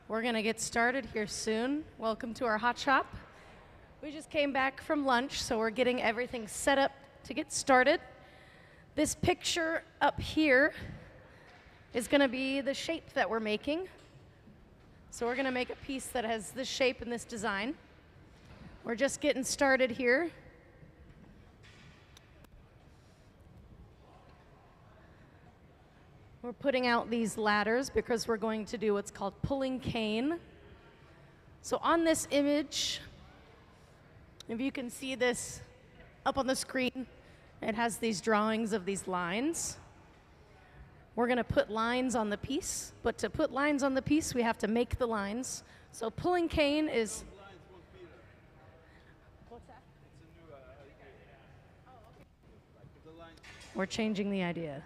We're going to get started here soon. Welcome to our hot shop. We just came back from lunch, so we're getting everything set up to get started. This picture up here is going to be the shape that we're making. So we're going to make a piece that has this shape and this design. We're just getting started here. We're putting out these ladders because we're going to do what's called pulling cane. So on this image, if you can see this up on the screen, it has these drawings of these lines. We're going to put lines on the piece, but to put lines on the piece, we have to make the lines. So pulling cane is... What's that? We're changing the idea.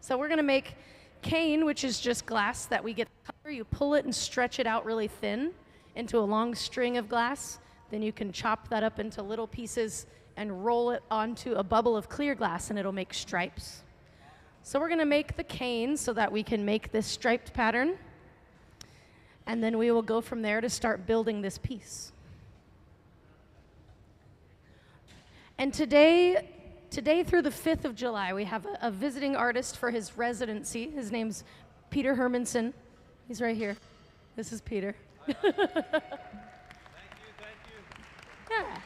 So we're going to make cane, which is just glass that we get color. You pull it and stretch it out really thin into a long string of glass. Then you can chop that up into little pieces and roll it onto a bubble of clear glass, and it'll make stripes. So we're going to make the cane so that we can make this striped pattern. And then we will go from there to start building this piece. And today through the 5th of July, we have a visiting artist for his residency. His name's Peter Hermansson. He's right here. This is Peter. Thank you. Yeah.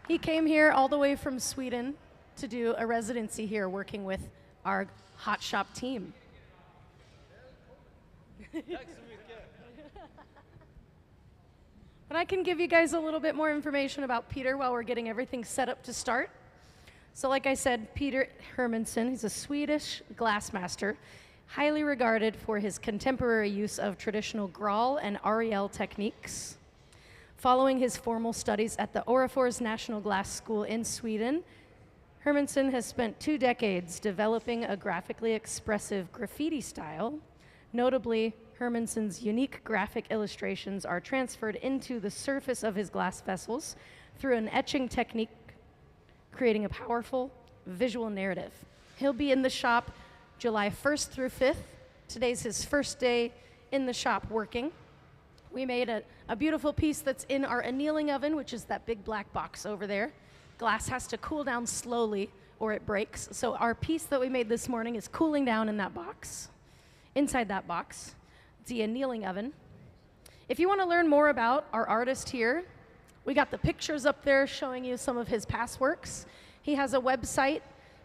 He came here all the way from Sweden to do a residency here working with our hot shop team. But I can give you guys a little bit more information about Peter while we're getting everything set up to start. So like I said, Peter Hermansson, he's a Swedish glassmaster, highly regarded for his contemporary use of traditional Graal and Ariel techniques. Following his formal studies at the Orrefors National Glass School in Sweden, Hermansson has spent 2 decades developing a graphically expressive graffiti style. Notably, Hermansson's unique graphic illustrations are transferred into the surface of his glass vessels through an etching technique, creating a powerful visual narrative. He'll be in the shop July 1st through 5th. Today's his first day in the shop working. We made a beautiful piece that's in our annealing oven, which is that big black box over there. Glass has to cool down slowly or it breaks. So our piece that we made this morning is cooling down in that box, inside that box. It's the annealing oven. If you want to learn more about our artist here, we got the pictures up there showing you some of his past works. He has a website,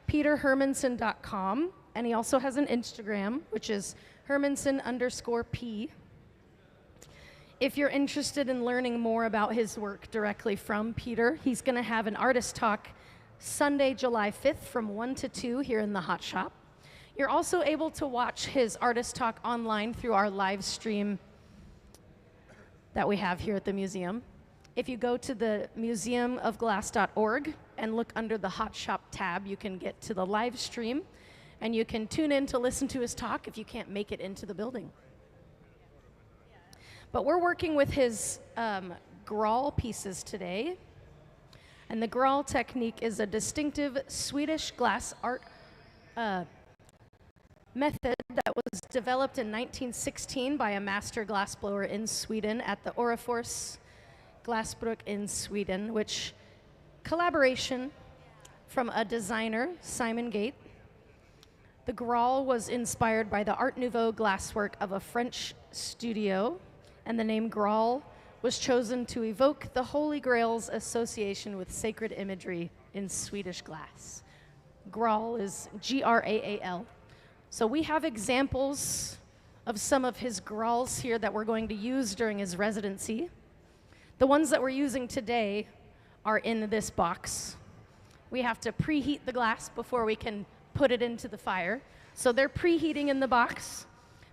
peterhermansson.com, and he also has an Instagram, which is Hermansson_P. If you're interested in learning more about his work directly from Peter, he's going to have an artist talk Sunday, July 5th from 1 to 2 here in the hot shop. You're also able to watch his artist talk online through our live stream that we have here at the museum. If you go to the museumofglass.org and look under the hot shop tab, you can get to the live stream and you can tune in to listen to his talk if you can't make it into the building. But we're working with his Graal pieces today. And the Graal technique is a distinctive Swedish glass art method that was developed in 1916 by a master glassblower in Sweden at the Orrefors Glassworks in Sweden, which collaboration from a designer, Simon Gate. The Graal was inspired by the Art Nouveau glasswork of a French studio, and the name Graal was chosen to evoke the Holy Grail's association with sacred imagery in Swedish glass. Graal is G-R-A-A-L. So we have examples of some of his Graals here that we're going to use during his residency. The ones that we're using today are in this box. We have to preheat the glass before we can put it into the fire. So they're preheating in the box.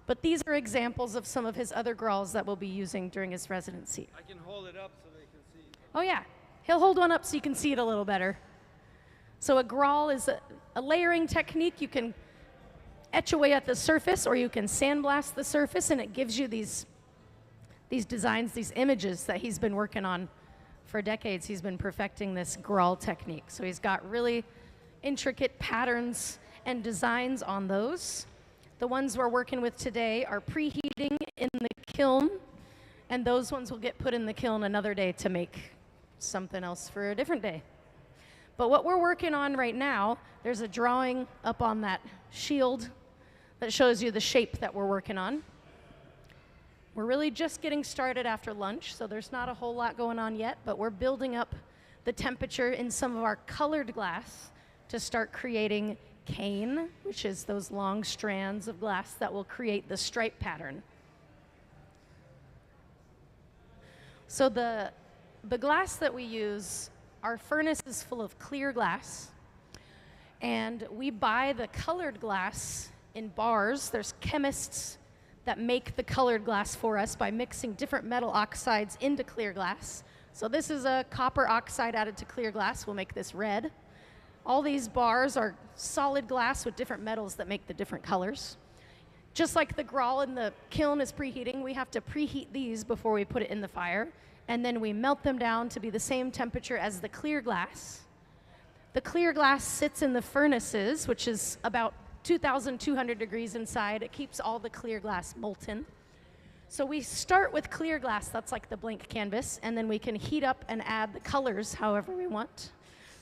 But these are examples of some of his other Graals that we'll be using during his residency. I can hold it up so they can see. Oh yeah, he'll hold one up so you can see it a little better. So a Graal is a layering technique. You can etch away at the surface or you can sandblast the surface, and it gives you these designs, these images that he's been working on for decades. He's been perfecting this Graal technique. So he's got really intricate patterns and designs on those. The ones we're working with today are preheating in the kiln, and those ones will get put in the kiln another day to make something else for a different day. But what we're working on right now, there's a drawing up on that shield that shows you the shape that we're working on. We're really just getting started after lunch, so there's not a whole lot going on yet, but we're building up the temperature in some of our colored glass to start creating cane, which is those long strands of glass that will create the stripe pattern. So the glass that we use, our furnace is full of clear glass, and we buy the colored glass in bars. There's chemists that make the colored glass for us by mixing different metal oxides into clear glass. So this is a copper oxide added to clear glass. We'll make this red. All these bars are solid glass with different metals that make the different colors. Just like the Graal in the kiln is preheating, we have to preheat these before we put it in the fire, and then we melt them down to be the same temperature as the clear glass. The clear glass sits in the furnaces, which is about 2,200 degrees inside. It keeps all the clear glass molten. So we start with clear glass, that's like the blank canvas, and then we can heat up and add the colors however we want.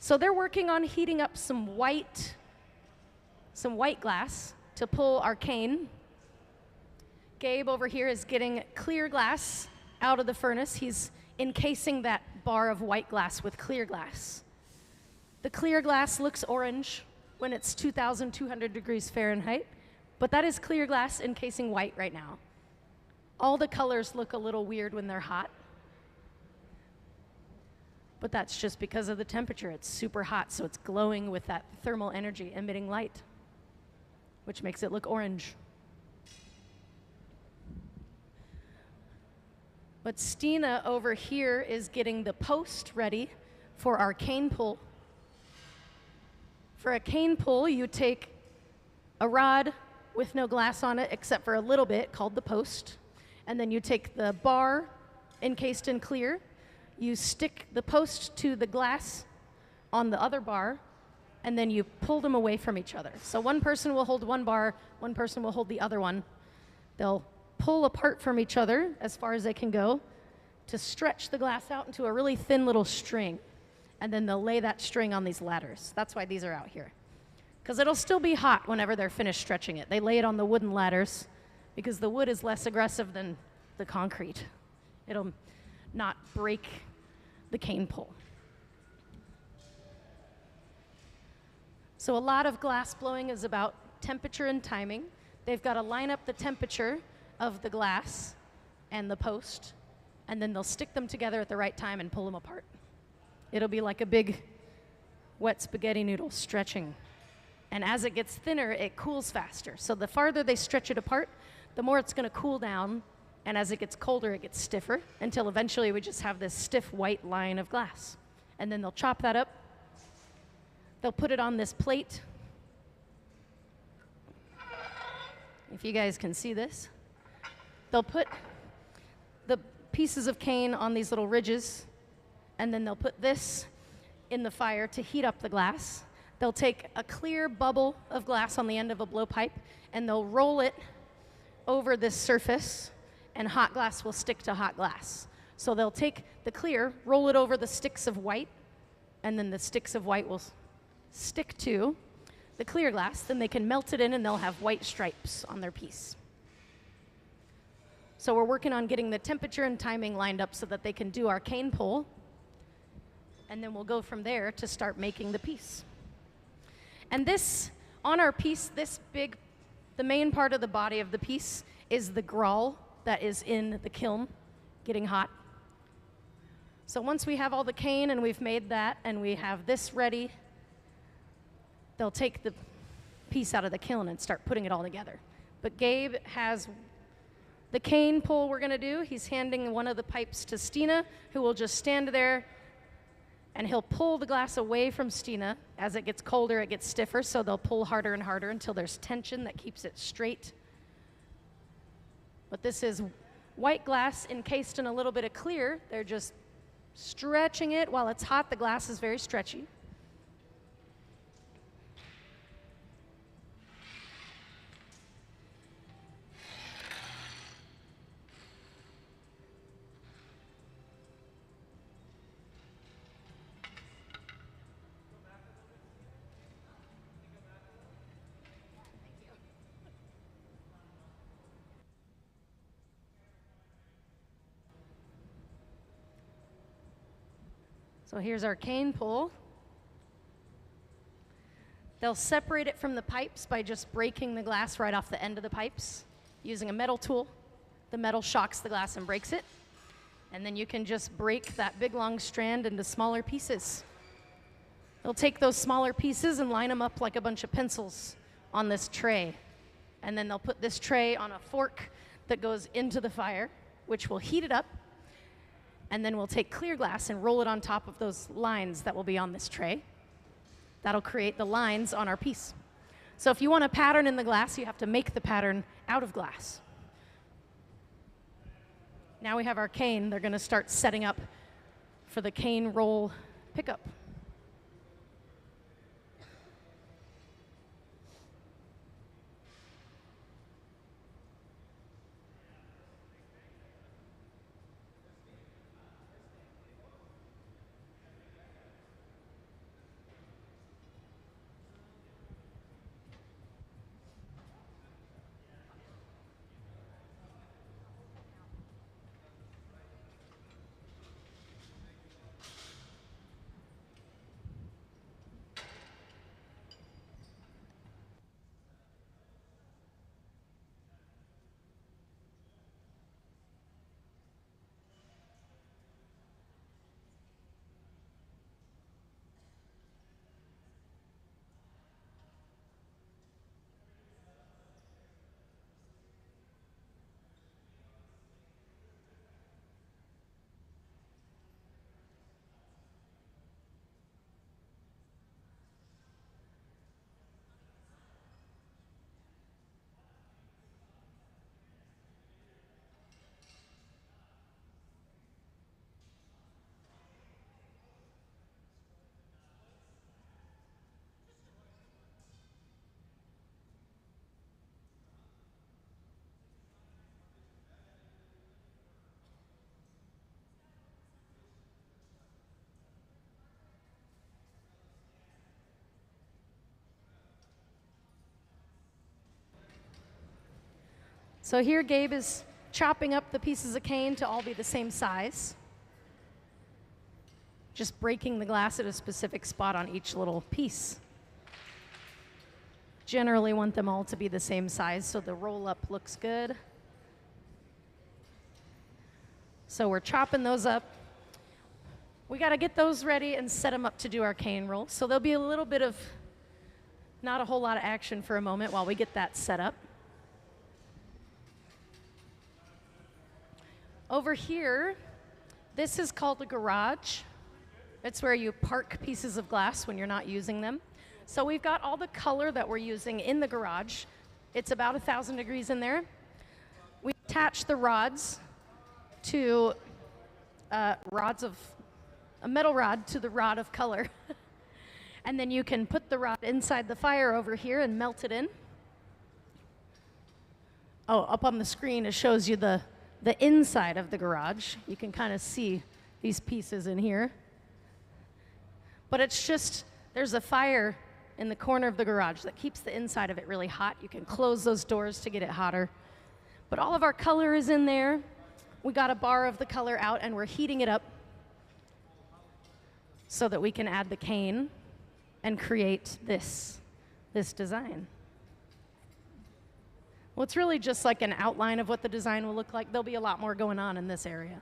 So they're working on heating up some white glass to pull our cane. Gabe over here is getting clear glass out of the furnace. He's encasing that bar of white glass with clear glass. The clear glass looks orange when it's 2,200 degrees Fahrenheit, but that is clear glass encasing white right now. All the colors look a little weird when they're hot, but that's just because of the temperature. It's super hot, so it's glowing with that thermal energy emitting light, which makes it look orange. But Stina over here is getting the post ready for our cane pull. For a cane pull, you take a rod with no glass on it except for a little bit called the post, and then you take the bar encased in clear, you stick the post to the glass on the other bar, and then you pull them away from each other. So one person will hold one bar, one person will hold the other one. They'll pull apart from each other as far as they can go to stretch the glass out into a really thin little string. And then they'll lay that string on these ladders. That's why these are out here. Because it'll still be hot whenever they're finished stretching it. They lay it on the wooden ladders because the wood is less aggressive than the concrete. It'll not break the cane pull. So a lot of glass blowing is about temperature and timing. They've got to line up the temperature of the glass and the post, and then they'll stick them together at the right time and pull them apart. It'll be like a big wet spaghetti noodle stretching. And as it gets thinner, it cools faster. So the farther they stretch it apart, the more it's going to cool down. And as it gets colder, it gets stiffer until eventually we just have this stiff white line of glass. And then they'll chop that up. They'll put it on this plate. If you guys can see this. They'll put the pieces of cane on these little ridges, and then they'll put this in the fire to heat up the glass. They'll take a clear bubble of glass on the end of a blowpipe, and they'll roll it over this surface, and hot glass will stick to hot glass. So they'll take the clear, roll it over the sticks of white, and then the sticks of white will stick to the clear glass. Then they can melt it in, and they'll have white stripes on their piece. So we're working on getting the temperature and timing lined up so that they can do our cane pull, and then we'll go from there to start making the piece. And this, on our piece, this big, the main part of the body of the piece is the Graal that is in the kiln getting hot. So once we have all the cane and we've made that and we have this ready, they'll take the piece out of the kiln and start putting it all together. But Gabe has the cane pull we're gonna do. He's handing one of the pipes to Stina, who will just stand there, and he'll pull the glass away from Stina. As it gets colder, it gets stiffer, so they'll pull harder and harder until there's tension that keeps it straight. But this is white glass encased in a little bit of clear. They're just stretching it. While it's hot, the glass is very stretchy. So here's our cane pull. They'll separate it from the pipes by just breaking the glass right off the end of the pipes using a metal tool. The metal shocks the glass and breaks it. And then you can just break that big long strand into smaller pieces. They'll take those smaller pieces and line them up like a bunch of pencils on this tray. And then they'll put this tray on a fork that goes into the fire, which will heat it up. And then we'll take clear glass and roll it on top of those lines that will be on this tray. That'll create the lines on our piece. So if you want a pattern in the glass, you have to make the pattern out of glass. Now we have our cane. They're going to start setting up for the cane roll pickup. So here Gabe is chopping up the pieces of cane to all be the same size. Just breaking the glass at a specific spot on each little piece. Generally want them all to be the same size so the roll-up looks good. So we're chopping those up. We got to get those ready and set them up to do our cane roll. So there'll be a little bit of, not a whole lot of action for a moment while we get that set up. Over here, this is called a garage. It's where you park pieces of glass when you're not using them. So we've got all the color that we're using in the garage. It's about 1,000 degrees in there. We attach the rods to a metal rod to the rod of color. And then you can put the rod inside the fire over here and melt it in. Oh, up on the screen, it shows you the inside of the garage. You can kind of see these pieces in here. But it's just, there's a fire in the corner of the garage that keeps the inside of it really hot. You can close those doors to get it hotter. But all of our color is in there. We got a bar of the color out and we're heating it up so that we can add the cane and create this design. Well, it's really just like an outline of what the design will look like. There'll be a lot more going on in this area.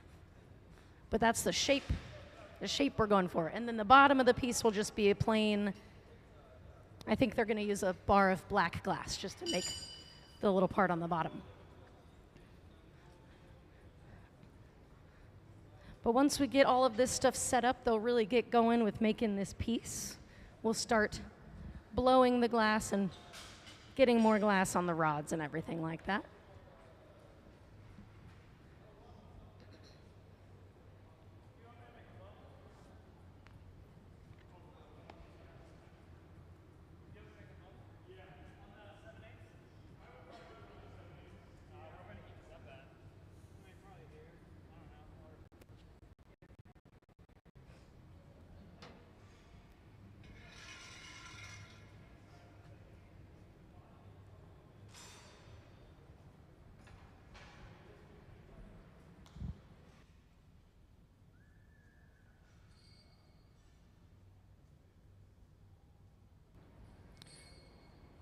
But that's the shape we're going for. And then the bottom of the piece will just be a plain, I think they're going to use a bar of black glass just to make the little part on the bottom. But once we get all of this stuff set up, they'll really get going with making this piece. We'll start blowing the glass and getting more glass on the rods and everything like that.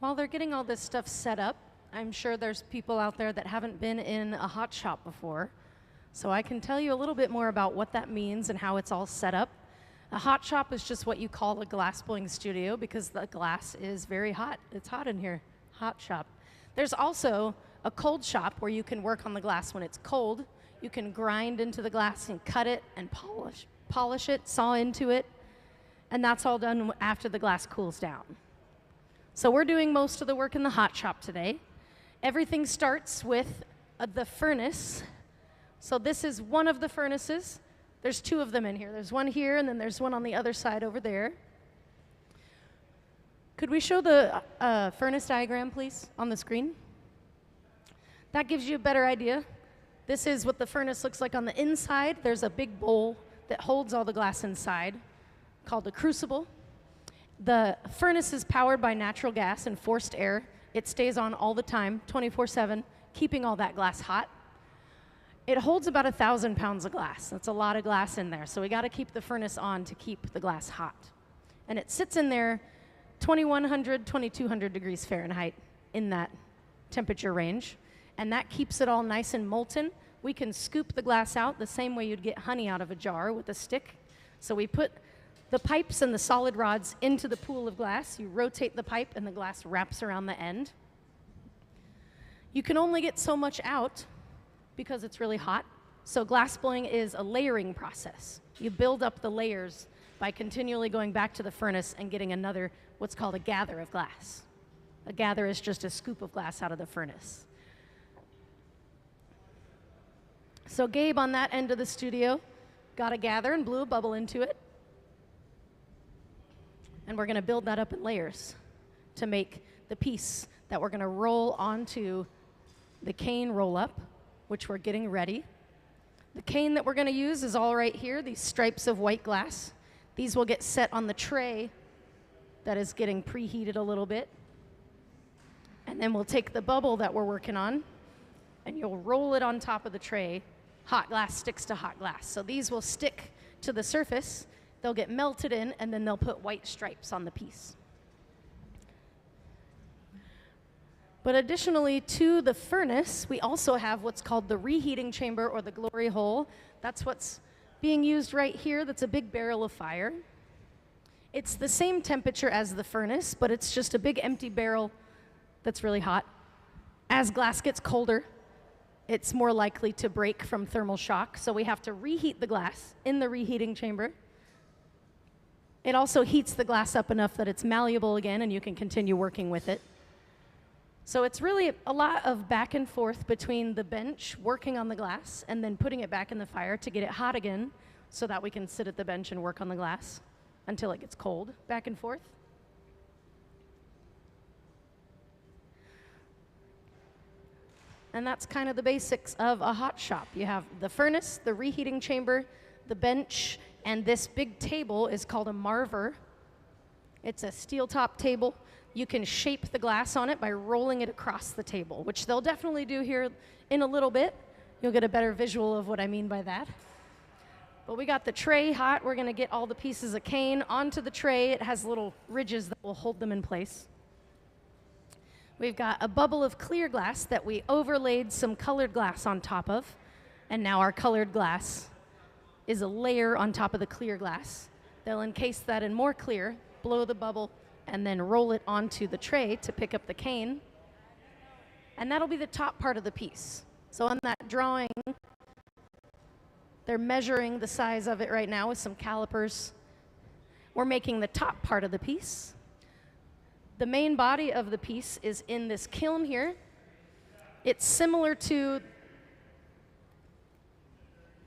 While they're getting all this stuff set up, I'm sure there's people out there that haven't been in a hot shop before. So I can tell you a little bit more about what that means and how it's all set up. A hot shop is just what you call a glass blowing studio because the glass is very hot. It's hot in here. Hot shop. There's also a cold shop where you can work on the glass when it's cold. You can grind into the glass and cut it and polish it, saw into it, and that's all done after the glass cools down. So we're doing most of the work in the hot shop today. Everything starts with the furnace. So this is one of the furnaces. There's two of them in here. There's one here, and then there's one on the other side over there. Could we show the furnace diagram, please, on the screen? That gives you a better idea. This is what the furnace looks like on the inside. There's a big bowl that holds all the glass inside, called a crucible. The furnace is powered by natural gas and forced air. It stays on all the time, 24/7, keeping all that glass hot. It holds about 1,000 pounds of glass. That's a lot of glass in there. So we got to keep the furnace on to keep the glass hot. And it sits in there 2,100, 2,200 degrees Fahrenheit in that temperature range. And that keeps it all nice and molten. We can scoop the glass out the same way you'd get honey out of a jar with a stick. So we put the pipes and the solid rods into the pool of glass. You rotate the pipe and the glass wraps around the end. You can only get so much out because it's really hot. So glass blowing is a layering process. You build up the layers by continually going back to the furnace and getting another, what's called a gather of glass. A gather is just a scoop of glass out of the furnace. So Gabe on that end of the studio got a gather and blew a bubble into it. And we're going to build that up in layers to make the piece that we're going to roll onto the cane roll-up, which we're getting ready. The cane that we're going to use is all right here, these stripes of white glass. These will get set on the tray that is getting preheated a little bit. And then we'll take the bubble that we're working on, and you'll roll it on top of the tray. Hot glass sticks to hot glass. So these will stick to the surface. They'll get melted in, and then they'll put white stripes on the piece. But additionally to the furnace, we also have what's called the reheating chamber or the glory hole. That's what's being used right here. That's a big barrel of fire. It's the same temperature as the furnace, but it's just a big empty barrel that's really hot. As glass gets colder, it's more likely to break from thermal shock, so we have to reheat the glass in the reheating chamber. It also heats the glass up enough that it's malleable again and you can continue working with it. So it's really a lot of back and forth between the bench working on the glass and then putting it back in the fire to get it hot again so that we can sit at the bench and work on the glass until it gets cold, back and forth. And that's kind of the basics of a hot shop. You have the furnace, the reheating chamber, the bench, and this big table is called a marver. It's a steel top table. You can shape the glass on it by rolling it across the table, which they'll definitely do here in a little bit. You'll get a better visual of what I mean by that. But we got the tray hot. We're going to get all the pieces of cane onto the tray. It has little ridges that will hold them in place. We've got a bubble of clear glass that we overlaid some colored glass on top of. And now our colored glass is a layer on top of the clear glass. They'll encase that in more clear, blow the bubble, and then roll it onto the tray to pick up the cane. And that'll be the top part of the piece. So on that drawing, they're measuring the size of it right now with some calipers. We're making the top part of the piece. The main body of the piece is in this kiln here. It's similar to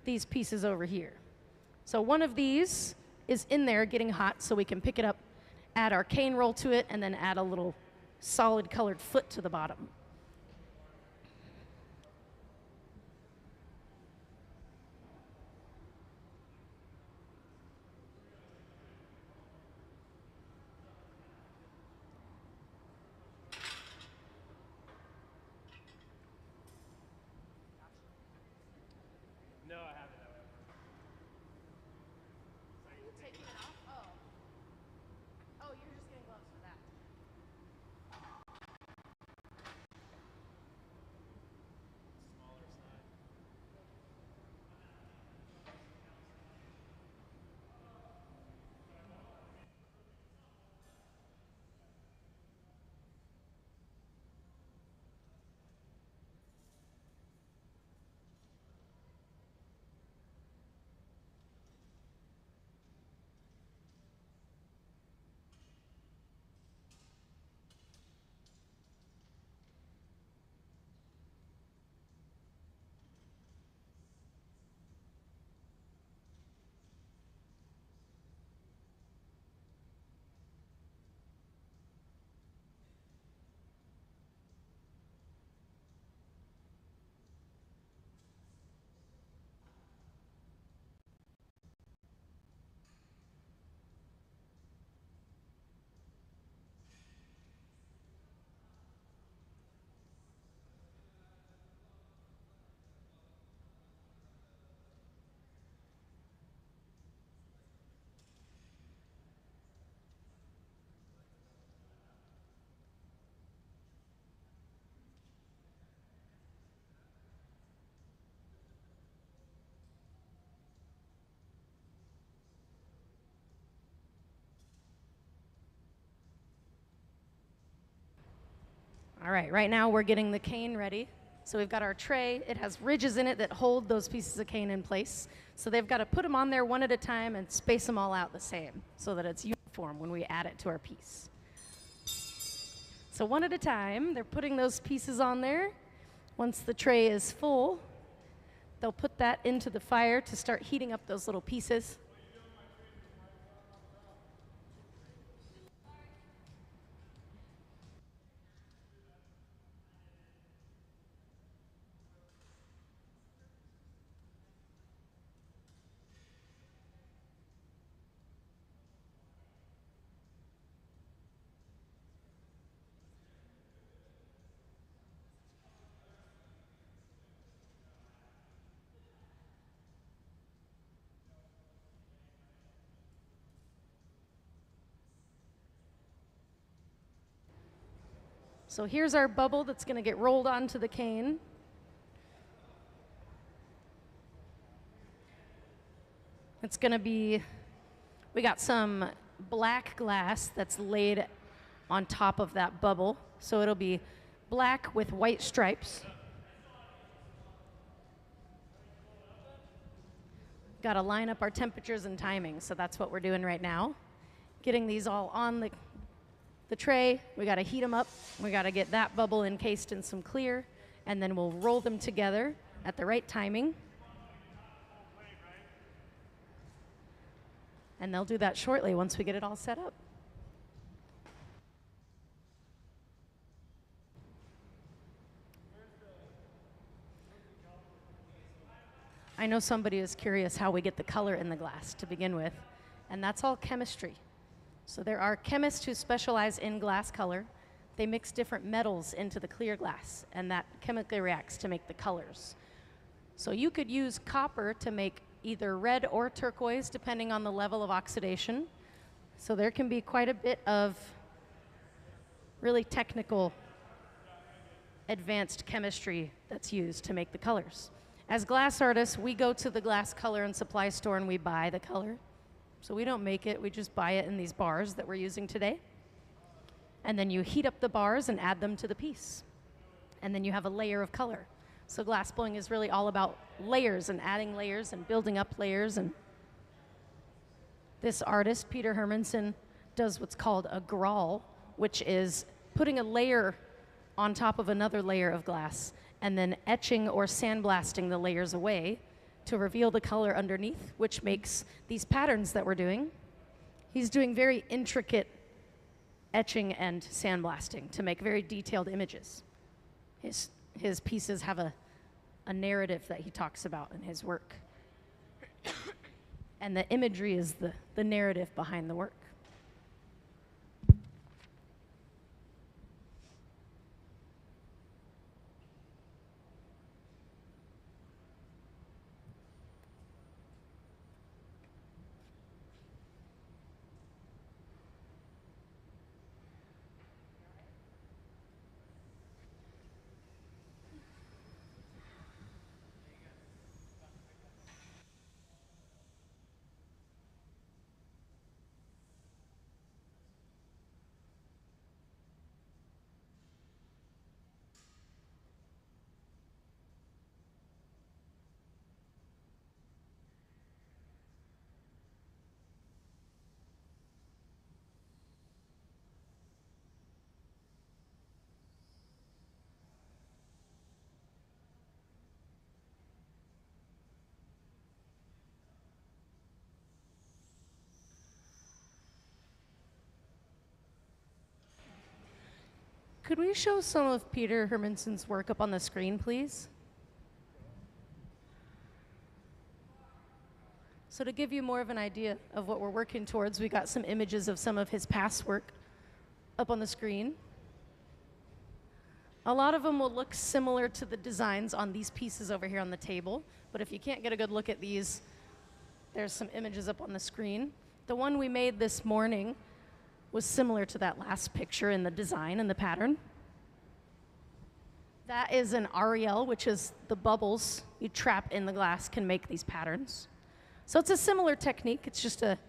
these pieces over here. So one of these is in there getting hot so we can pick it up, add our cane roll to it, and then add a little solid colored foot to the bottom. No, I haven't. Are you taking it off? Oh. Oh, you're just getting gloves for that. All right, right now we're getting the cane ready. So we've got our tray. It has ridges in it that hold those pieces of cane in place. So they've got to put them on there one at a time and space them all out the same so that it's uniform when we add it to our piece. So one at a time, they're putting those pieces on there. Once the tray is full, they'll put that into the fire to start heating up those little pieces. So here's our bubble that's going to get rolled onto the cane. It's going to be, we got some black glass that's laid on top of that bubble. So it'll be black with white stripes. Got to line up our temperatures and timing, so that's what we're doing right now. Getting these all on the tray, we got to heat them up. We got to get that bubble encased in some clear, and then we'll roll them together at the right timing. And they'll do that shortly once we get it all set up. I know somebody is curious how we get the color in the glass to begin with, and that's all chemistry. So there are chemists who specialize in glass color. They mix different metals into the clear glass, and that chemically reacts to make the colors. So you could use copper to make either red or turquoise, depending on the level of oxidation. So there can be quite a bit of really technical, advanced chemistry that's used to make the colors. As glass artists, we go to the glass color and supply store and we buy the color. So we don't make it, we just buy it in these bars that we're using today. And then you heat up the bars and add them to the piece. And then you have a layer of color. So glass blowing is really all about layers and adding layers and building up layers. And this artist, Peter Hermansson, does what's called a graal, which is putting a layer on top of another layer of glass and then etching or sandblasting the layers away to reveal the color underneath, which makes these patterns that we're doing. He's doing very intricate etching and sandblasting to make very detailed images. His pieces have a narrative that he talks about in his work. And the imagery is the narrative behind the work. Could we show some of Peter Hermansson's work up on the screen, please? So to give you more of an idea of what we're working towards, we got some images of some of his past work up on the screen. A lot of them will look similar to the designs on these pieces over here on the table, but if you can't get a good look at these, there's some images up on the screen. The one we made this morning was similar to that last picture in the design and the pattern. That is an Ariel, which is the bubbles you trap in the glass can make these patterns. So it's a similar technique, it's just a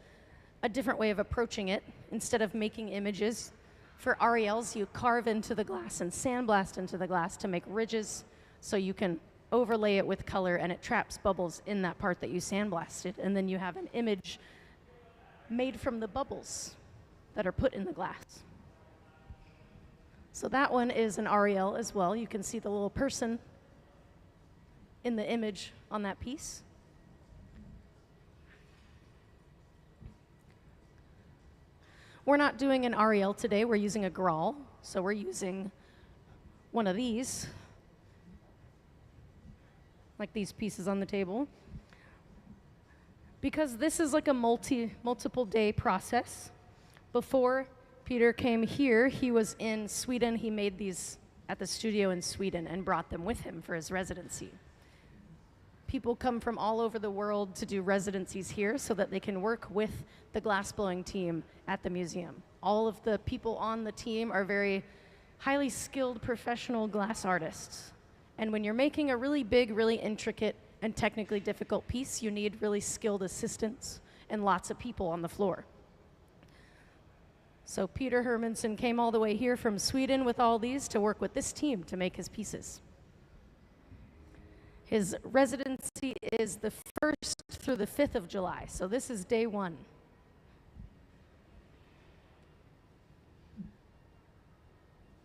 different way of approaching it. Instead of making images For RELs, you carve into the glass and sandblast into the glass to make ridges so you can overlay it with color and it traps bubbles in that part that you sandblasted. And then you have an image made from the bubbles that are put in the glass. So that one is an REL as well. You can see the little person in the image on that piece. We're not doing an REL today, we're using a Graal. So we're using one of these, like these pieces on the table. Because this is like a multiple day process. Before Peter came here, he was in Sweden. He made these at the studio in Sweden and brought them with him for his residency. People come from all over the world to do residencies here so that they can work with the glassblowing team at the museum. All of the people on the team are very highly skilled professional glass artists. And when you're making a really big, really intricate, and technically difficult piece, you need really skilled assistants and lots of people on the floor. So Peter Hermansson came all the way here from Sweden with all these to work with this team to make his pieces. His residency is the 1st through the 5th of July, so this is day 1.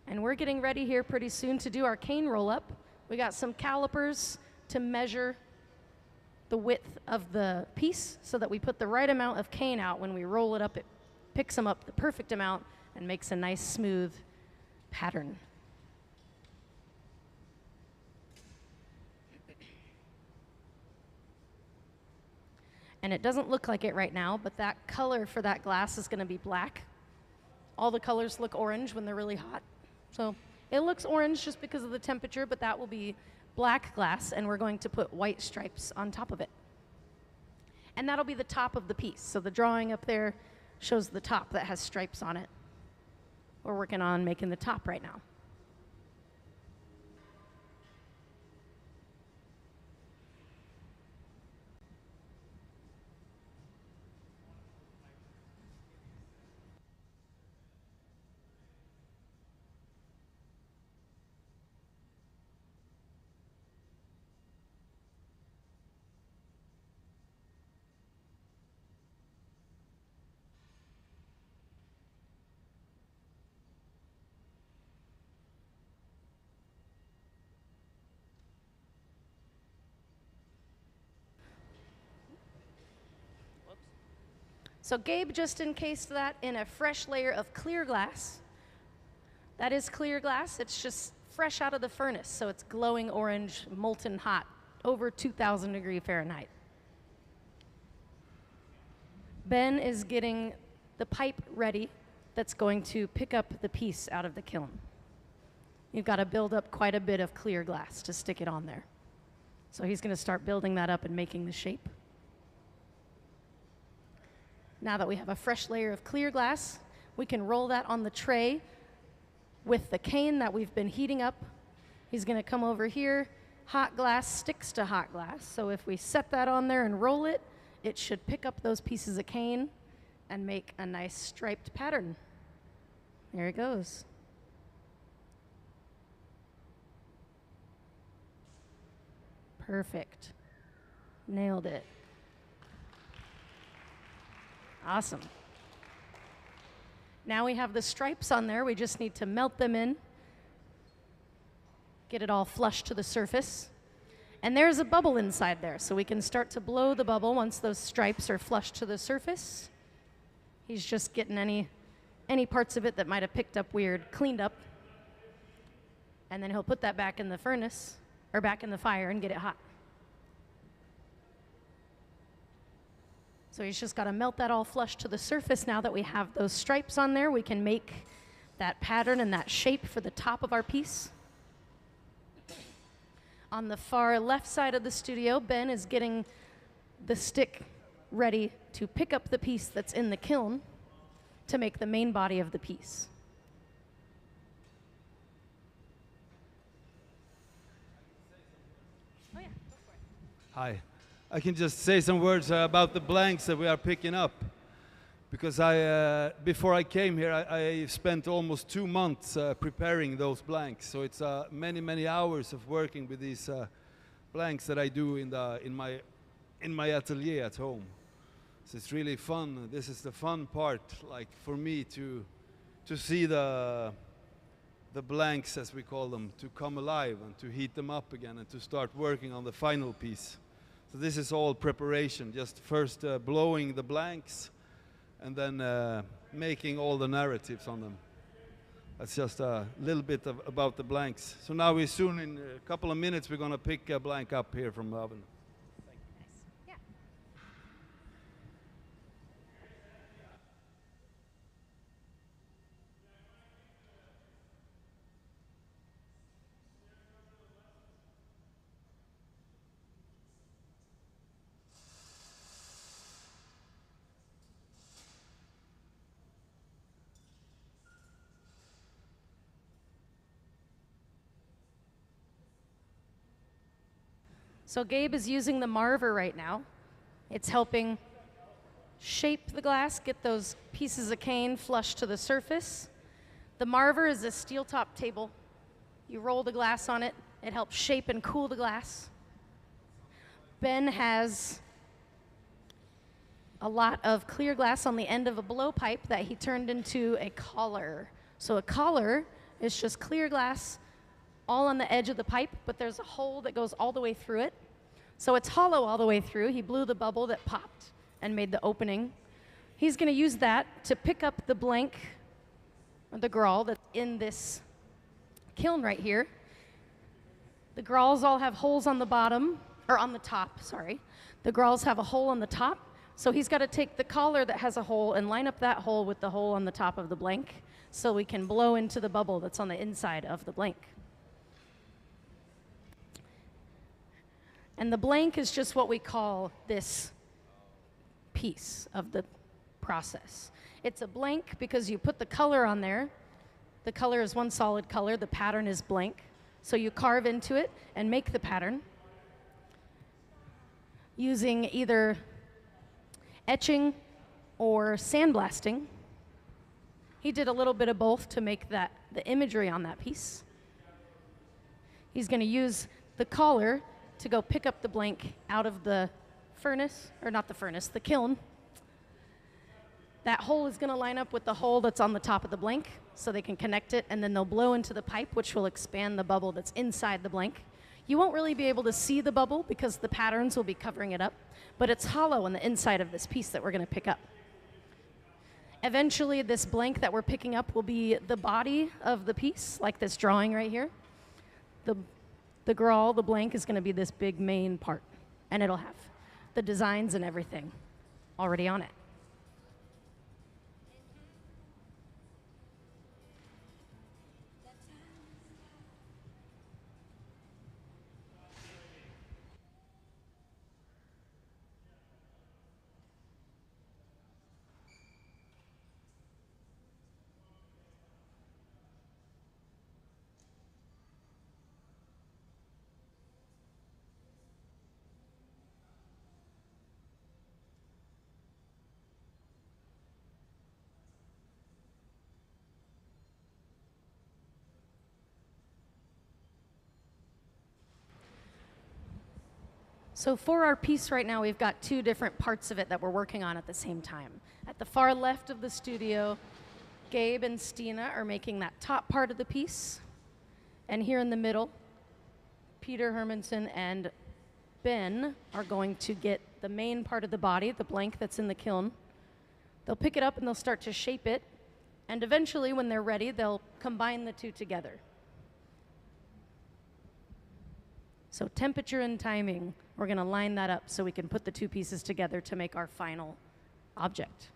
And we're getting ready here pretty soon to do our cane roll-up. We got some calipers to measure the width of the piece so that we put the right amount of cane out. When we roll it up, it picks them up the perfect amount and makes a nice smooth pattern. And it doesn't look like it right now, but that color for that glass is going to be black. All the colors look orange when they're really hot. So it looks orange just because of the temperature, but that will be black glass, and we're going to put white stripes on top of it. And that'll be the top of the piece. So the drawing up there shows the top that has stripes on it. We're working on making the top right now. So Gabe just encased that in a fresh layer of clear glass. That is clear glass. It's just fresh out of the furnace, so it's glowing orange, molten hot, over 2,000 degrees Fahrenheit. Ben is getting the pipe ready that's going to pick up the piece out of the kiln. You've got to build up quite a bit of clear glass to stick it on there. So he's going to start building that up and making the shape. Now that we have a fresh layer of clear glass, we can roll that on the tray with the cane that we've been heating up. He's going to come over here. Hot glass sticks to hot glass. So if we set that on there and roll it, it should pick up those pieces of cane and make a nice striped pattern. There it goes. Perfect. Nailed it. Awesome. Now we have the stripes on there. We just need to melt them in, get it all flush to the surface. And there's a bubble inside there, so we can start to blow the bubble once those stripes are flushed to the surface. He's just getting any parts of it that might have picked up weird cleaned up. And then he'll put that back in the furnace, or back in the fire, and get it hot. So he's just got to melt that all flush to the surface. Now that we have those stripes on there, we can make that pattern and that shape for the top of our piece. On the far left side of the studio, Ben is getting the stick ready to pick up the piece that's in the kiln to make the main body of the piece. Oh yeah, go for it. Hi. I can just say some words about the blanks that we are picking up. because before I came here, I spent almost 2 months preparing those blanks. So it's many hours of working with these blanks that I do in my atelier at home. So it's really fun. This is the fun part, like for me to see the blanks, as we call them, to come alive and to heat them up again and to start working on the final piece. So this is all preparation, just first blowing the blanks and then making all the narratives on them. That's just a little bit about the blanks. So now we soon, in a couple of minutes, we're going to pick a blank up here from the oven. So Gabe is using the marver right now. It's helping shape the glass, get those pieces of cane flush to the surface. The marver is a steel top table. You roll the glass on it. It helps shape and cool the glass. Ben has a lot of clear glass on the end of a blowpipe that he turned into a collar. So a collar is just clear glass all on the edge of the pipe, but there's a hole that goes all the way through it. So it's hollow all the way through. He blew the bubble that popped and made the opening. He's going to use that to pick up the blank, or the graal, that's in this kiln right here. The graals all have holes on the bottom, or on the top, sorry. The graals have a hole on the top, so he's got to take the collar that has a hole and line up that hole with the hole on the top of the blank so we can blow into the bubble that's on the inside of the blank. And the blank is just what we call this piece of the process. It's a blank because you put the color on there. The color is one solid color, the pattern is blank. So you carve into it and make the pattern using either etching or sandblasting. He did a little bit of both to make the imagery on that piece. He's going to use the collar to go pick up the blank out of the furnace, or not the furnace, the kiln. That hole is going to line up with the hole that's on the top of the blank, so they can connect it, and then they'll blow into the pipe, which will expand the bubble that's inside the blank. You won't really be able to see the bubble because the patterns will be covering it up, but it's hollow on the inside of this piece that we're going to pick up. Eventually, this blank that we're picking up will be the body of the piece, like this drawing right here. The graal, the blank, is going to be this big main part, and it'll have the designs and everything already on it. So for our piece right now, we've got two different parts of it that we're working on at the same time. At the far left of the studio, Gabe and Stina are making that top part of the piece. And here in the middle, Peter Hermansson and Ben are going to get the main part of the body, the blank that's in the kiln. They'll pick it up and they'll start to shape it. And eventually, when they're ready, they'll combine the two together. So temperature and timing, we're going to line that up so we can put the two pieces together to make our final object.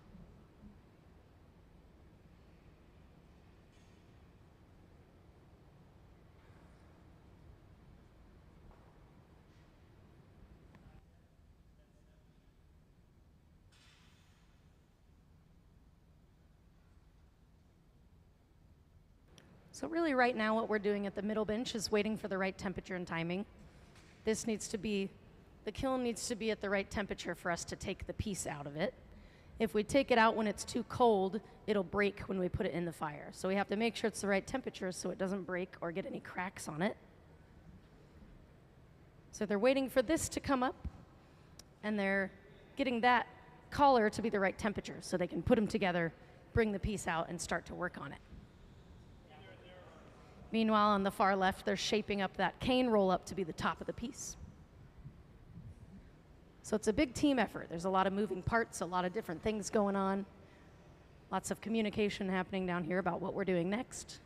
So really right now what we're doing at the middle bench is waiting for the right temperature and timing. The kiln needs to be at the right temperature for us to take the piece out of it. If we take it out when it's too cold, it'll break when we put it in the fire. So we have to make sure it's the right temperature so it doesn't break or get any cracks on it. So they're waiting for this to come up, and they're getting that collar to be the right temperature so they can put them together, bring the piece out, and start to work on it. Meanwhile, on the far left, they're shaping up that cane roll-up to be the top of the piece. So it's a big team effort. There's a lot of moving parts, a lot of different things going on, lots of communication happening down here about what we're doing next.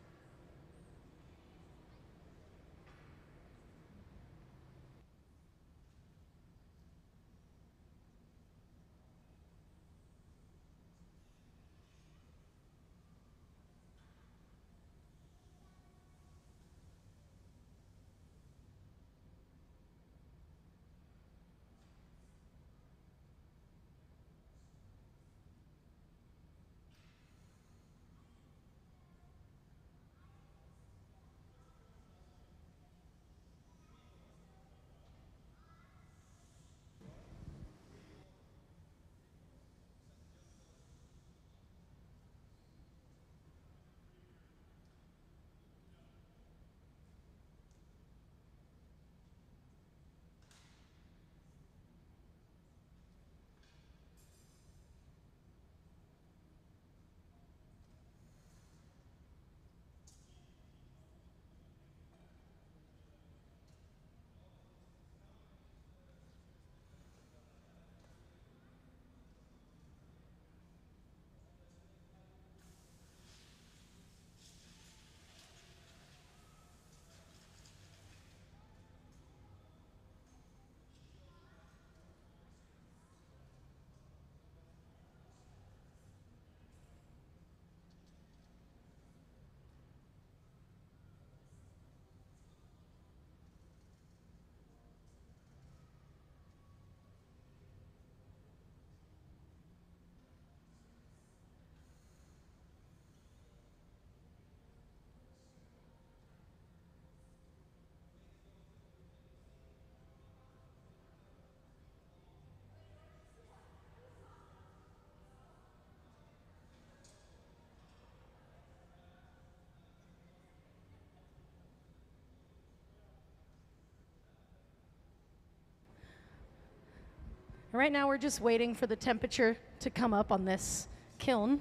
Right now we're just waiting for the temperature to come up on this kiln.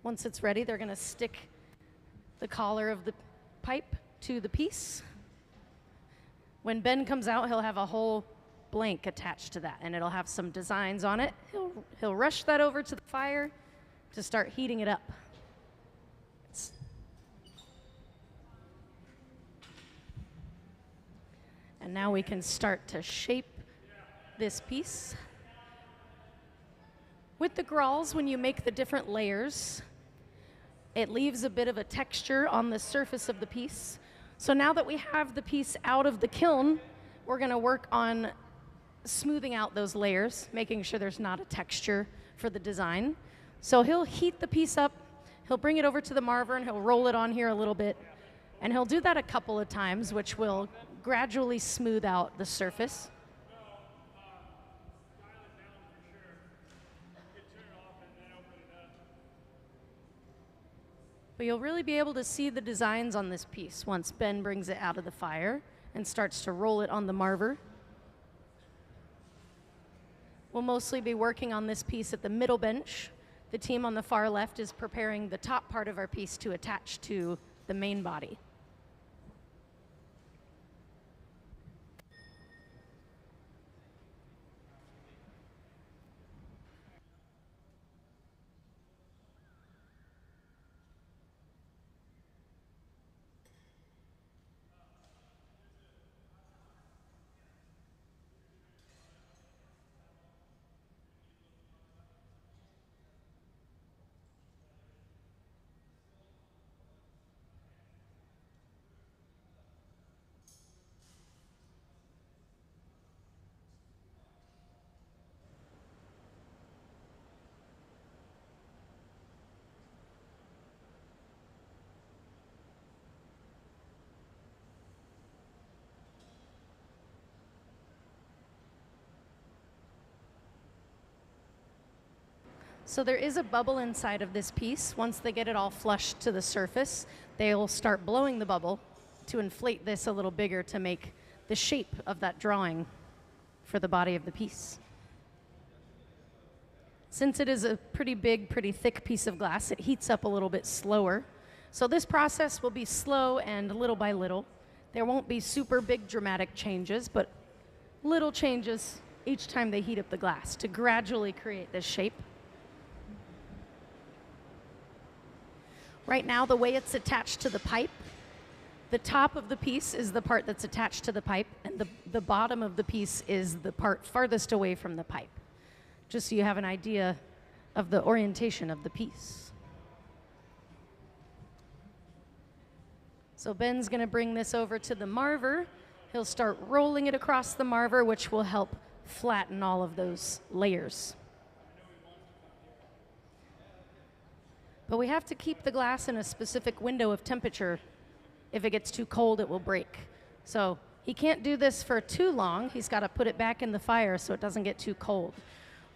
Once it's ready, they're going to stick the collar of the pipe to the piece. When Ben comes out, he'll have a whole blank attached to that, and it'll have some designs on it. He'll rush that over to the fire to start heating it up. And now we can start to shape this piece. With the Graals, when you make the different layers, it leaves a bit of a texture on the surface of the piece. So now that we have the piece out of the kiln, we're going to work on smoothing out those layers, making sure there's not a texture for the design. So he'll heat the piece up, he'll bring it over to the marver, and he'll roll it on here a little bit. And he'll do that a couple of times, which will gradually smooth out the surface. But you'll really be able to see the designs on this piece once Ben brings it out of the fire and starts to roll it on the marver. We'll mostly be working on this piece at the middle bench. The team on the far left is preparing the top part of our piece to attach to the main body. So there is a bubble inside of this piece. Once they get it all flushed to the surface, they'll start blowing the bubble to inflate this a little bigger to make the shape of that drawing for the body of the piece. Since it is a pretty big, pretty thick piece of glass, it heats up a little bit slower. So this process will be slow and little by little. There won't be super big dramatic changes, but little changes each time they heat up the glass to gradually create this shape. Right now, the way it's attached to the pipe, the top of the piece is the part that's attached to the pipe, and the bottom of the piece is the part farthest away from the pipe, just so you have an idea of the orientation of the piece. So Ben's going to bring this over to the marver. He'll start rolling it across the marver, which will help flatten all of those layers. But we have to keep the glass in a specific window of temperature. If it gets too cold, it will break. So he can't do this for too long. He's got to put it back in the fire so it doesn't get too cold.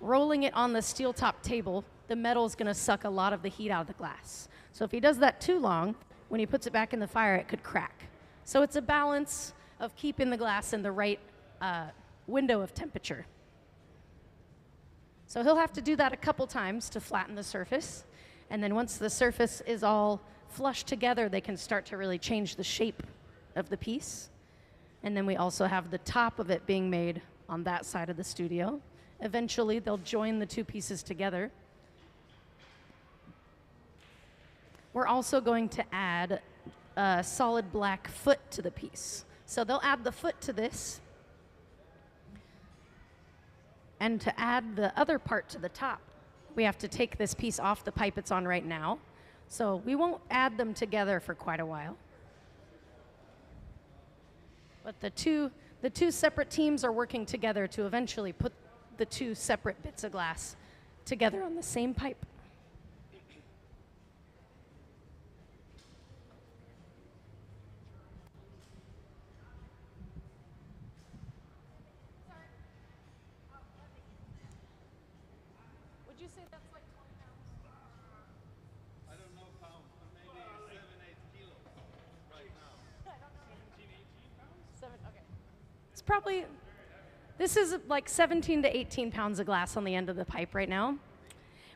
Rolling it on the steel top table, the metal is going to suck a lot of the heat out of the glass. So if he does that too long, when he puts it back in the fire, it could crack. So it's a balance of keeping the glass in the right window of temperature. So he'll have to do that a couple times to flatten the surface. And then once the surface is all flushed together, they can start to really change the shape of the piece. And then we also have the top of it being made on that side of the studio. Eventually, they'll join the two pieces together. We're also going to add a solid black foot to the piece. So they'll add the foot to this. And to add the other part to the top, we have to take this piece off the pipe it's on right now. So we won't add them together for quite a while. But the two separate teams are working together to eventually put the two separate bits of glass together on the same pipe. Would you say that's like 20 pounds? I don't know pounds, but maybe 7-8 kilos right now. I don't know. 17, 18 pounds? Okay. It's probably, this is like 17 to 18 pounds of glass on the end of the pipe right now.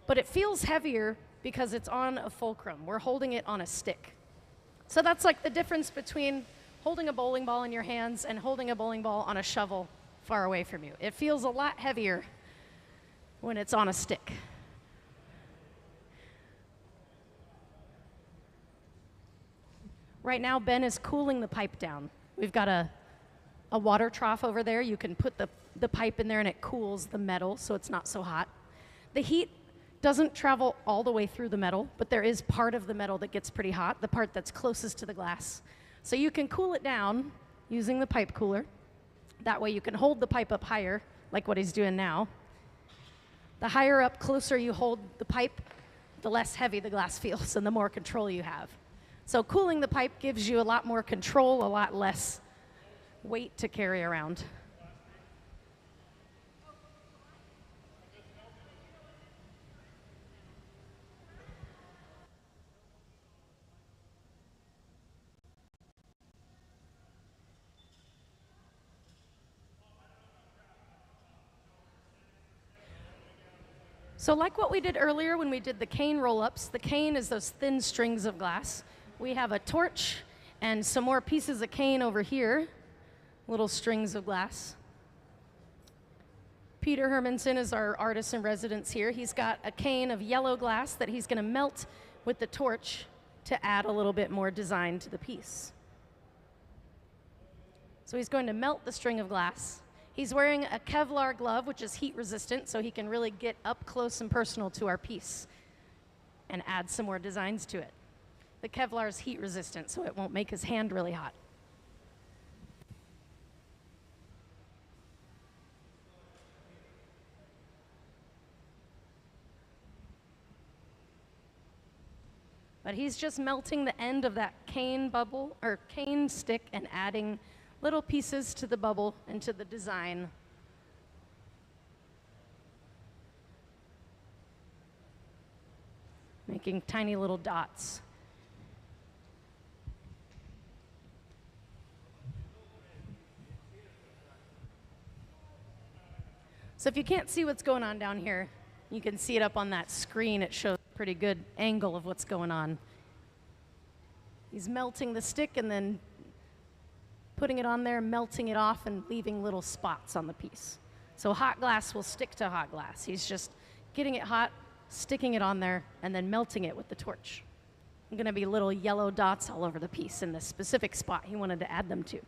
But it feels heavier because it's on a fulcrum. We're holding it on a stick. So that's like the difference between holding a bowling ball in your hands and holding a bowling ball on a shovel far away from you. It feels a lot heavier when it's on a stick. Right now, Ben is cooling the pipe down. We've got a water trough over there. You can put the pipe in there and it cools the metal so it's not so hot. The heat doesn't travel all the way through the metal, but there is part of the metal that gets pretty hot, the part that's closest to the glass. So you can cool it down using the pipe cooler. That way you can hold the pipe up higher, like what he's doing now. The higher up, closer you hold the pipe, the less heavy the glass feels and the more control you have. So cooling the pipe gives you a lot more control, a lot less weight to carry around. So like what we did earlier when we did the cane roll-ups, the cane is those thin strings of glass. We have a torch and some more pieces of cane over here, little strings of glass. Peter Hermansson is our artist in residence here. He's got a cane of yellow glass that he's going to melt with the torch to add a little bit more design to the piece. So he's going to melt the string of glass. He's wearing a Kevlar glove, which is heat resistant, so he can really get up close and personal to our piece and add some more designs to it. The Kevlar is heat resistant, so it won't make his hand really hot. But he's just melting the end of that cane bubble or cane stick and adding little pieces to the bubble and to the design. making tiny little dots. So if you can't see what's going on down here, you can see it up on that screen. It shows a pretty good angle of what's going on. He's melting the stick and then putting it on there, melting it off, and leaving little spots on the piece. So hot glass will stick to hot glass. He's just getting it hot, sticking it on there, and then melting it with the torch. Going to be little yellow dots all over the piece in this specific spot he wanted to add them to.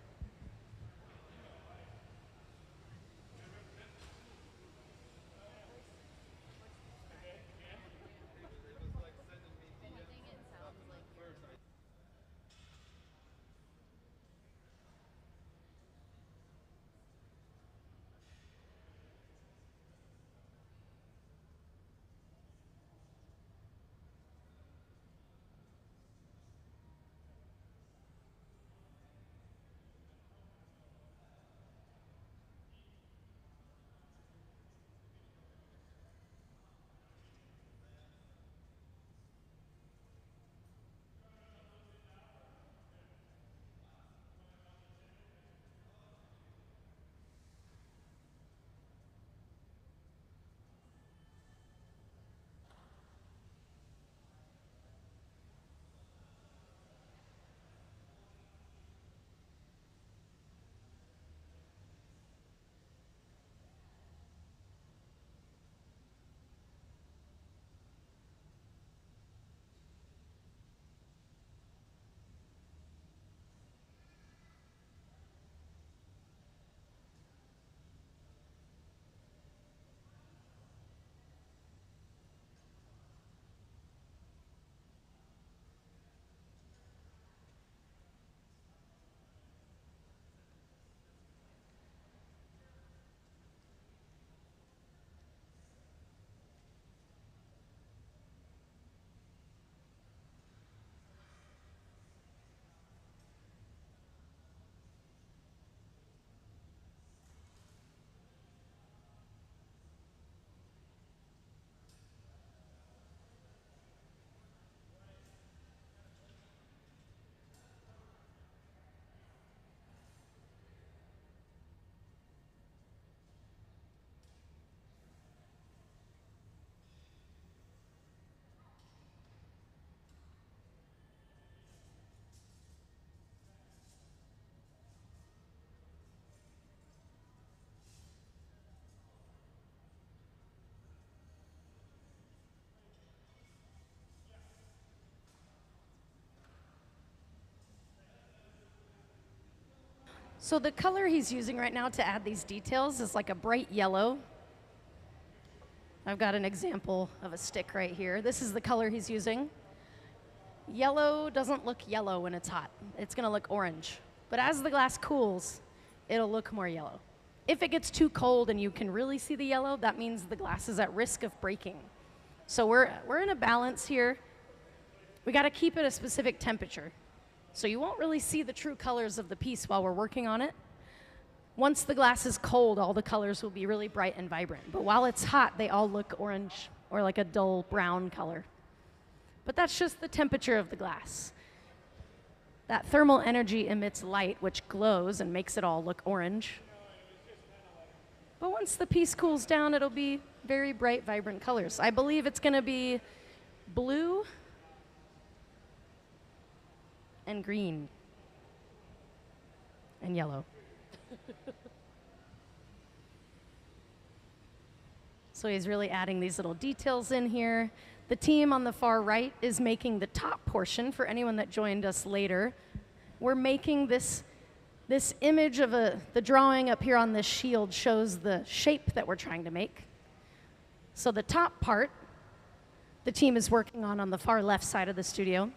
So the color he's using right now to add these details is like a bright yellow. I've got an example of a stick right here. This is the color he's using. Yellow doesn't look yellow when it's hot. It's going to look orange. But as the glass cools, it'll look more yellow. If it gets too cold and you can really see the yellow, that means the glass is at risk of breaking. So we're in a balance here. We got to keep it a specific temperature. So you won't really see the true colors of the piece while we're working on it. Once the glass is cold, all the colors will be really bright and vibrant. But while it's hot, they all look orange or like a dull brown color. But that's just the temperature of the glass. That thermal energy emits light, which glows and makes it all look orange. But once the piece cools down, it'll be very bright, vibrant colors. I believe it's going to be blue and green and yellow. So he's really adding these little details in here. The team on the far right is making the top portion for anyone that joined us later. We're making this image of the drawing up here on this shield shows the shape that we're trying to make. So the top part, the team is working on the far left side of the studio.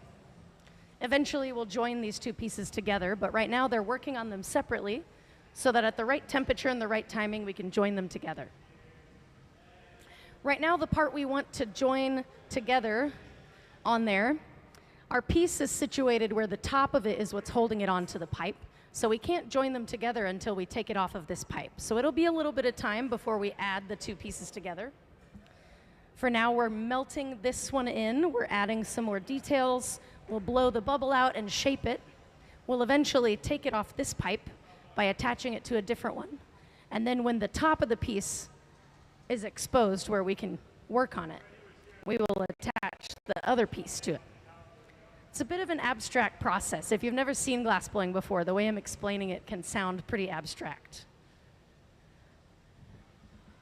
Eventually, we'll join these two pieces together, but right now they're working on them separately so that at the right temperature and the right timing, we can join them together. Right now, the part we want to join together on there, our piece is situated where the top of it is what's holding it onto the pipe, so we can't join them together until we take it off of this pipe. So it'll be a little bit of time before we add the two pieces together. For now, we're melting this one in. We're adding some more details. We'll blow the bubble out and shape it. We'll eventually take it off this pipe by attaching it to a different one. And then when the top of the piece is exposed where we can work on it, we will attach the other piece to it. It's a bit of an abstract process. If you've never seen glass blowing before, the way I'm explaining it can sound pretty abstract.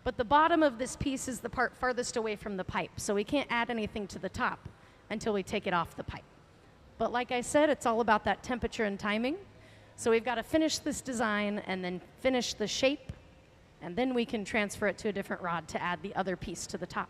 But the bottom of this piece is the part farthest away from the pipe, so we can't add anything to the top until we take it off the pipe. But like I said, it's all about that temperature and timing. So we've got to finish this design and then finish the shape, and then we can transfer it to a different rod to add the other piece to the top.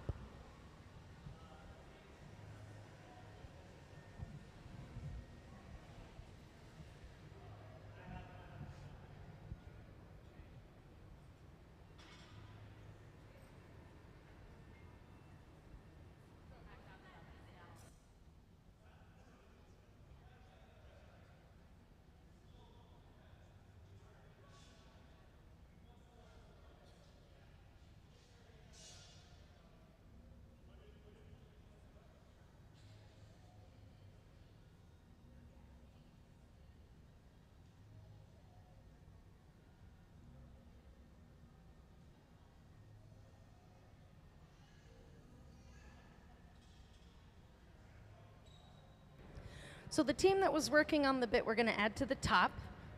So the team that was working on the bit we're going to add to the top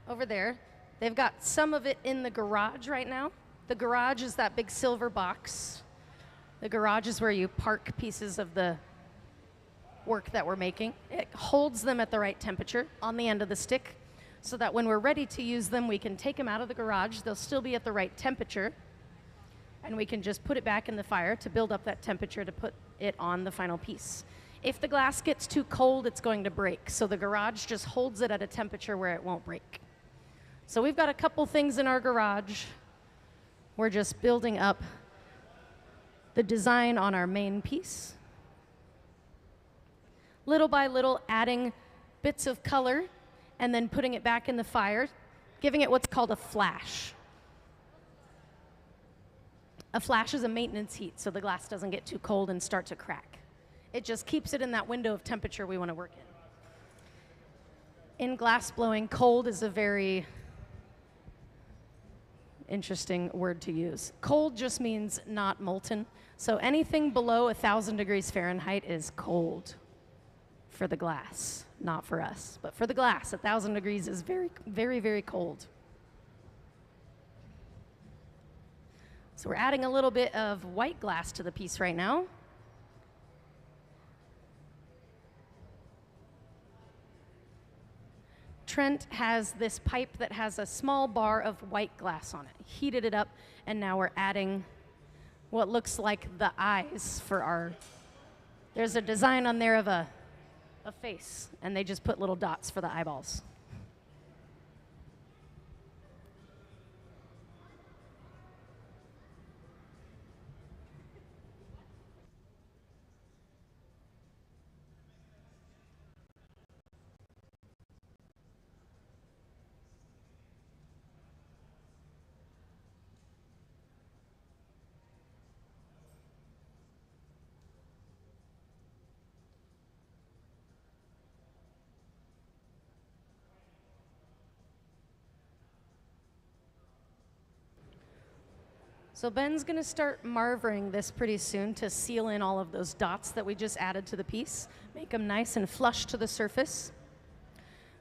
over there, they've got some of it in the garage right now. The garage is that big silver box. The garage is where you park pieces of the work that we're making. It holds them at the right temperature on the end of the stick so that when we're ready to use them, we can take them out of the garage. They'll still be at the right temperature, and we can just put it back in the fire to build up that temperature to put it on the final piece. If the glass gets too cold, it's going to break. So the garage just holds it at a temperature where it won't break. So we've got a couple things in our garage. We're just building up the design on our main piece. Little by little, adding bits of color and then putting it back in the fire, giving it what's called a flash. A flash is a maintenance heat, so the glass doesn't get too cold and start to crack. It just keeps it in that window of temperature we want to work in. In glass blowing, cold is a very interesting word to use. Cold just means not molten. So anything below 1,000 degrees Fahrenheit is cold for the glass, not for us. But for the glass, 1,000 degrees is very, very, very cold. So we're adding a little bit of white glass to the piece right now. Trent has this pipe that has a small bar of white glass on it. Heated it up, and now we're adding what looks like the eyes for our, there's a design on there of a face, and they just put little dots for the eyeballs. So Ben's going to start marvering this pretty soon to seal in all of those dots that we just added to the piece, make them nice and flush to the surface.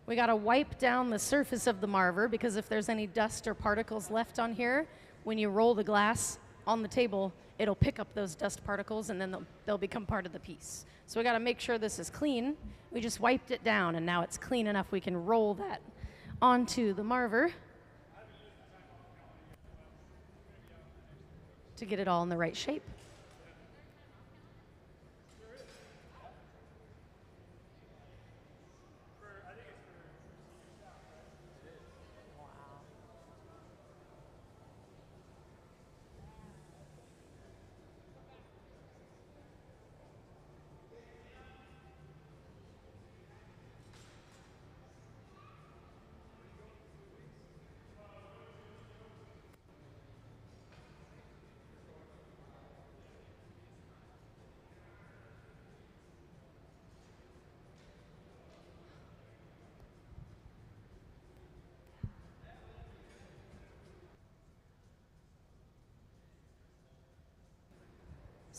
We got to wipe down the surface of the marver because if there's any dust or particles left on here, when you roll the glass on the table, it'll pick up those dust particles and then they'll become part of the piece. So we got to make sure this is clean. We just wiped it down and now it's clean enough we can roll that onto the marver to get it all in the right shape.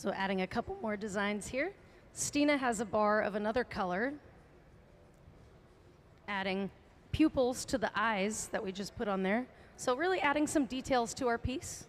So adding a couple more designs here. Stina has a bar of another color, adding pupils to the eyes that we just put on there. So really adding some details to our piece.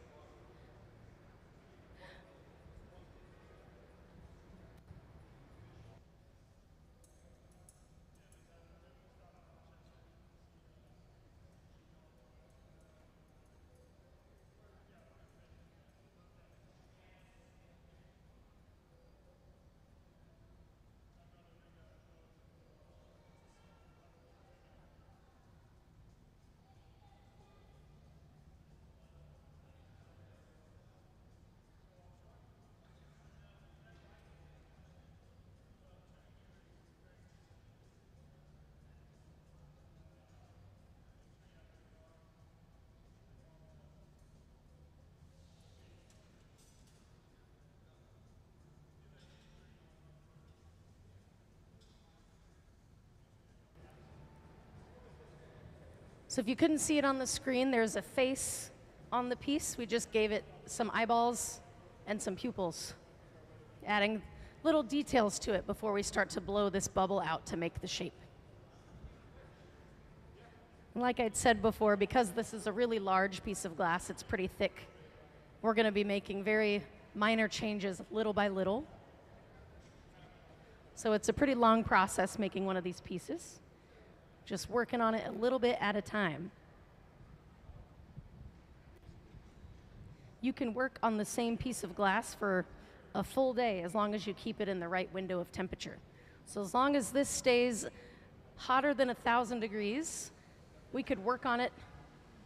So if you couldn't see it on the screen, there's a face on the piece. We just gave it some eyeballs and some pupils, adding little details to it before we start to blow this bubble out to make the shape. And like I'd said before, because this is a really large piece of glass, it's pretty thick, we're going to be making very minor changes little by little. So it's a pretty long process making one of these pieces. Just working on it a little bit at a time. You can work on the same piece of glass for a full day as long as you keep it in the right window of temperature. So as long as this stays hotter than 1,000 degrees, we could work on it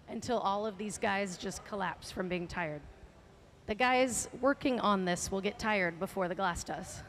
until all of these guys just collapse from being tired. The guys working on this will get tired before the glass does.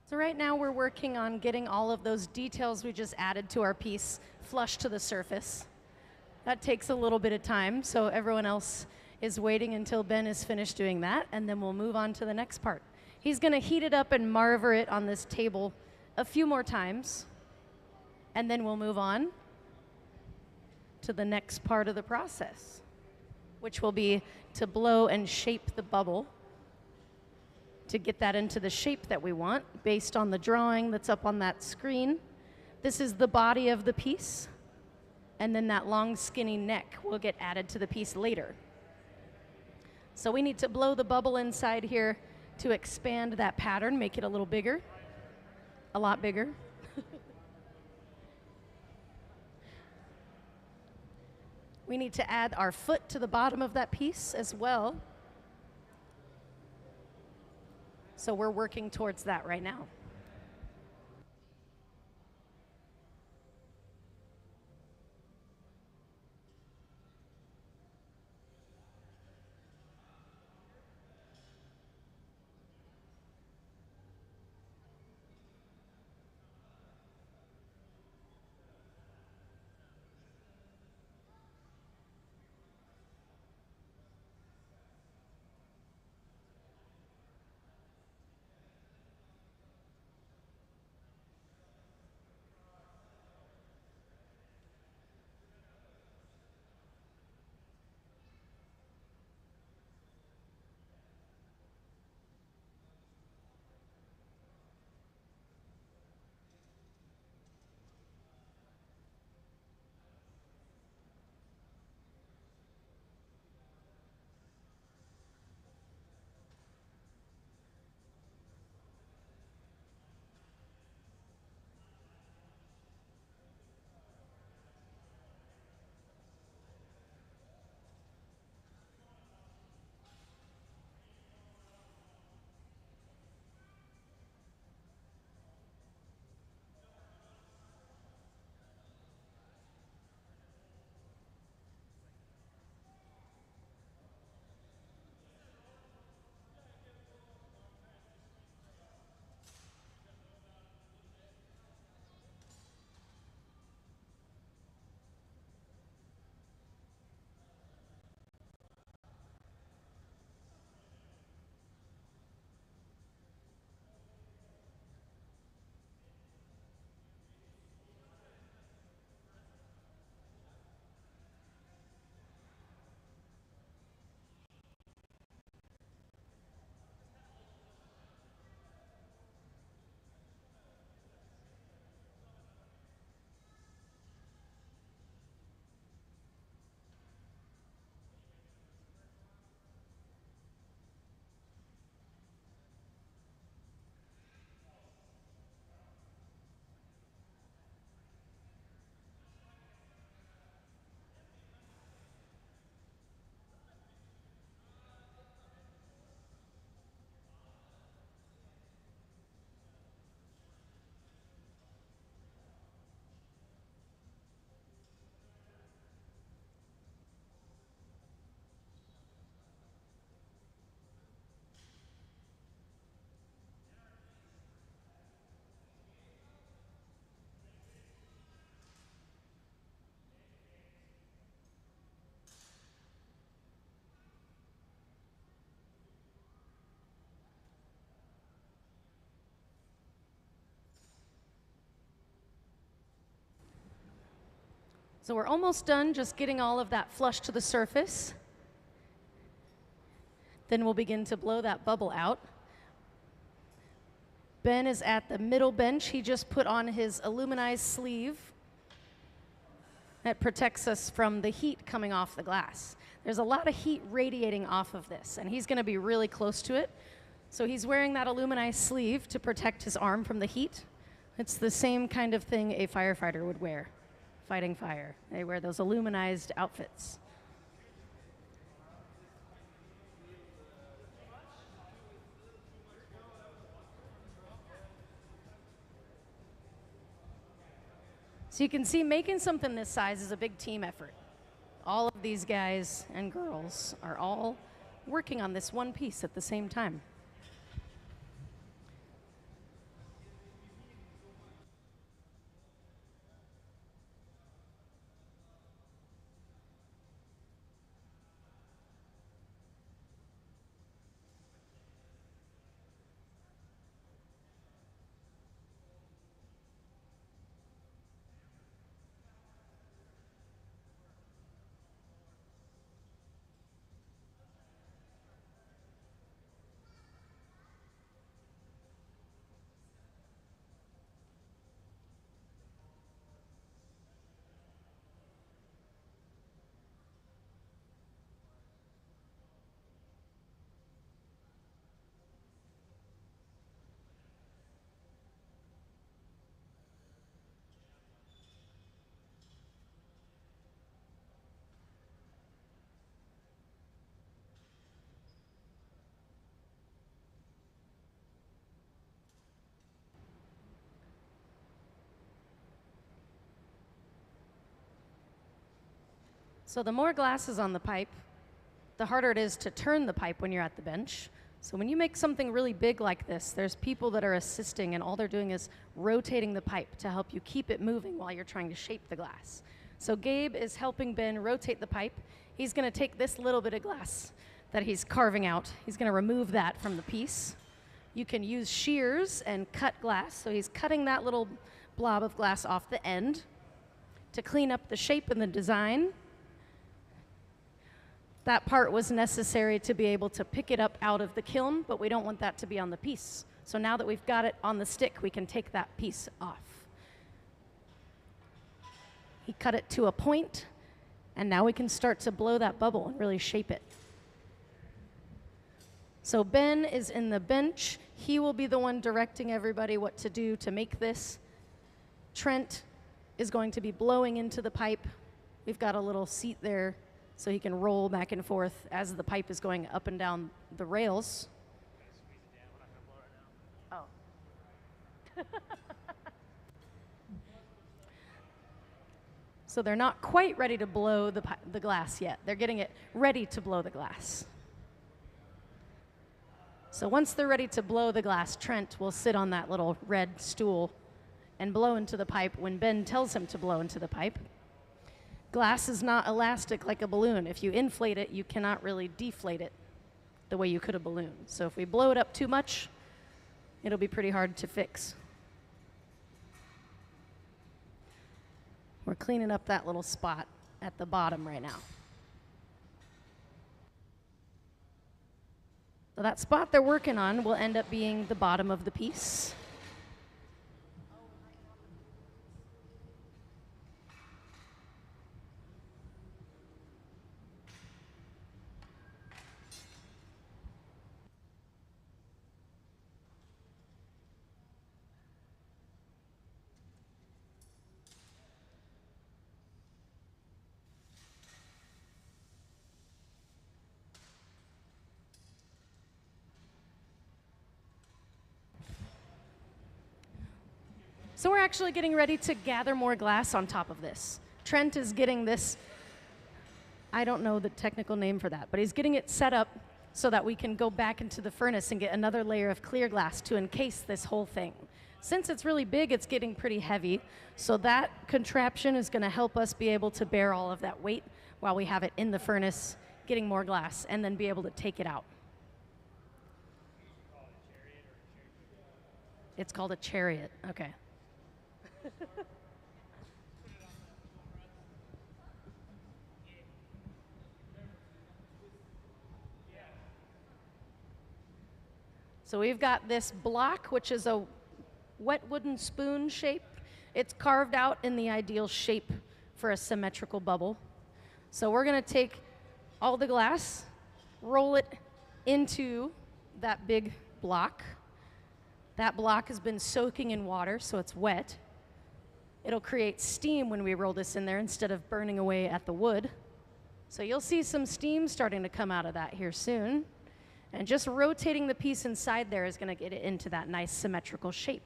So right now we're working on getting all of those details we just added to our piece flush to the surface. That takes a little bit of time, so everyone else is waiting until Ben is finished doing that, and then we'll move on to the next part. He's going to heat it up and marver it on this table a few more times, and then we'll move on to the next part of the process, which will be to blow and shape the bubble to get that into the shape that we want based on the drawing that's up on that screen. This is the body of the piece, and then that long skinny neck will get added to the piece later. So we need to blow the bubble inside here to expand that pattern, make it a little bigger, a lot bigger. We need to add our foot to the bottom of that piece as well. So we're working towards that right now. So we're almost done just getting all of that flush to the surface. Then we'll begin to blow that bubble out. Ben is at the middle bench. He just put on his aluminized sleeve that protects us from the heat coming off the glass. There's a lot of heat radiating off of this, and he's going to be really close to it. So he's wearing that aluminized sleeve to protect his arm from the heat. It's the same kind of thing a firefighter would wear, fighting fire. They wear those aluminized outfits. So you can see making something this size is a big team effort. All of these guys and girls are all working on this one piece at the same time. So the more glass is on the pipe, the harder it is to turn the pipe when you're at the bench. So when you make something really big like this, there's people that are assisting, and all they're doing is rotating the pipe to help you keep it moving while you're trying to shape the glass. So Gabe is helping Ben rotate the pipe. He's going to take this little bit of glass that he's carving out. He's going to remove that from the piece. You can use shears and cut glass. So he's cutting that little blob of glass off the end to clean up the shape and the design. That part was necessary to be able to pick it up out of the kiln, but we don't want that to be on the piece. So now that we've got it on the stick, we can take that piece off. He cut it to a point, and now we can start to blow that bubble and really shape it. So Ben is in the bench. He will be the one directing everybody what to do to make this. Trent is going to be blowing into the pipe. We've got a little seat there so he can roll back and forth as the pipe is going up and down the rails. Oh. So they're not quite ready to blow the glass yet. They're getting it ready to blow the glass. So once they're ready to blow the glass, Trent will sit on that little red stool and blow into the pipe when Ben tells him to blow into the pipe. Glass is not elastic like a balloon. If you inflate it, you cannot really deflate it the way you could a balloon. So if we blow it up too much, it'll be pretty hard to fix. We're cleaning up that little spot at the bottom right now. So that spot they're working on will end up being the bottom of the piece. So we're actually getting ready to gather more glass on top of this. Trent is getting this, I don't know the technical name for that, but he's getting it set up so that we can go back into the furnace and get another layer of clear glass to encase this whole thing. Since it's really big, it's getting pretty heavy, so that contraption is going to help us be able to bear all of that weight while we have it in the furnace, getting more glass, and then be able to take it out. It's called a chariot, okay. So we've got this block, which is a wet wooden spoon shape. It's carved out in the ideal shape for a symmetrical bubble. So we're going to take all the glass, roll it into that big block. That block has been soaking in water, so it's wet. It'll create steam when we roll this in there instead of burning away at the wood. So you'll see some steam starting to come out of that here soon. And just rotating the piece inside there is going to get it into that nice symmetrical shape.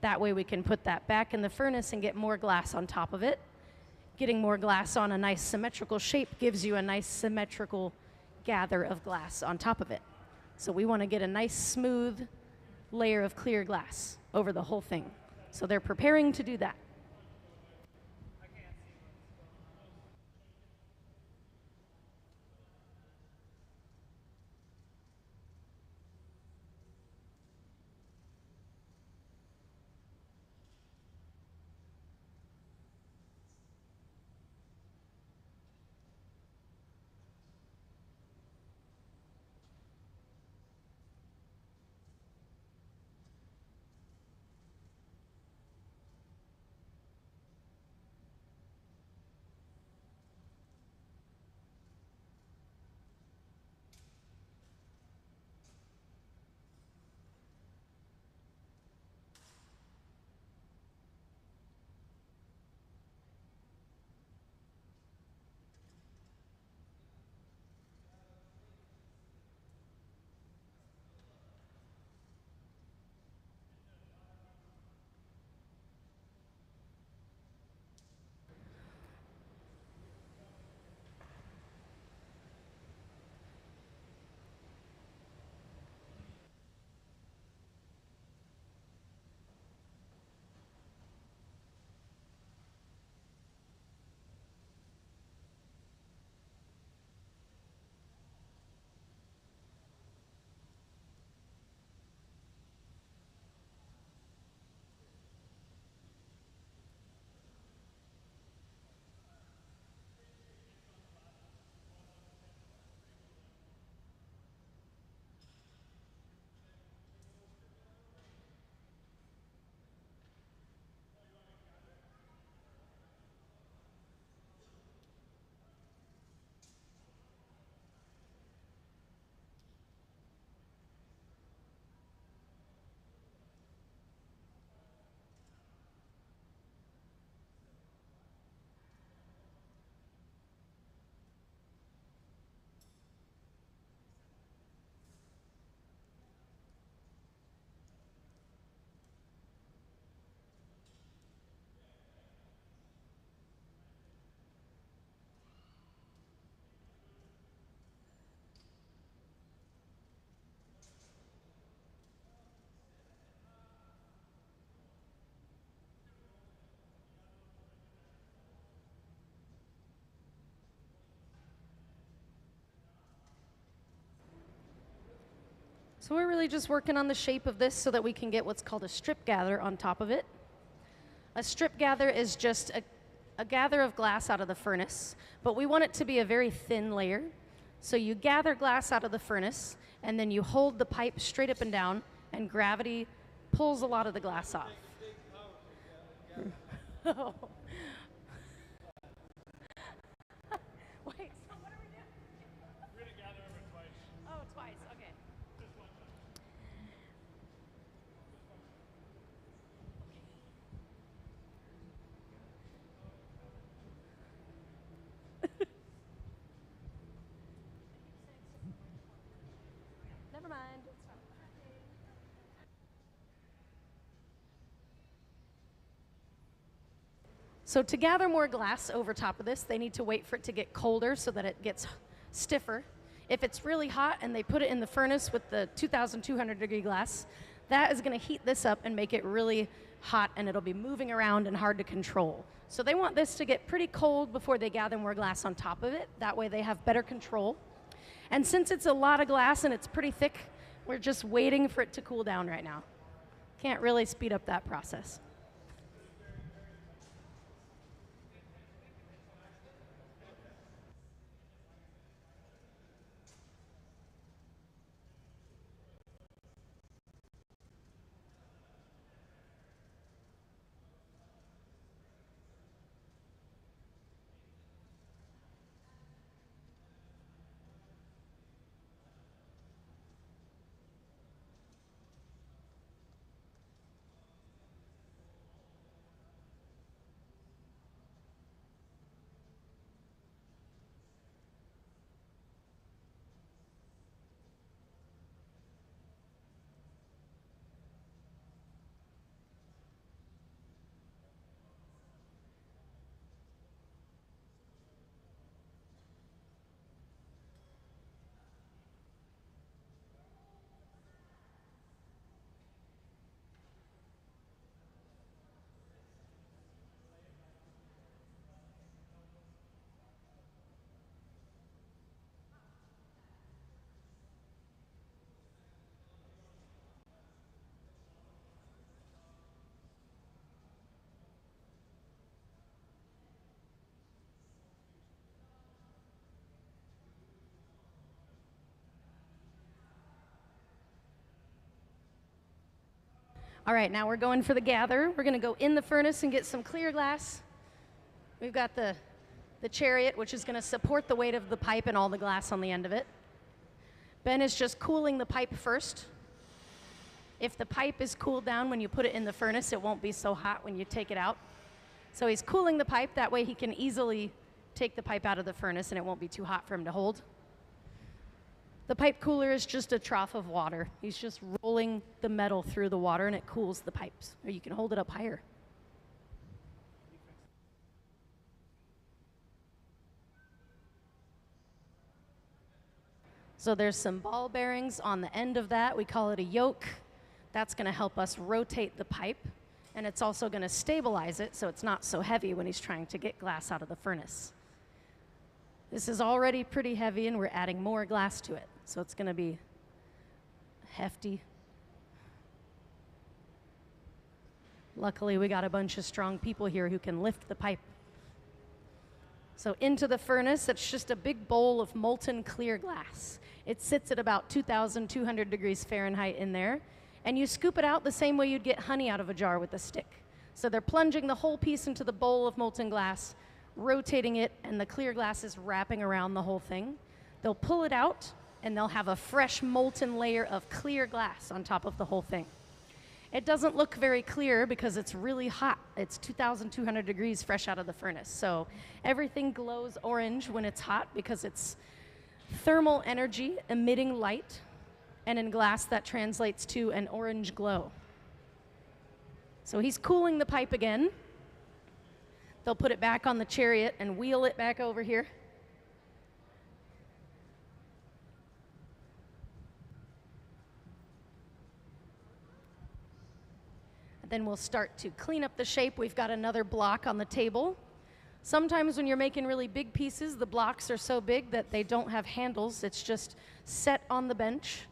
That way we can put that back in the furnace and get more glass on top of it. Getting more glass on a nice symmetrical shape gives you a nice symmetrical gather of glass on top of it. So we want to get a nice smooth layer of clear glass over the whole thing. So they're preparing to do that. So we're really just working on the shape of this so that we can get what's called a strip gather on top of it. A strip gather is just a gather of glass out of the furnace, but we want it to be a very thin layer. So you gather glass out of the furnace, and then you hold the pipe straight up and down, and gravity pulls a lot of the glass off. Oh. Wait, so what are we doing? We're going to gather over twice. Oh, twice, okay. Just one time. Never mind. So to gather more glass over top of this, they need to wait for it to get colder so that it gets stiffer. If it's really hot and they put it in the furnace with the 2,200 degree glass, that is going to heat this up and make it really hot, and it'll be moving around and hard to control. So they want this to get pretty cold before they gather more glass on top of it. That way they have better control. And since it's a lot of glass and it's pretty thick, we're just waiting for it to cool down right now. Can't really speed up that process. All right, now we're going for the gather. We're going to go in the furnace and get some clear glass. We've got the chariot, which is going to support the weight of the pipe and all the glass on the end of it. Ben is just cooling the pipe first. If the pipe is cooled down when you put it in the furnace, it won't be so hot when you take it out. So he's cooling the pipe. That way he can easily take the pipe out of the furnace and it won't be too hot for him to hold. The pipe cooler is just a trough of water. He's just rolling the metal through the water and it cools the pipes. Or you can hold it up higher. So there's some ball bearings on the end of that. We call it a yoke. That's going to help us rotate the pipe. And it's also going to stabilize it so it's not so heavy when he's trying to get glass out of the furnace. This is already pretty heavy and we're adding more glass to it. So it's going to be hefty. Luckily, we got a bunch of strong people here who can lift the pipe. So into the furnace, it's just a big bowl of molten clear glass. It sits at about 2,200 degrees Fahrenheit in there. And you scoop it out the same way you'd get honey out of a jar with a stick. So they're plunging the whole piece into the bowl of molten glass, rotating it, and the clear glass is wrapping around the whole thing. They'll pull it out, and they'll have a fresh molten layer of clear glass on top of the whole thing. It doesn't look very clear because it's really hot. It's 2,200 degrees fresh out of the furnace. So everything glows orange when it's hot because it's thermal energy emitting light, and in glass that translates to an orange glow. So he's cooling the pipe again. They'll put it back on the chariot and wheel it back over here. And then we'll start to clean up the shape. We've got another block on the table. Sometimes when you're making really big pieces, the blocks are so big that they don't have handles. It's just set on the bench.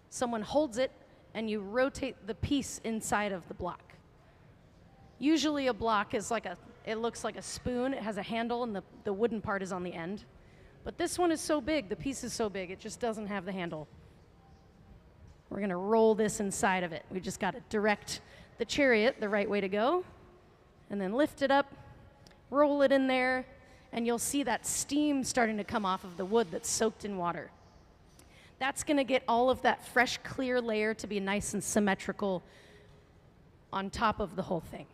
Someone holds it, and you rotate the piece inside of the block. Usually a block is it looks like a spoon. It has a handle, and the wooden part is on the end. But this one is so big, the piece is so big, it just doesn't have the handle. We're gonna roll this inside of it. We just gotta direct the chariot the right way to go, and then lift it up, roll it in there, and you'll see that steam starting to come off of the wood that's soaked in water. That's gonna get all of that fresh, clear layer to be nice and symmetrical on top of the whole thing.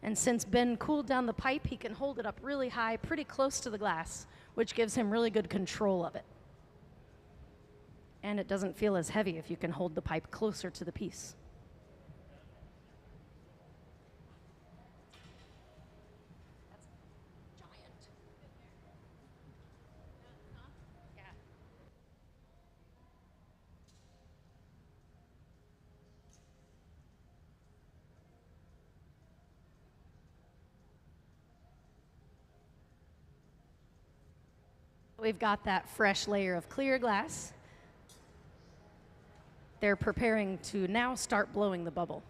And since Ben cooled down the pipe, he can hold it up really high, pretty close to the glass, which gives him really good control of it. And it doesn't feel as heavy if you can hold the pipe closer to the piece. That's giant. Yeah. We've got that fresh layer of clear glass. They're preparing to now start blowing the bubble.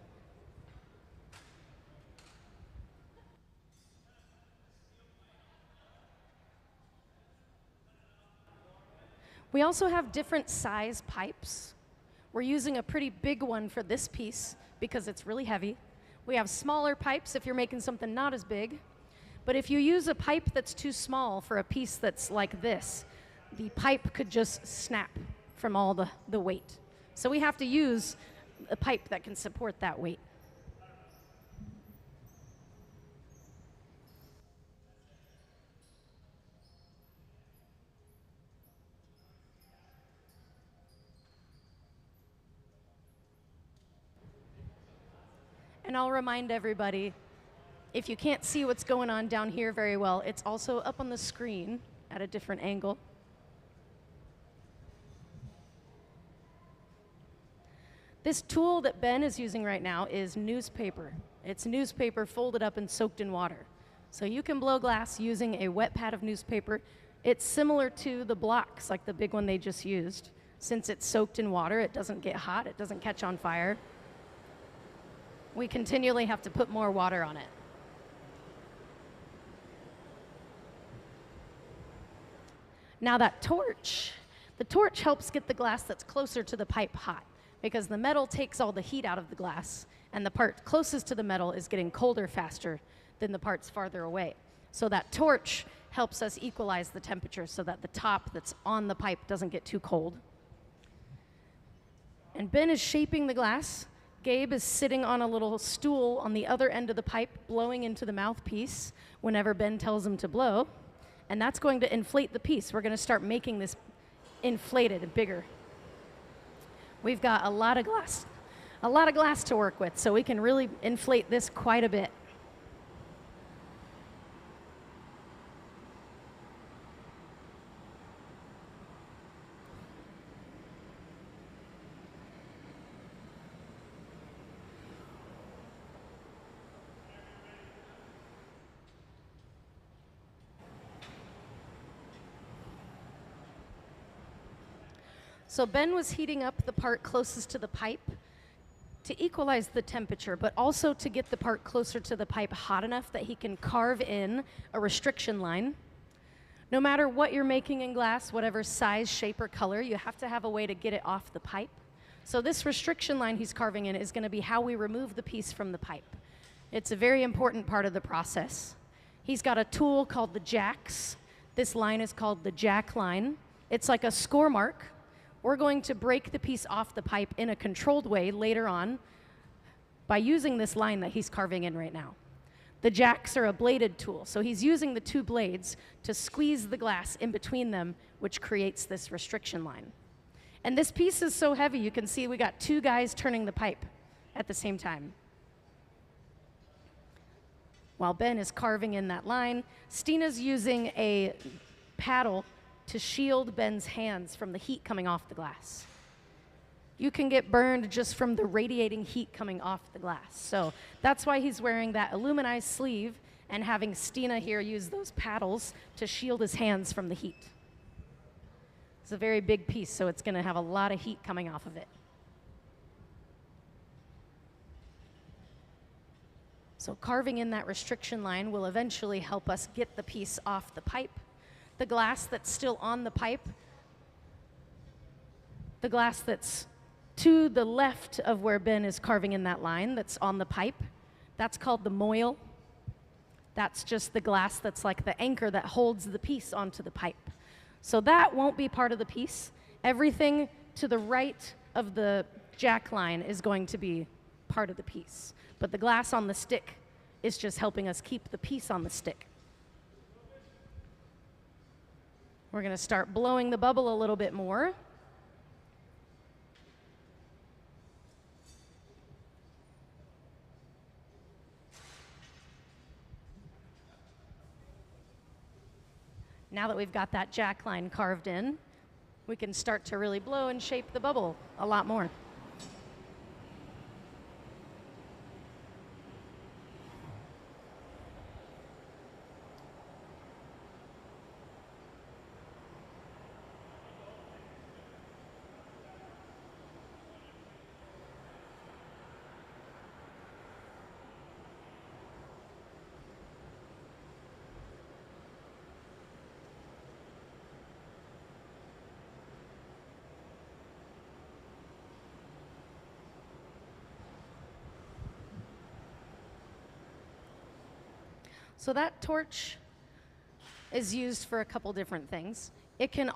We also have different size pipes. We're using a pretty big one for this piece because it's really heavy. We have smaller pipes if you're making something not as big. But if you use a pipe that's too small for a piece that's like this, the pipe could just snap from all the weight. So we have to use a pipe that can support that weight. And I'll remind everybody, if you can't see what's going on down here very well, it's also up on the screen at a different angle. This tool that Ben is using right now is newspaper. It's newspaper folded up and soaked in water. So you can blow glass using a wet pad of newspaper. It's similar to the blocks, like the big one they just used. Since it's soaked in water, it doesn't get hot, it doesn't catch on fire. We continually have to put more water on it. Now that torch, the torch helps get the glass that's closer to the pipe hot, because the metal takes all the heat out of the glass, and the part closest to the metal is getting colder faster than the parts farther away. So that torch helps us equalize the temperature so that the top that's on the pipe doesn't get too cold. And Ben is shaping the glass. Gabe is sitting on a little stool on the other end of the pipe, blowing into the mouthpiece whenever Ben tells him to blow. And that's going to inflate the piece. We're going to start making this inflated and bigger. We've got a lot of glass to work with, so we can really inflate this quite a bit. So Ben was heating up the part closest to the pipe to equalize the temperature, but also to get the part closer to the pipe hot enough that he can carve in a restriction line. No matter what you're making in glass, whatever size, shape, or color, you have to have a way to get it off the pipe. So this restriction line he's carving in is going to be how we remove the piece from the pipe. It's a very important part of the process. He's got a tool called the jacks. This line is called the jack line. It's like a score mark. We're going to break the piece off the pipe in a controlled way later on by using this line that he's carving in right now. The jacks are a bladed tool, so he's using the two blades to squeeze the glass in between them, which creates this restriction line. And this piece is so heavy, you can see we got two guys turning the pipe at the same time. While Ben is carving in that line, Stina's using a paddle to shield Ben's hands from the heat coming off the glass. You can get burned just from the radiating heat coming off the glass. So that's why he's wearing that aluminized sleeve and having Stina here use those paddles to shield his hands from the heat. It's a very big piece, so it's going to have a lot of heat coming off of it. So carving in that restriction line will eventually help us get the piece off the pipe. The glass that's still on the pipe, the glass that's to the left of where Ben is carving in that line that's on the pipe, that's called the moil. That's just the glass that's like the anchor that holds the piece onto the pipe. So that won't be part of the piece. Everything to the right of the jack line is going to be part of the piece. But the glass on the stick is just helping us keep the piece on the stick. We're going to start blowing the bubble a little bit more. Now that we've got that jack line carved in, we can start to really blow and shape the bubble a lot more. So that torch is used for a couple different things. It can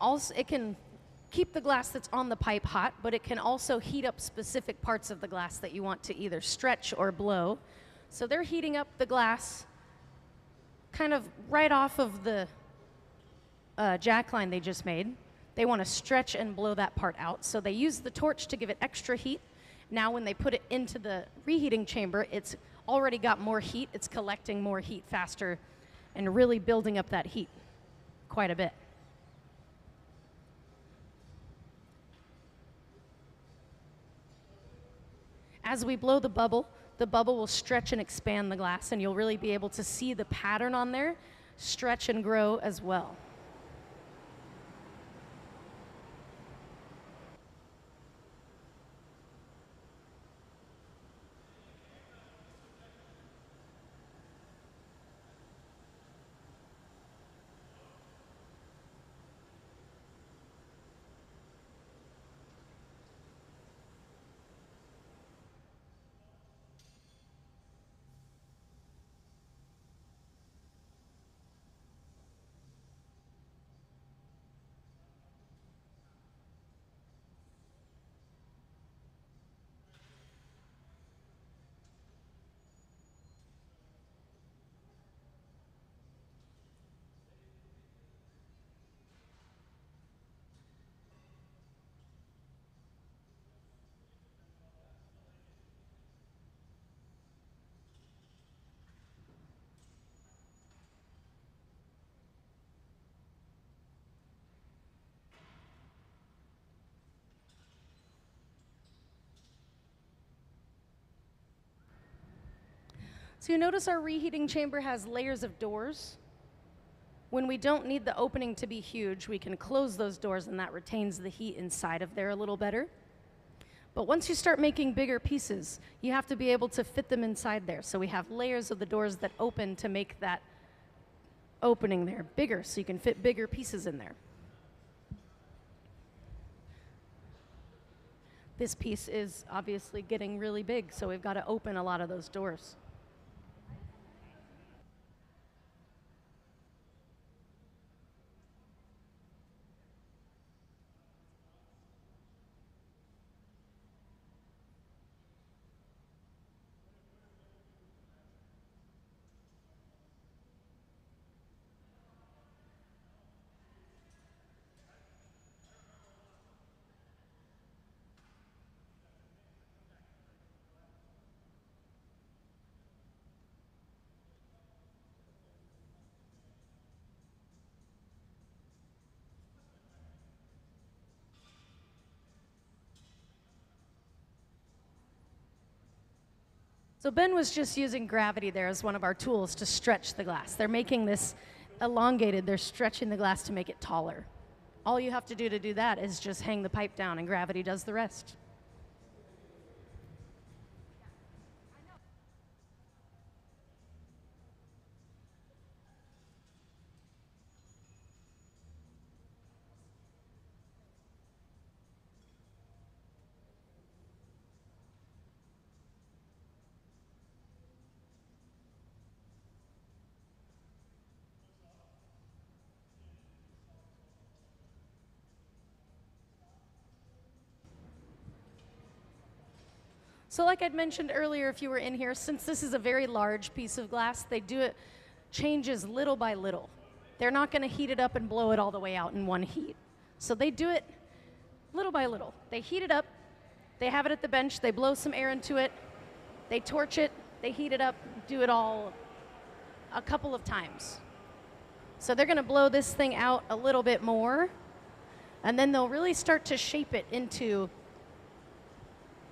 keep the glass that's on the pipe hot, but it can also heat up specific parts of the glass that you want to either stretch or blow. So they're heating up the glass kind of right off of the jack line they just made. They want to stretch and blow that part out. So they use the torch to give it extra heat. Now when they put it into the reheating chamber, it's already got more heat. It's collecting more heat faster and really building up that heat quite a bit. As we blow the bubble will stretch and expand the glass, and you'll really be able to see the pattern on there stretch and grow as well. So you notice our reheating chamber has layers of doors. When we don't need the opening to be huge, we can close those doors and that retains the heat inside of there a little better. But once you start making bigger pieces, you have to be able to fit them inside there. So we have layers of the doors that open to make that opening there bigger so you can fit bigger pieces in there. This piece is obviously getting really big, so we've got to open a lot of those doors. So Ben was just using gravity there as one of our tools to stretch the glass. They're making this elongated, they're stretching the glass to make it taller. All you have to do that is just hang the pipe down and gravity does the rest. So like I'd mentioned earlier, if you were in here, since this is a very large piece of glass, they do it changes little by little. They're not going to heat it up and blow it all the way out in one heat. So they do it little by little. They heat it up, they have it at the bench, they blow some air into it, they torch it, they heat it up, do it all a couple of times. So they're going to blow this thing out a little bit more, and then they'll really start to shape it into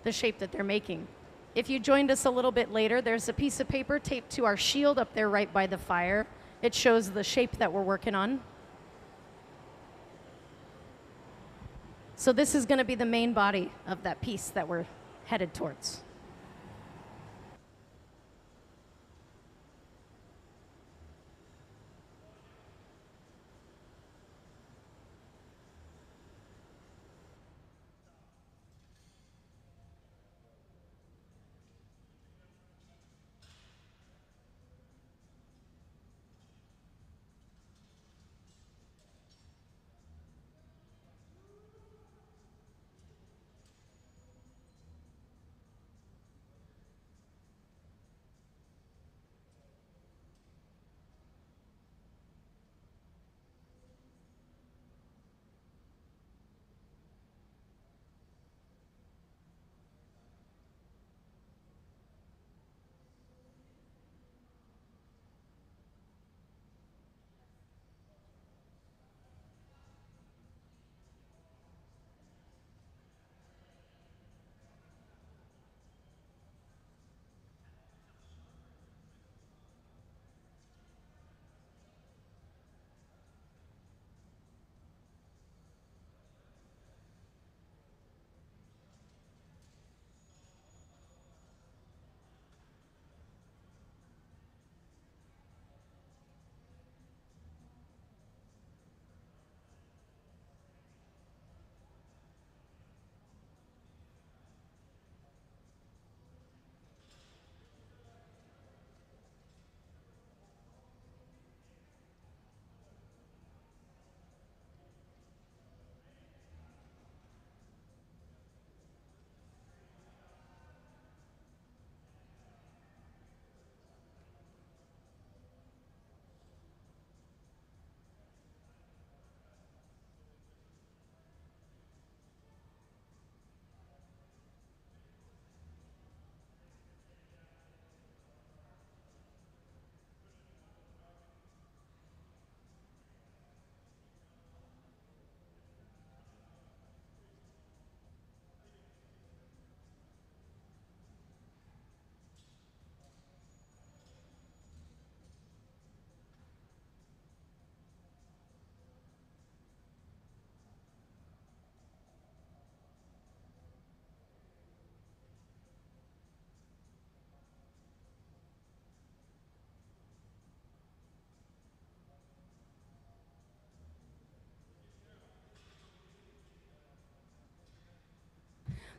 the shape that they're making. If you joined us a little bit later, there's a piece of paper taped to our shield up there right by the fire. It shows the shape that we're working on. So this is going to be the main body of that piece that we're headed towards.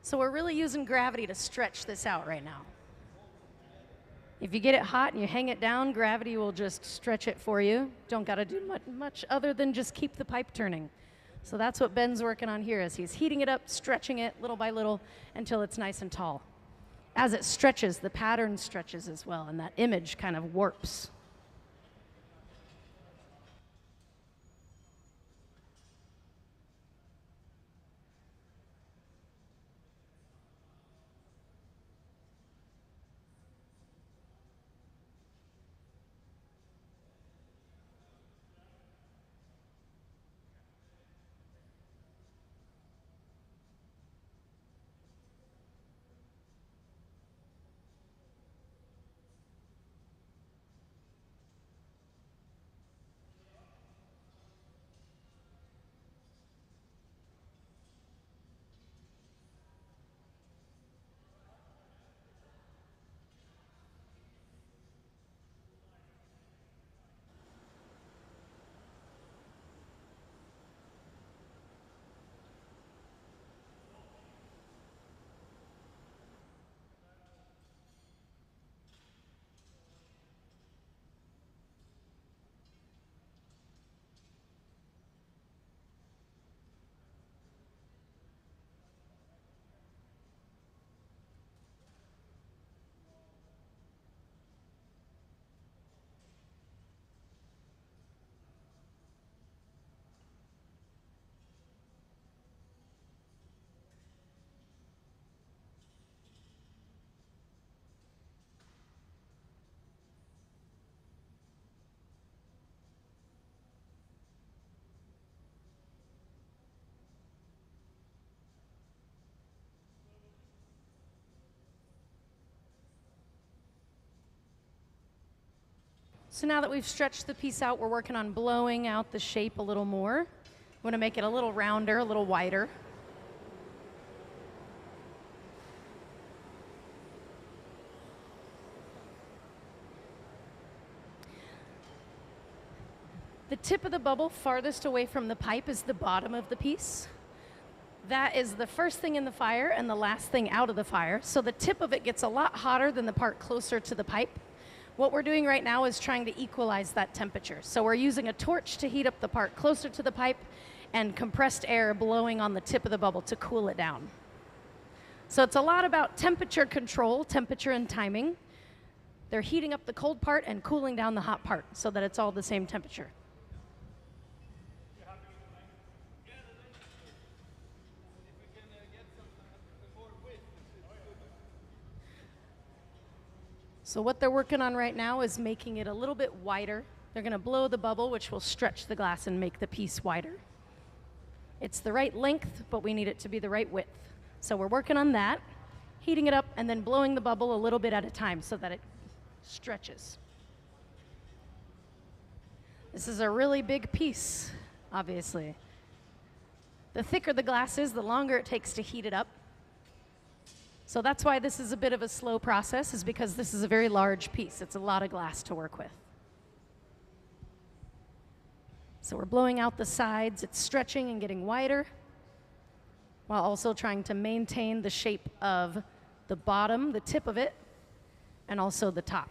So we're really using gravity to stretch this out right now. If you get it hot and you hang it down, gravity will just stretch it for you. Don't got to do much other than just keep the pipe turning. So that's what Ben's working on here, is he's heating it up, stretching it little by little until it's nice and tall. As it stretches, the pattern stretches as well, and that image kind of warps. So now that we've stretched the piece out, we're working on blowing out the shape a little more. We want to make it a little rounder, a little wider. The tip of the bubble farthest away from the pipe is the bottom of the piece. That is the first thing in the fire and the last thing out of the fire. So the tip of it gets a lot hotter than the part closer to the pipe. What we're doing right now is trying to equalize that temperature. So we're using a torch to heat up the part closer to the pipe and compressed air blowing on the tip of the bubble to cool it down. So it's a lot about temperature control, temperature and timing. They're heating up the cold part and cooling down the hot part so that it's all the same temperature. So what they're working on right now is making it a little bit wider. They're going to blow the bubble, which will stretch the glass and make the piece wider. It's the right length, but we need it to be the right width. So we're working on that, heating it up, and then blowing the bubble a little bit at a time so that it stretches. This is a really big piece, obviously. The thicker the glass is, the longer it takes to heat it up. So that's why this is a bit of a slow process, is because this is a very large piece. It's a lot of glass to work with. So we're blowing out the sides. It's stretching and getting wider, while also trying to maintain the shape of the bottom, the tip of it, and also the top.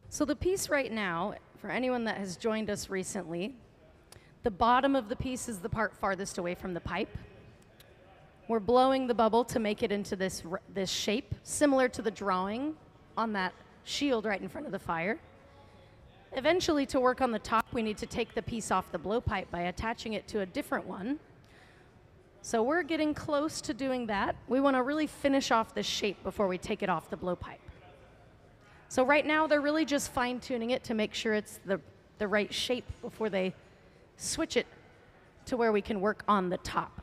So the piece right now, for anyone that has joined us recently, the bottom of the piece is the part farthest away from the pipe. We're blowing the bubble to make it into this shape, similar to the drawing on that shield right in front of the fire. Eventually, to work on the top, we need to take the piece off the blowpipe by attaching it to a different one. So we're getting close to doing that. We want to really finish off this shape before we take it off the blowpipe. So right now, they're really just fine-tuning it to make sure it's the right shape before they switch it to where we can work on the top.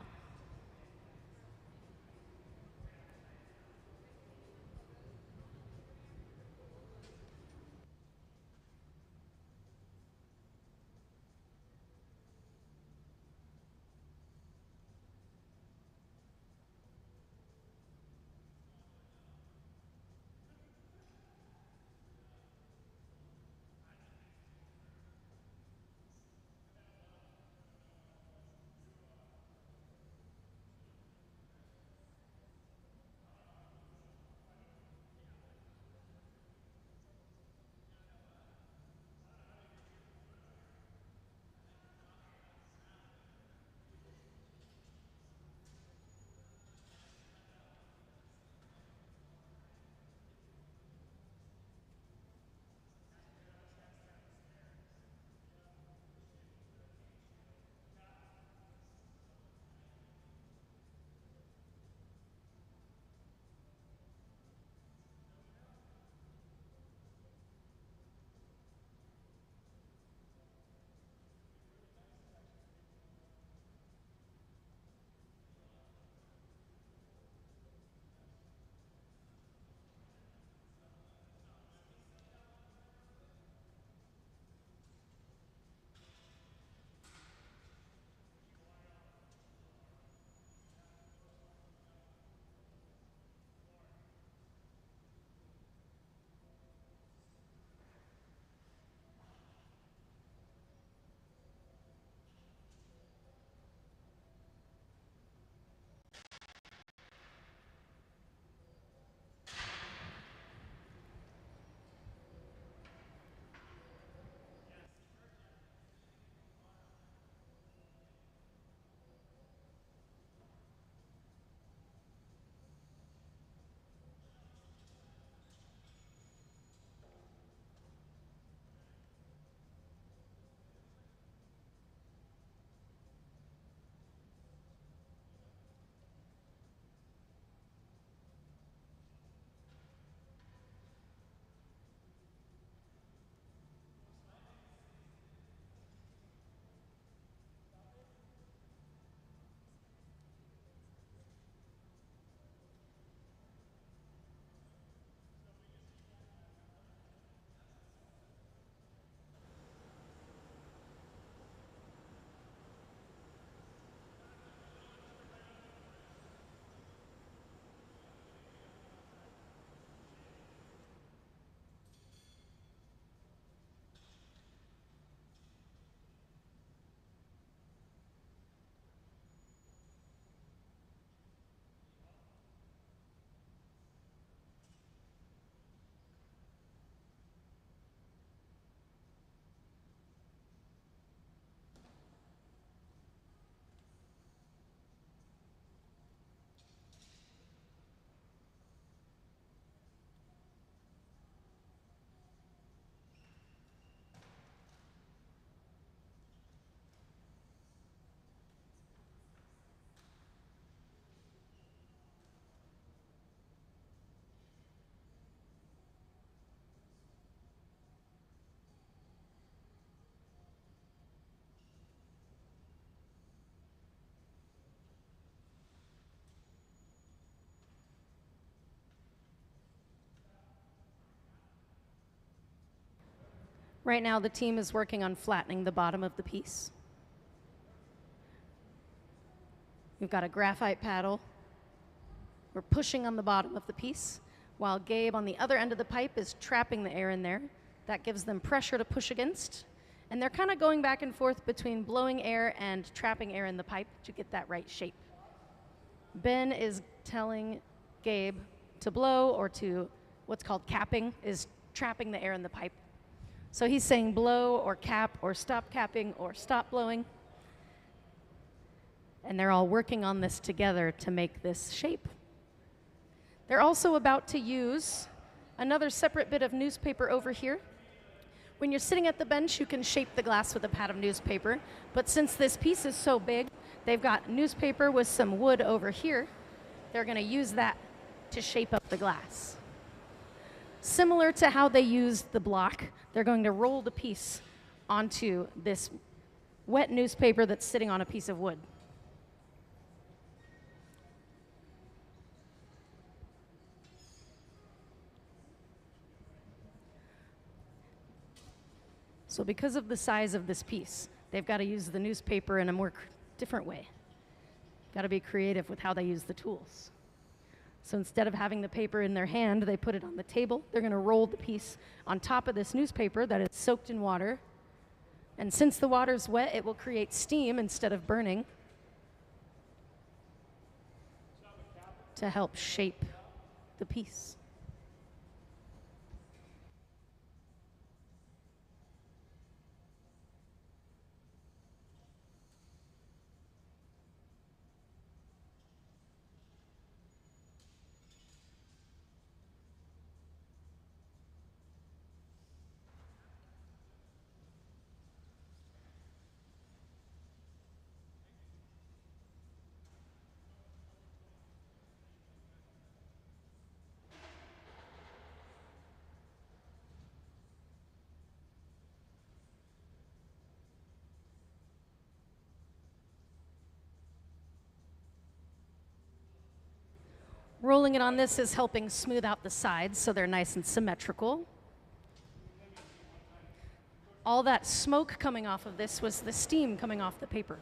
Right now, the team is working on flattening the bottom of the piece. We've got a graphite paddle. We're pushing on the bottom of the piece, while Gabe on the other end of the pipe is trapping the air in there. That gives them pressure to push against. And they're kind of going back and forth between blowing air and trapping air in the pipe to get that right shape. Ben is telling Gabe to blow, or to what's called capping, is trapping the air in the pipe. So he's saying blow or cap or stop capping or stop blowing. And they're all working on this together to make this shape. They're also about to use another separate bit of newspaper over here. When you're sitting at the bench, you can shape the glass with a pad of newspaper. But since this piece is so big, they've got newspaper with some wood over here. They're going to use that to shape up the glass. Similar to how they used the block, they're going to roll the piece onto this wet newspaper that's sitting on a piece of wood. So because of the size of this piece, they've got to use the newspaper in a more different way. Got to be creative with how they use the tools. So instead of having the paper in their hand, they put it on the table. They're going to roll the piece on top of this newspaper that is soaked in water. And since the water's wet, it will create steam instead of burning to help shape the piece. Rolling it on this is helping smooth out the sides so they're nice and symmetrical. All that smoke coming off of this was the steam coming off the paper.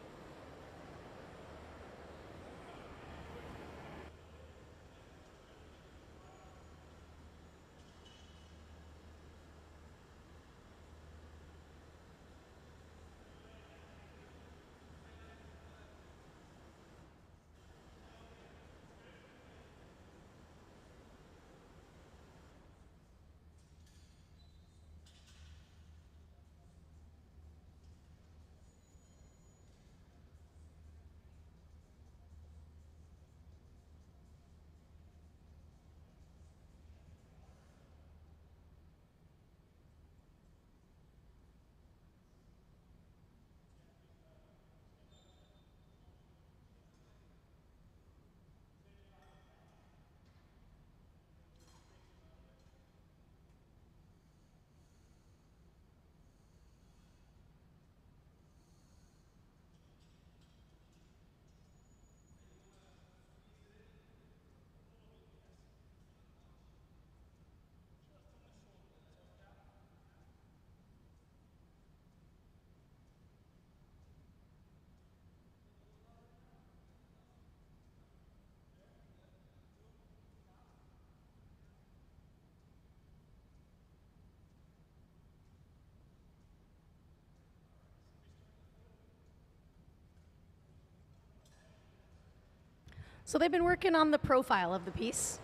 So they've been working on the profile of the piece.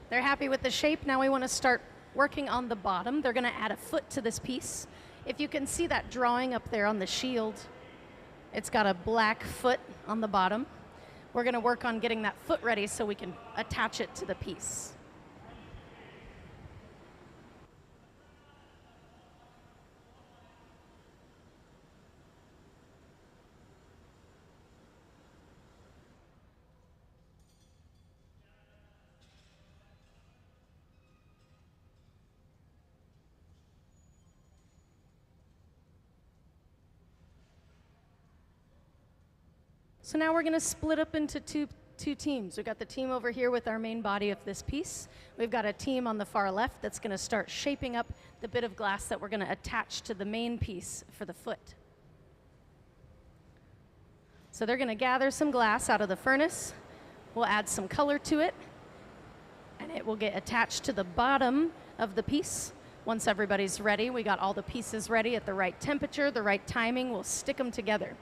They're happy with the shape. Now we want to start working on the bottom. They're going to add a foot to this piece. If you can see that drawing up there on the shield, it's got a black foot on the bottom. We're going to work on getting that foot ready so we can attach it to the piece. So now we're going to split up into two two teams. We've got the team over here with our main body of this piece. We've got a team on the far left that's going to start shaping up the bit of glass that we're going to attach to the main piece for the foot. So they're going to gather some glass out of the furnace. We'll add some color to it, and it will get attached to the bottom of the piece. Once everybody's ready, we got all the pieces ready at the right temperature, the right timing, we'll stick them together.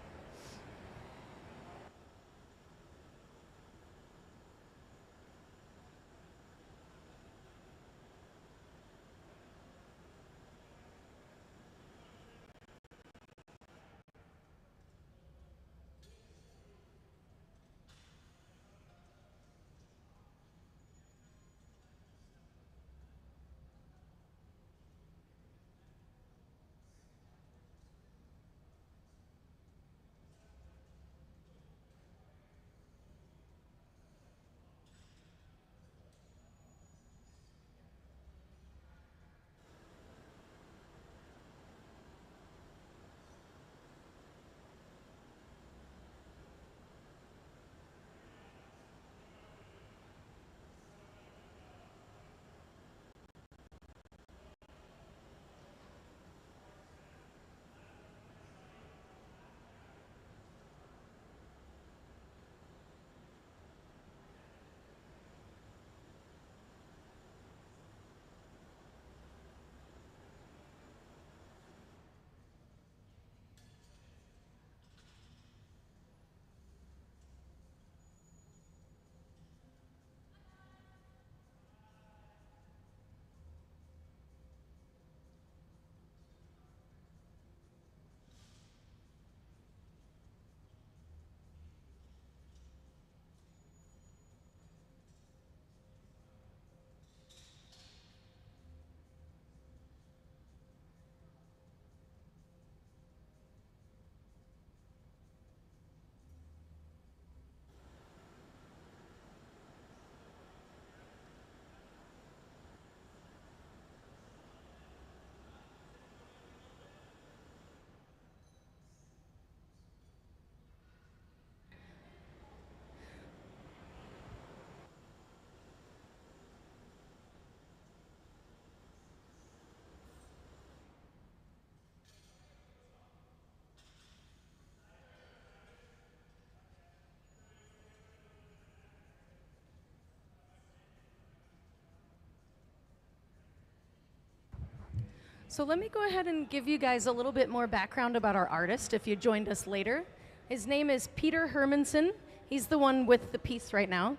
So let me go ahead and give you guys a little bit more background about our artist if you joined us later. His name is Peter Hermansson. He's the one with the piece right now.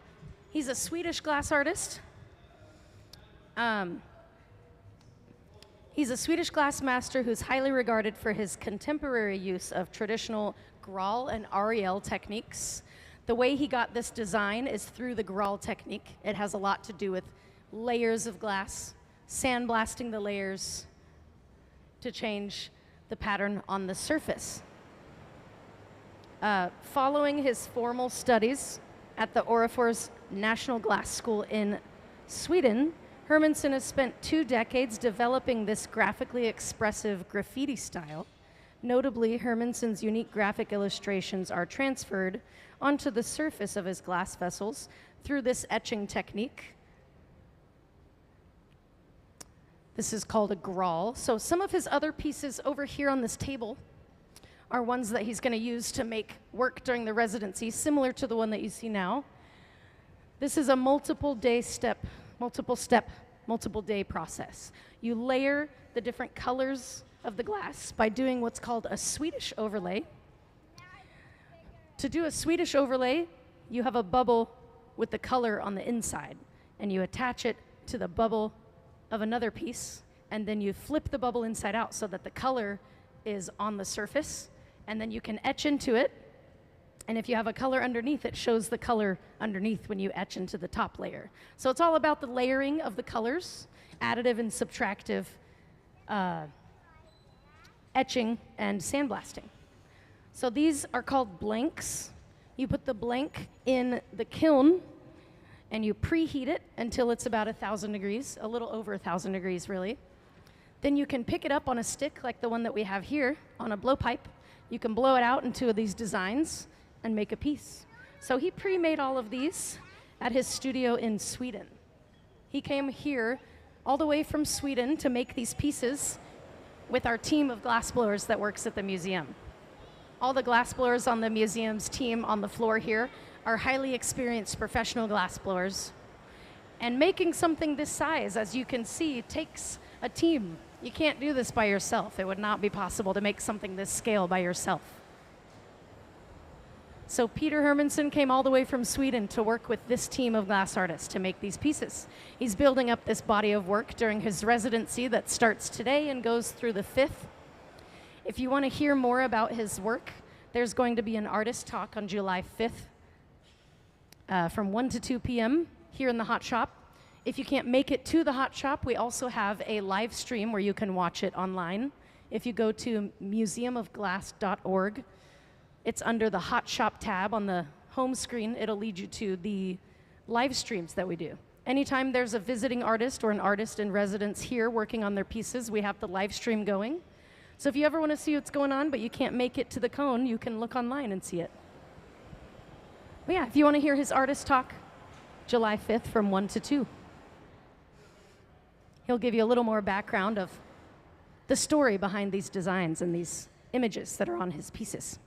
He's a Swedish glass artist. He's a Swedish glass master who's highly regarded for his contemporary use of traditional Graal and Ariel techniques. The way he got this design is through the Graal technique. It has a lot to do with layers of glass, sandblasting the layers to change the pattern on the surface. Following his formal studies at the Orrefors National Glass School in Sweden, Hermansson has spent 2 decades developing this graphically expressive graffiti style. Notably, Hermansson's unique graphic illustrations are transferred onto the surface of his glass vessels through this etching technique. This is called a Graal. So some of his other pieces over here on this table are ones that he's going to use to make work during the residency, similar to the one that you see now. This is a multiple day process. You layer the different colors of the glass by doing what's called a Swedish overlay. To do a Swedish overlay, you have a bubble with the color on the inside, and you attach it to the bubble of another piece, and then you flip the bubble inside out so that the color is on the surface, and then you can etch into it. And if you have a color underneath, it shows the color underneath when you etch into the top layer. So it's all about the layering of the colors, additive and subtractive etching and sandblasting. So these are called blanks. You put the blank in the kiln and you preheat it until it's about 1,000 degrees, a little over 1,000 degrees really. Then you can pick it up on a stick like the one that we have here on a blowpipe. You can blow it out into these designs and make a piece. So he pre-made all of these at his studio in Sweden. He came here all the way from Sweden to make these pieces with our team of glassblowers that works at the museum. All the glassblowers on the museum's team on the floor here are highly experienced professional glassblowers. And making something this size, as you can see, takes a team. You can't do this by yourself. It would not be possible to make something this scale by yourself. So Peter Hermansson came all the way from Sweden to work with this team of glass artists to make these pieces. He's building up this body of work during his residency that starts today and goes through the 5th. If you want to hear more about his work, there's going to be an artist talk on July 5th from 1 to 2 p.m. here in the Hot Shop. If you can't make it to the Hot Shop, we also have a live stream where you can watch it online. If you go to museumofglass.org, it's under the Hot Shop tab on the home screen. It'll lead you to the live streams that we do. Anytime there's a visiting artist or an artist in residence here working on their pieces, we have the live stream going. So if you ever want to see what's going on, but you can't make it to the cone, you can look online and see it. But yeah, if you want to hear his artist talk, July 5th from 1 to 2. He'll give you a little more background of the story behind these designs and these images that are on his pieces.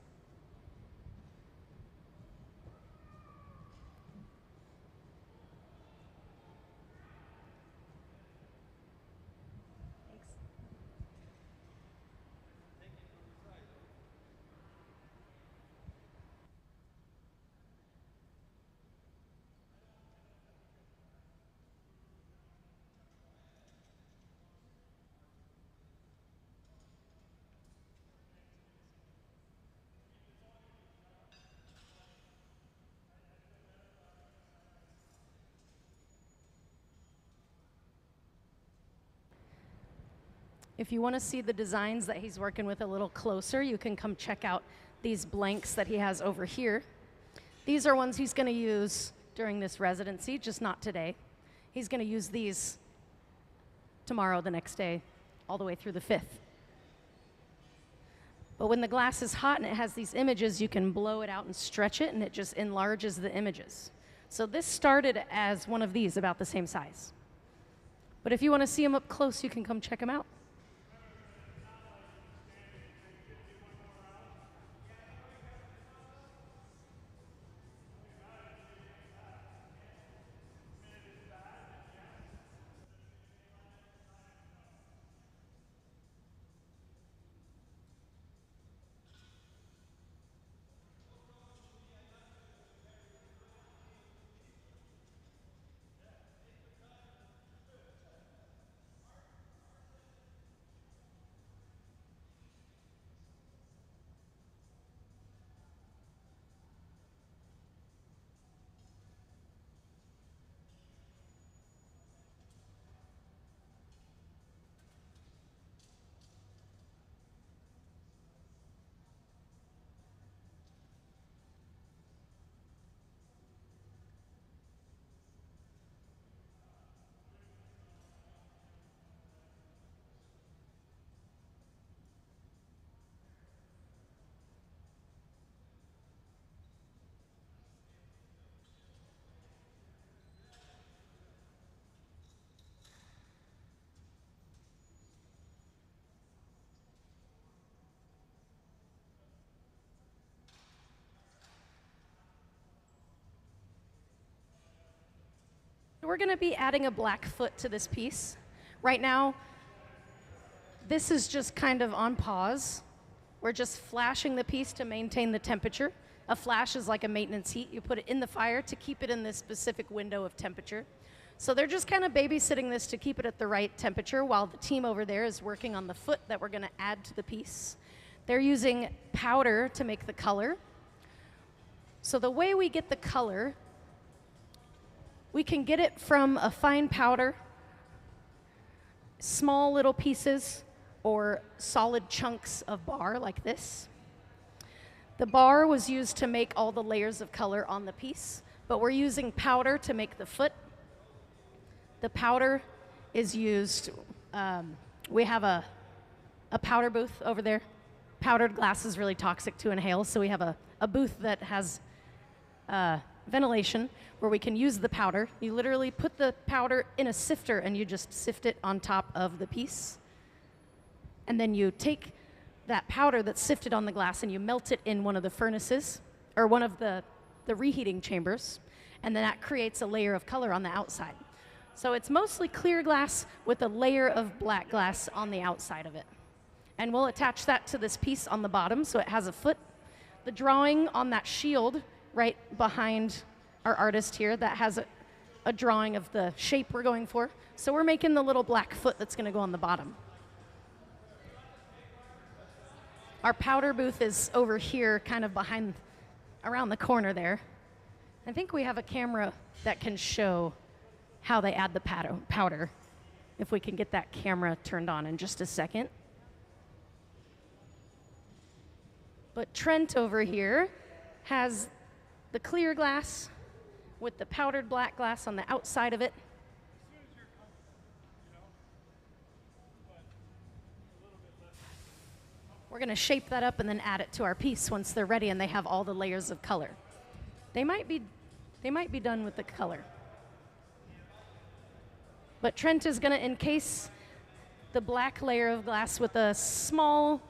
If you want to see the designs that he's working with a little closer, you can come check out these blanks that he has over here. These are ones he's going to use during this residency, just not today. He's going to use these tomorrow, the next day, all the way through the 5th. But when the glass is hot and it has these images, you can blow it out and stretch it, and it just enlarges the images. So this started as one of these, about the same size. But if you want to see them up close, you can come check them out. We're going to be adding a black foot to this piece. Right now, this is just kind of on pause. We're just flashing the piece to maintain the temperature. A flash is like a maintenance heat. You put it in the fire to keep it in this specific window of temperature. So they're just kind of babysitting this to keep it at the right temperature while the team over there is working on the foot that we're going to add to the piece. They're using powder to make the color. So the way we get the color, we can get it from a fine powder, small little pieces, or solid chunks of bar like this. The bar was used to make all the layers of color on the piece, but we're using powder to make the foot. The powder is used, we have a powder booth over there. Powdered glass is really toxic to inhale, so we have a booth that has ventilation where we can use the powder. You literally put the powder in a sifter and you just sift it on top of the piece. And then you take that powder that's sifted on the glass and you melt it in one of the furnaces or one of the reheating chambers. And then that creates a layer of color on the outside. So it's mostly clear glass with a layer of black glass on the outside of it. And we'll attach that to this piece on the bottom so it has a foot. The drawing on that shield right behind our artist here, that has a drawing of the shape we're going for. So we're making the little black foot that's going to go on the bottom. Our powder booth is over here, kind of behind, around the corner there. I think we have a camera that can show how they add the powder. If we can get that camera turned on in just a second. But Trent over here has the clear glass with the powdered black glass on the outside of it. We're going to shape that up and then add it to our piece once they're ready and they have all the layers of color. They might be done with the color. But Trent is going to encase the black layer of glass with a small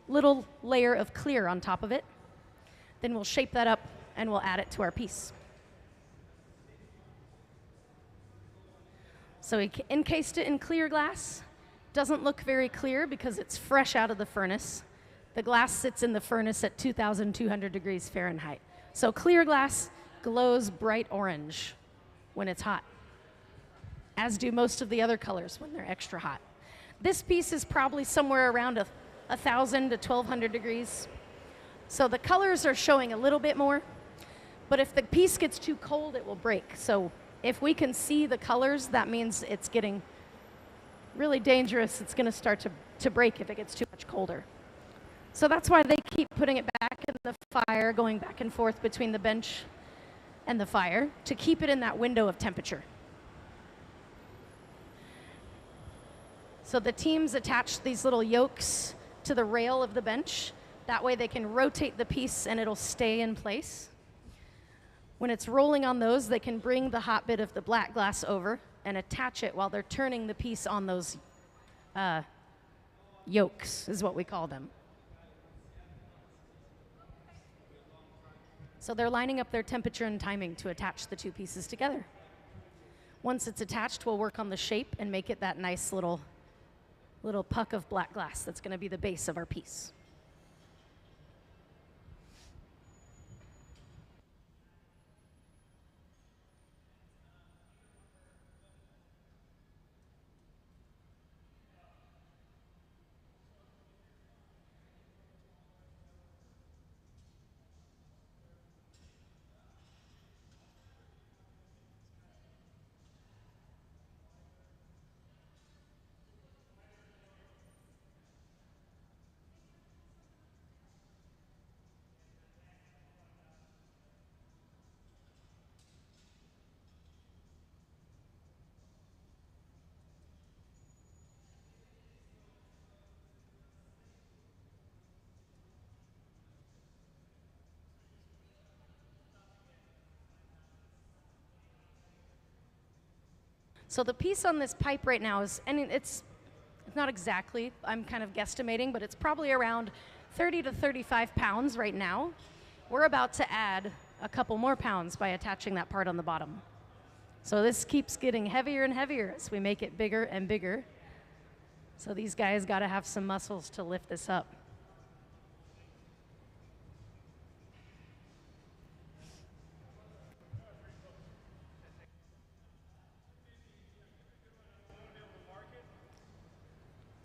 little layer of clear on top of it. Then we'll shape that up and we'll add it to our piece. So we encased it in clear glass. Doesn't look very clear because it's fresh out of the furnace. The glass sits in the furnace at 2,200 degrees Fahrenheit. So clear glass glows bright orange when it's hot, as do most of the other colors when they're extra hot. This piece is probably somewhere around 1,000 to 1,200 degrees. So the colors are showing a little bit more, but if the piece gets too cold, it will break. So if we can see the colors, that means it's getting really dangerous. It's going to start to break if it gets too much colder. So that's why they keep putting it back in the fire, going back and forth between the bench and the fire to keep it in that window of temperature. So the teams attach these little yokes to the rail of the bench. That way they can rotate the piece and it'll stay in place. When it's rolling on those, they can bring the hot bit of the black glass over and attach it while they're turning the piece on those yokes, is what we call them. So they're lining up their temperature and timing to attach the two pieces together. Once it's attached, we'll work on the shape and make it that nice little puck of black glass that's going to be the base of our piece. So the piece on this pipe right now is, and it's not exactly, I'm kind of guesstimating, but it's probably around 30 to 35 pounds right now. We're about to add a couple more pounds by attaching that part on the bottom. So this keeps getting heavier and heavier as we make it bigger and bigger. So these guys got to have some muscles to lift this up.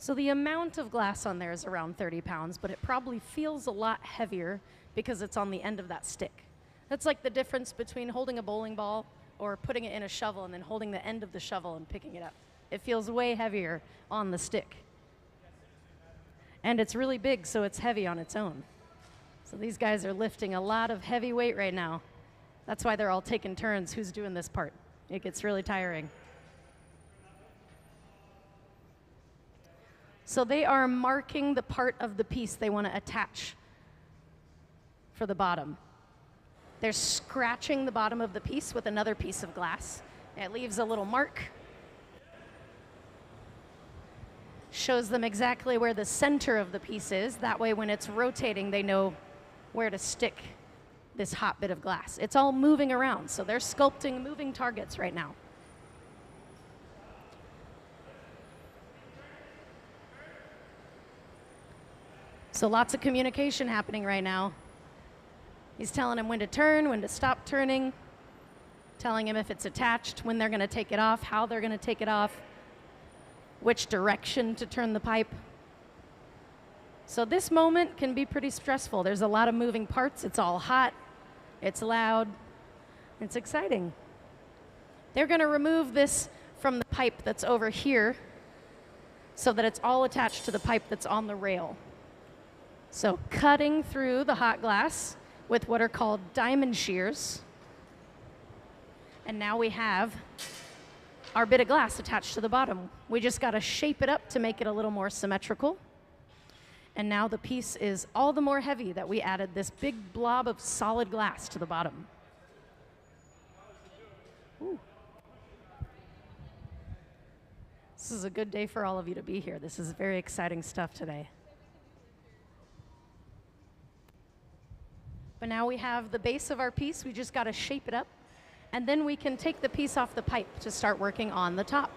So the amount of glass on there is around 30 pounds, but it probably feels a lot heavier because it's on the end of that stick. That's like the difference between holding a bowling ball or putting it in a shovel and then holding the end of the shovel and picking it up. It feels way heavier on the stick. And it's really big, so it's heavy on its own. So these guys are lifting a lot of heavy weight right now. That's why they're all taking turns who's doing this part. It gets really tiring. So they are marking the part of the piece they want to attach for the bottom. They're scratching the bottom of the piece with another piece of glass. It leaves a little mark. Shows them exactly where the center of the piece is. That way when it's rotating, they know where to stick this hot bit of glass. It's all moving around, so they're sculpting moving targets right now. So lots of communication happening right now. He's telling him when to turn, when to stop turning, telling him if it's attached, when they're going to take it off, how they're going to take it off, which direction to turn the pipe. So this moment can be pretty stressful. There's a lot of moving parts. It's all hot. It's loud. It's exciting. They're going to remove this from the pipe that's over here so that it's all attached to the pipe that's on the rail. So cutting through the hot glass with what are called diamond shears. And now we have our bit of glass attached to the bottom. We just got to shape it up to make it a little more symmetrical. And now the piece is all the more heavy that we added this big blob of solid glass to the bottom. Ooh. This is a good day for all of you to be here. This is very exciting stuff today. But now we have the base of our piece. We just got to shape it up. And then we can take the piece off the pipe to start working on the top.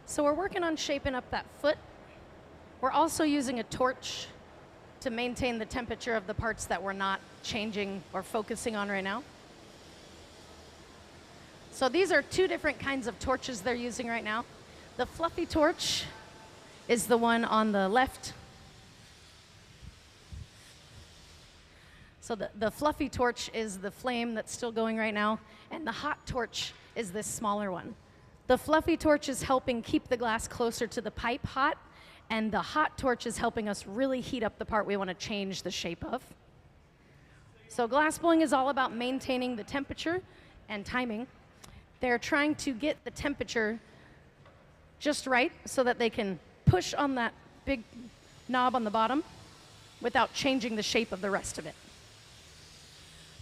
So we're working on shaping up that foot. We're also using a torch to maintain the temperature of the parts that we're not changing or focusing on right now. So these are two different kinds of torches they're using right now. The fluffy torch is the one on the left. So the fluffy torch is the flame that's still going right now, and the hot torch is this smaller one. The fluffy torch is helping keep the glass closer to the pipe hot, and the hot torch is helping us really heat up the part we want to change the shape of. So glass blowing is all about maintaining the temperature and timing. They're trying to get the temperature just right so that they can push on that big knob on the bottom without changing the shape of the rest of it.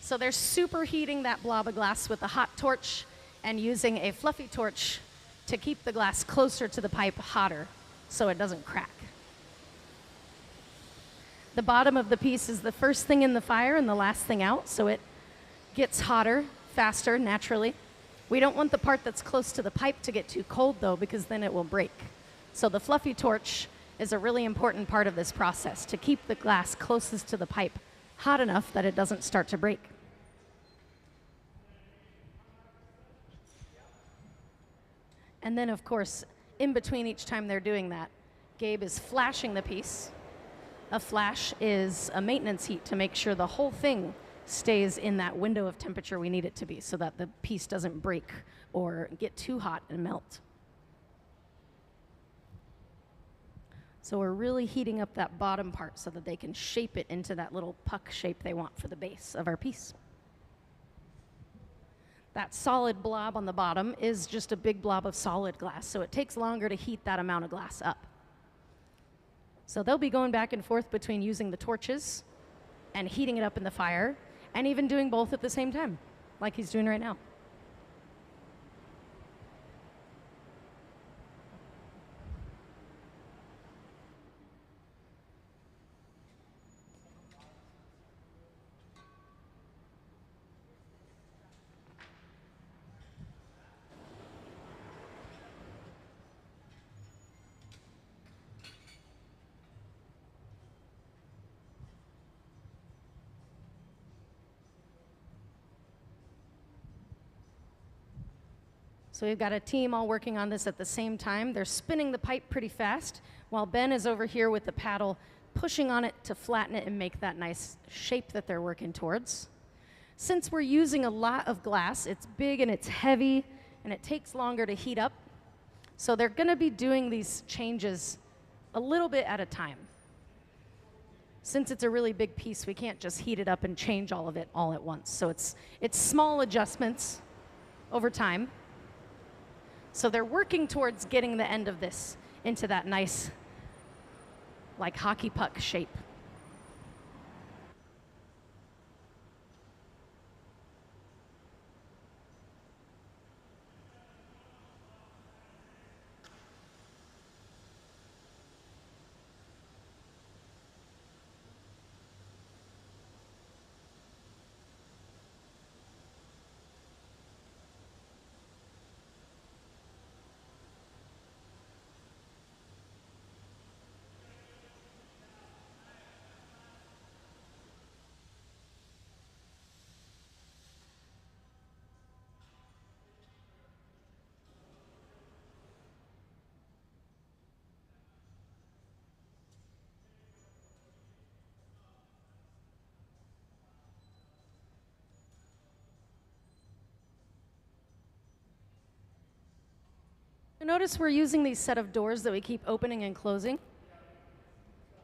So they're superheating that blob of glass with a hot torch and using a fluffy torch to keep the glass closer to the pipe hotter so it doesn't crack. The bottom of the piece is the first thing in the fire and the last thing out, so it gets hotter faster naturally. We don't want the part that's close to the pipe to get too cold though, because then it will break. So the fluffy torch is a really important part of this process, to keep the glass closest to the pipe hot enough that it doesn't start to break. And then, of course, in between each time they're doing that, Gabe is flashing the piece. A flash is a maintenance heat to make sure the whole thing stays in that window of temperature we need it to be so that the piece doesn't break or get too hot and melt. So we're really heating up that bottom part so that they can shape it into that little puck shape they want for the base of our piece. That solid blob on the bottom is just a big blob of solid glass, so it takes longer to heat that amount of glass up. So they'll be going back and forth between using the torches and heating it up in the fire, and even doing both at the same time, like he's doing right now. So we've got a team all working on this at the same time. They're spinning the pipe pretty fast, while Ben is over here with the paddle, pushing on it to flatten it and make that nice shape that they're working towards. Since we're using a lot of glass, it's big and it's heavy, and it takes longer to heat up. So they're gonna be doing these changes a little bit at a time. Since it's a really big piece, we can't just heat it up and change all of it all at once. So it's small adjustments over time. So they're working towards getting the end of this into that nice, like hockey puck shape. Notice we're using these set of doors that we keep opening and closing.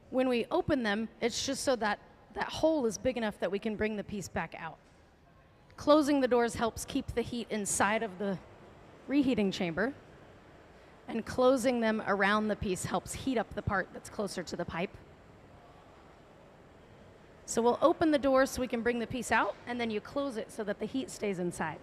When we open them, it's just so that that hole is big enough that we can bring the piece back out. Closing the doors helps keep the heat inside of the reheating chamber, and closing them around the piece helps heat up the part that's closer to the pipe. So we'll open the door so we can bring the piece out, and then you close it so that the heat stays inside.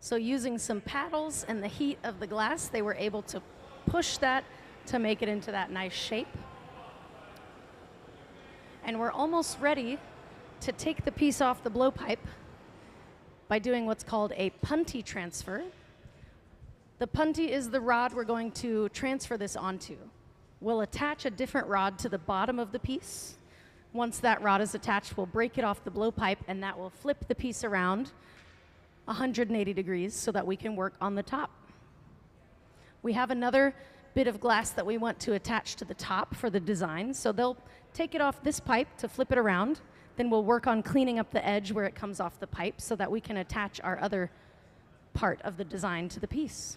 So using some paddles and the heat of the glass, they were able to push that to make it into that nice shape. And we're almost ready to take the piece off the blowpipe by doing what's called a punty transfer. The punty is the rod we're going to transfer this onto. We'll attach a different rod to the bottom of the piece. Once that rod is attached, we'll break it off the blowpipe, and that will flip the piece around 180 degrees so that we can work on the top. We have another bit of glass that we want to attach to the top for the design, so they'll take it off this pipe to flip it around. Then we'll work on cleaning up the edge where it comes off the pipe so that we can attach our other part of the design to the piece.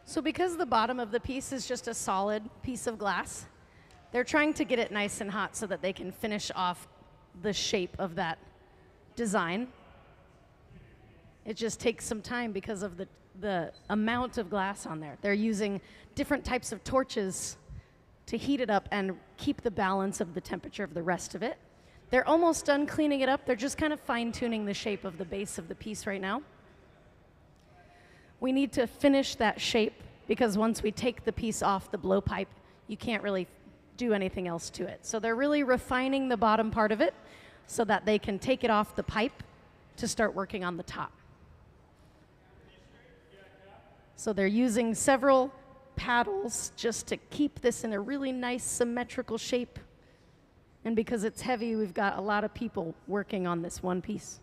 So because the bottom of the piece is just a solid piece of glass, they're trying to get it nice and hot so that they can finish off the shape of that design. It just takes some time because of the amount of glass on there. They're using different types of torches to heat it up and keep the balance of the temperature of the rest of it. They're almost done cleaning it up. They're just kind of fine-tuning the shape of the base of the piece right now. We need to finish that shape because once we take the piece off the blowpipe, you can't really do anything else to it. So they're really refining the bottom part of it so that they can take it off the pipe to start working on the top. So they're using several paddles just to keep this in a really nice symmetrical shape. And because it's heavy, we've got a lot of people working on this one piece.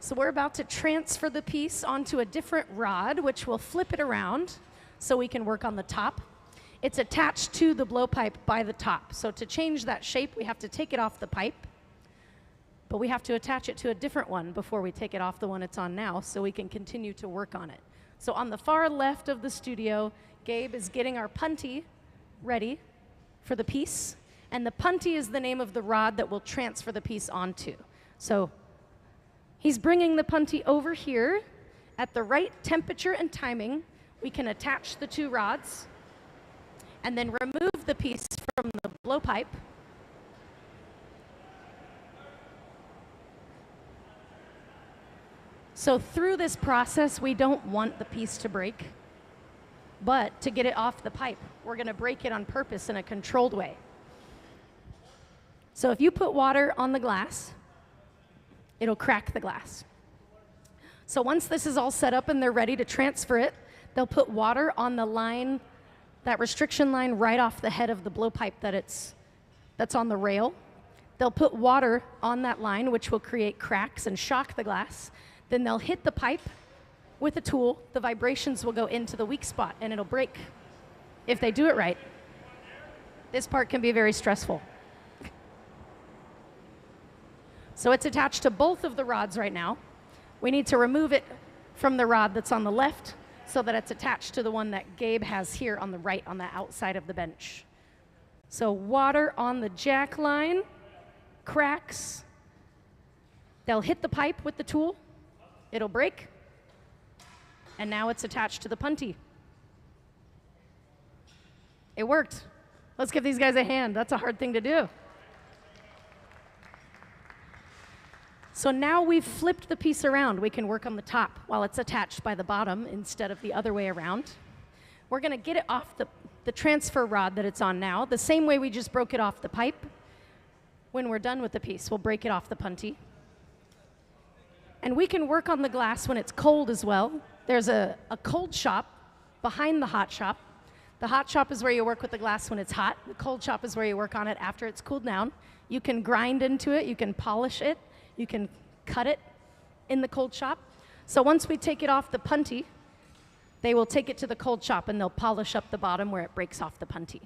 So we're about to transfer the piece onto a different rod, which will flip it around so we can work on the top. It's attached to the blowpipe by the top. So to change that shape, we have to take it off the pipe, but we have to attach it to a different one before we take it off the one it's on now so we can continue to work on it. So on the far left of the studio, Gabe is getting our punty ready for the piece. And the punty is the name of the rod that we'll transfer the piece onto. So he's bringing the punty over here. At the right temperature and timing, we can attach the two rods and then remove the piece from the blowpipe. So through this process, we don't want the piece to break, but to get it off the pipe, we're going to break it on purpose in a controlled way. So if you put water on the glass, it'll crack the glass. So once this is all set up and they're ready to transfer it, they'll put water on the line, that restriction line right off the head of the blowpipe that's on the rail. They'll put water on that line, which will create cracks and shock the glass. Then they'll hit the pipe with a tool. The vibrations will go into the weak spot and it'll break if they do it right. This part can be very stressful. So it's attached to both of the rods right now. We need to remove it from the rod that's on the left so that it's attached to the one that Gabe has here on the right, on the outside of the bench. So water on the jack line, cracks. They'll hit the pipe with the tool. It'll break. And now it's attached to the punty. It worked. Let's give these guys a hand. That's a hard thing to do. So now we've flipped the piece around. We can work on the top while it's attached by the bottom instead of the other way around. We're going to get it off the transfer rod that it's on now, the same way we just broke it off the pipe. When we're done with the piece, we'll break it off the punty. And we can work on the glass when it's cold as well. There's a cold shop behind the hot shop. The hot shop is where you work with the glass when it's hot. The cold shop is where you work on it after it's cooled down. You can grind into it, you can polish it, you can cut it in the cold shop. So once we take it off the punty, they will take it to the cold shop and they'll polish up the bottom where it breaks off the punty.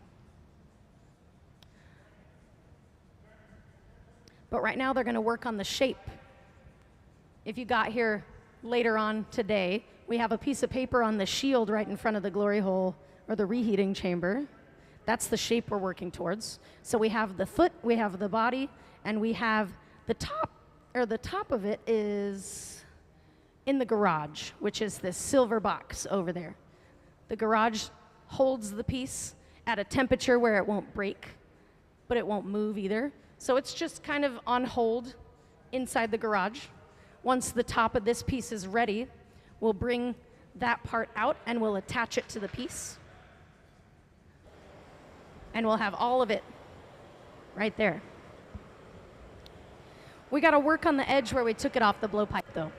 But right now they're going to work on the shape. If you got here later on today, we have a piece of paper on the shield right in front of the glory hole or the reheating chamber. That's the shape we're working towards. So we have the foot, we have the body, and we have the top, or the top of it is in the garage, which is this silver box over there. The garage holds the piece at a temperature where it won't break, but it won't move either. So it's just kind of on hold inside the garage. Once the top of this piece is ready, we'll bring that part out and we'll attach it to the piece. And we'll have all of it right there. We got to work on the edge where we took it off the blowpipe, though.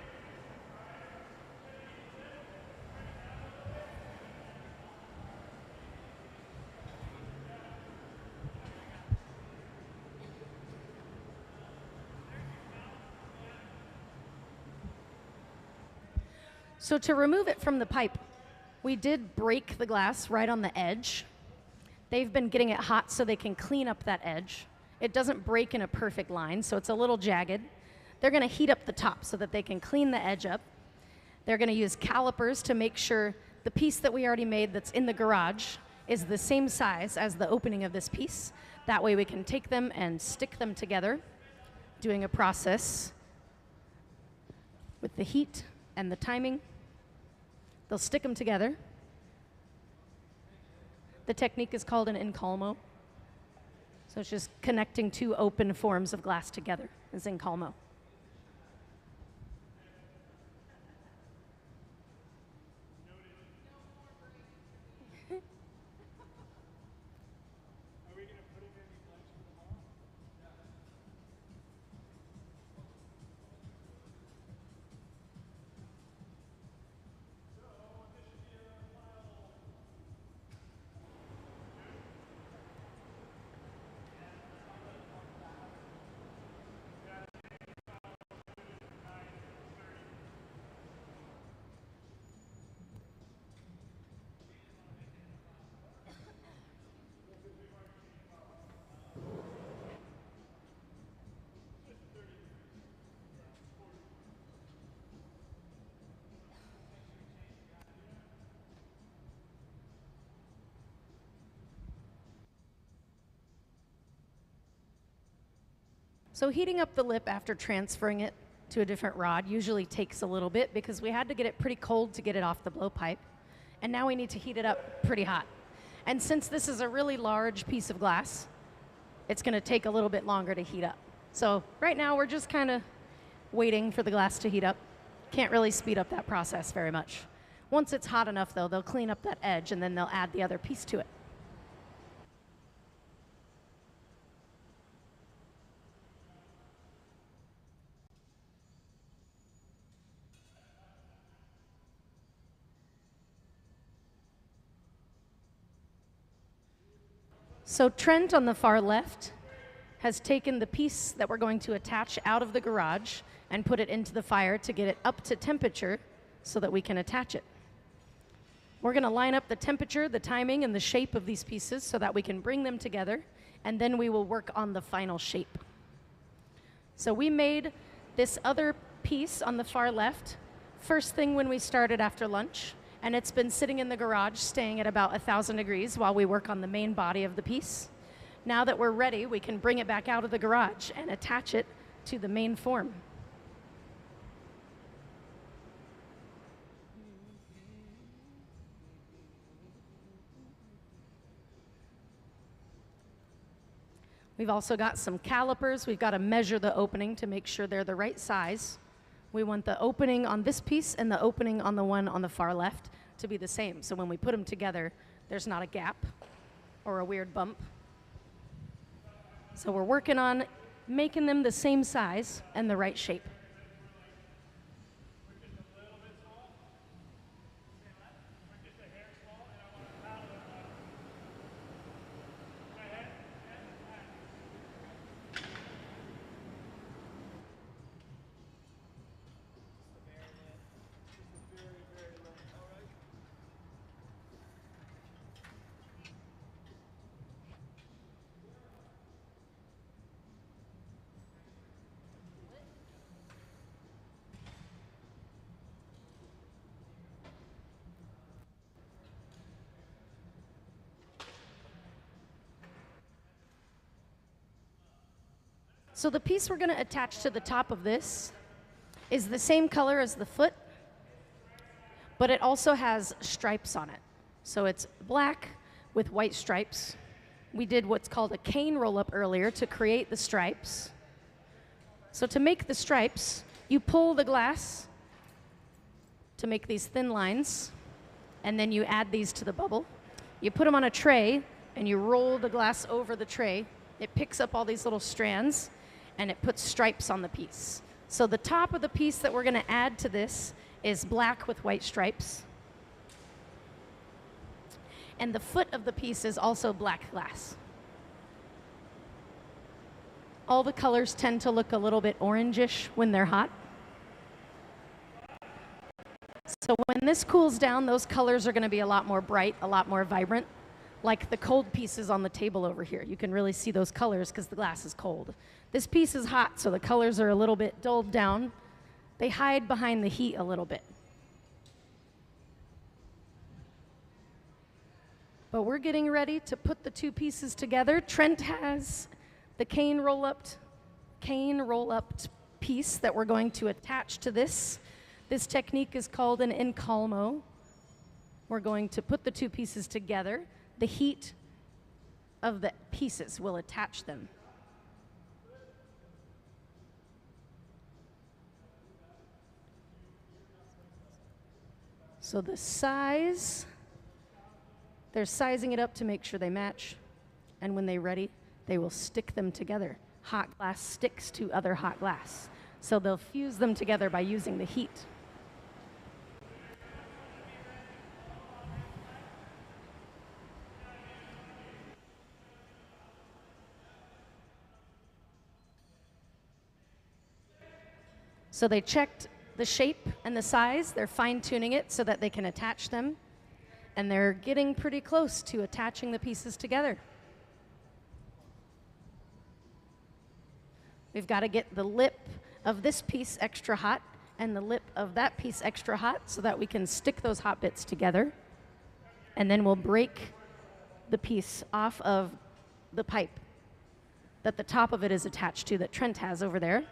So to remove it from the pipe, we did break the glass right on the edge. They've been getting it hot so they can clean up that edge. It doesn't break in a perfect line, so it's a little jagged. They're going to heat up the top so that they can clean the edge up. They're going to use calipers to make sure the piece that we already made that's in the garage is the same size as the opening of this piece. That way we can take them and stick them together, doing a process with the heat and the timing. They'll stick them together. The technique is called an incolmo. So it's just connecting two open forms of glass together is incolmo. So heating up the lip after transferring it to a different rod usually takes a little bit because we had to get it pretty cold to get it off the blowpipe. And now we need to heat it up pretty hot. And since this is a really large piece of glass, it's going to take a little bit longer to heat up. So right now we're just kind of waiting for the glass to heat up. Can't really speed up that process very much. Once it's hot enough though, they'll clean up that edge and then they'll add the other piece to it. So Trent on the far left has taken the piece that we're going to attach out of the garage and put it into the fire to get it up to temperature so that we can attach it. We're going to line up the temperature, the timing, and the shape of these pieces so that we can bring them together, and then we will work on the final shape. So we made this other piece on the far left first thing when we started after lunch, and it's been sitting in the garage staying at about 1,000 degrees while we work on the main body of the piece. Now that we're ready, we can bring it back out of the garage and attach it to the main form. We've also got some calipers. We've got to measure the opening to make sure they're the right size. We want the opening on this piece and the opening on the one on the far left to be the same. So when we put them together, there's not a gap or a weird bump. So we're working on making them the same size and the right shape. So the piece we're going to attach to the top of this is the same color as the foot, but it also has stripes on it. So it's black with white stripes. We did what's called a cane roll-up earlier to create the stripes. So to make the stripes, you pull the glass to make these thin lines, and then you add these to the bubble. You put them on a tray, and you roll the glass over the tray. It picks up all these little strands, and it puts stripes on the piece. So the top of the piece that we're going to add to this is black with white stripes. And the foot of the piece is also black glass. All the colors tend to look a little bit orangish when they're hot. So when this cools down, those colors are going to be a lot more bright, a lot more vibrant, like the cold pieces on the table over here. You can really see those colors because the glass is cold. This piece is hot, so the colors are a little bit dulled down. They hide behind the heat a little bit. But we're getting ready to put the two pieces together. Trent has the cane roll-up piece that we're going to attach to this. This technique is called an encalmo. We're going to put the two pieces together. The heat of the pieces will attach them. So the size, they're sizing it up to make sure they match. And when they're ready, they will stick them together. Hot glass sticks to other hot glass. So they'll fuse them together by using the heat. So they checked the shape and the size. They're fine-tuning it so that they can attach them. And they're getting pretty close to attaching the pieces together. We've got to get the lip of this piece extra hot and the lip of that piece extra hot so that we can stick those hot bits together. And then we'll break the piece off of the pipe. that the top of it is attached to that Trent has over there.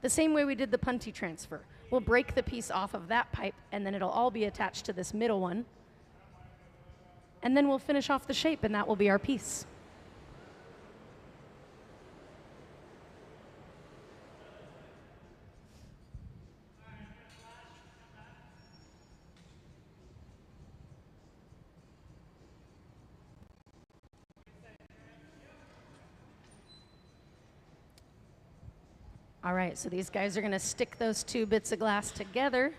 The same way we did the punty transfer. We'll break the piece off of that pipe, and then it'll all be attached to this middle one. And then we'll finish off the shape, and that will be our piece. All right, so these guys are going to stick those two bits of glass together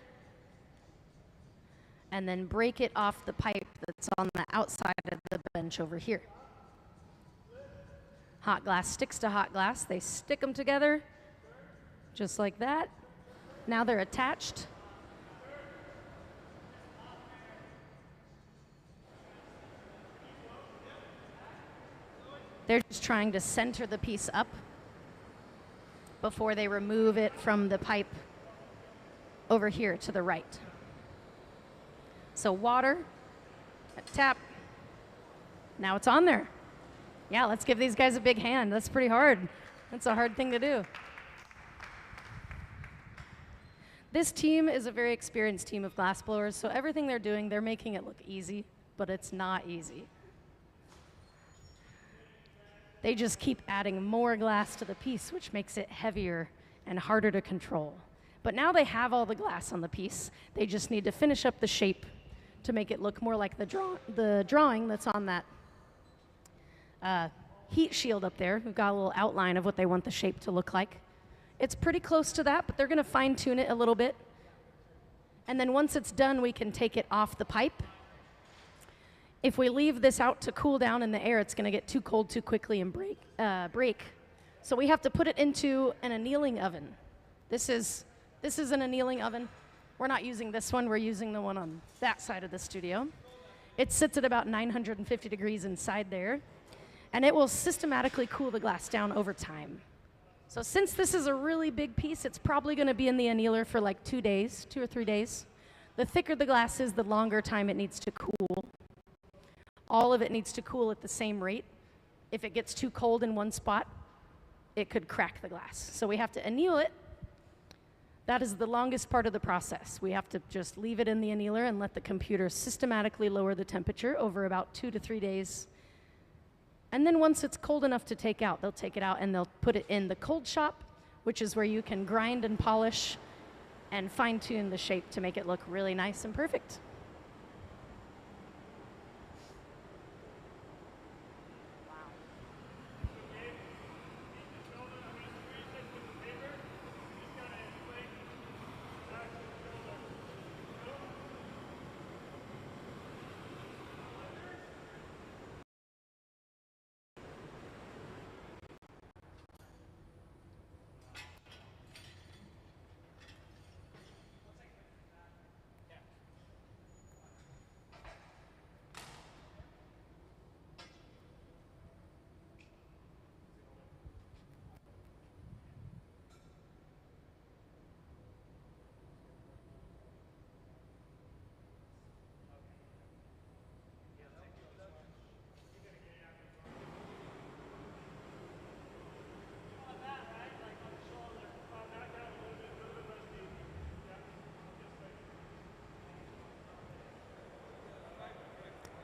and then break it off the pipe that's on the outside of the bench over here. Hot glass sticks to hot glass. They stick them together just like that. Now they're attached. They're just trying to center the piece up before they remove it from the pipe over here to the right. So water, a tap, now it's on there. Yeah, let's give these guys a big hand. That's pretty hard. That's a hard thing to do. This team is a very experienced team of glassblowers, so everything they're doing, they're making it look easy, but it's not easy. They just keep adding more glass to the piece, which makes it heavier and harder to control. But now they have all the glass on the piece. They just need to finish up the shape to make it look more like the drawing that's on that heat shield up there. We've got a little outline of what they want the shape to look like. It's pretty close to that, but they're going to fine tune it a little bit. And then once it's done, we can take it off the pipe. If we leave this out to cool down in the air, it's going to get too cold too quickly and break. So we have to put it into an annealing oven. This is an annealing oven. We're not using this one. We're using the one on that side of the studio. It sits at about 950 degrees inside there, and it will systematically cool the glass down over time. So since this is a really big piece, it's probably going to be in the annealer for like 2 days, 2 or 3 days. The thicker the glass is, the longer time it needs to cool. All of it needs to cool at the same rate. If it gets too cold in one spot, it could crack the glass. So we have to anneal it. That is the longest part of the process. We have to just leave it in the annealer and let the computer systematically lower the temperature over about 2 to 3 days. And then once it's cold enough to take out, they'll take it out and they'll put it in the cold shop, which is where you can grind and polish and fine-tune the shape to make it look really nice and perfect.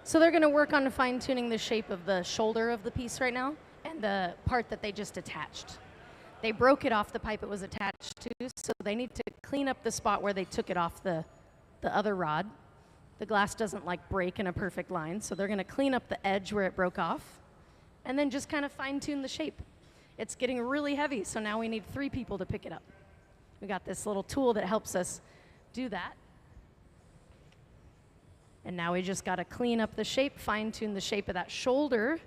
So they're going to work on fine-tuning the shape of the shoulder of the piece right now and the part that they just attached. They broke it off the pipe it was attached to, so they need to clean up the spot where they took it off the other rod. The glass doesn't like break in a perfect line, so they're going to clean up the edge where it broke off and then just kind of fine-tune the shape. It's getting really heavy, so now we need 3 people to pick it up. We got this little tool that helps us do that. And now we just got to clean up the shape, fine-tune the shape of that shoulder.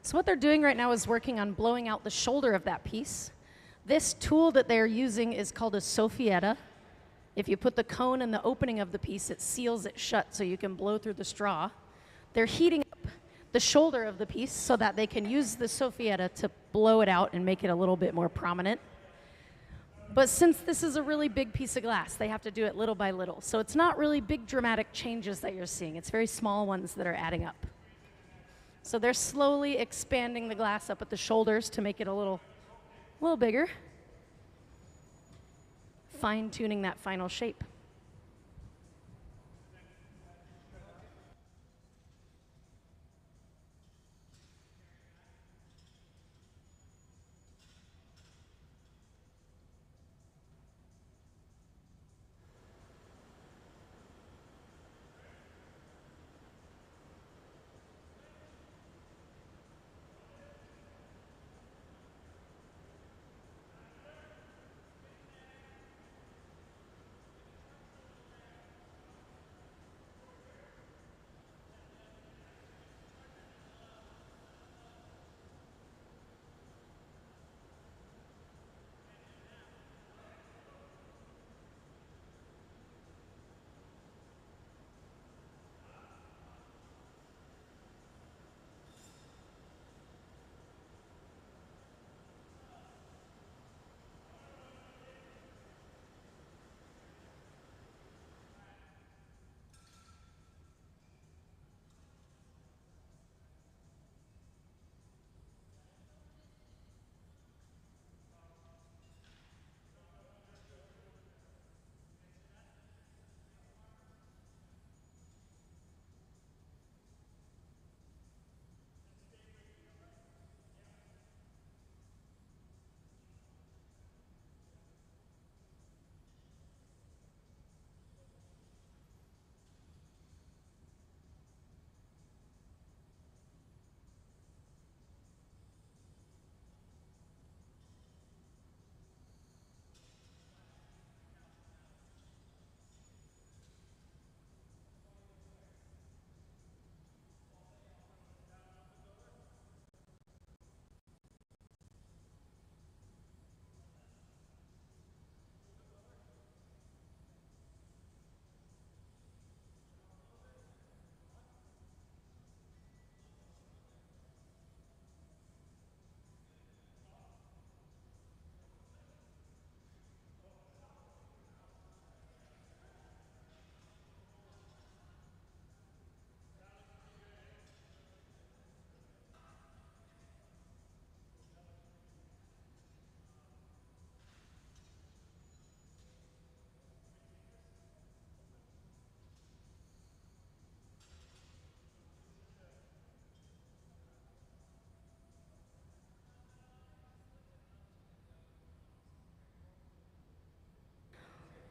So what they're doing right now is working on blowing out the shoulder of that piece. This tool that they're using is called a soffietta. If you put the cone in the opening of the piece, it seals it shut so you can blow through the straw. They're heating up the shoulder of the piece so that they can use the soffietta to blow it out and make it a little bit more prominent. But since this is a really big piece of glass, they have to do it little by little. So it's not really big dramatic changes that you're seeing. It's very small ones that are adding up. So they're slowly expanding the glass up at the shoulders to make it a little bigger, fine-tuning that final shape.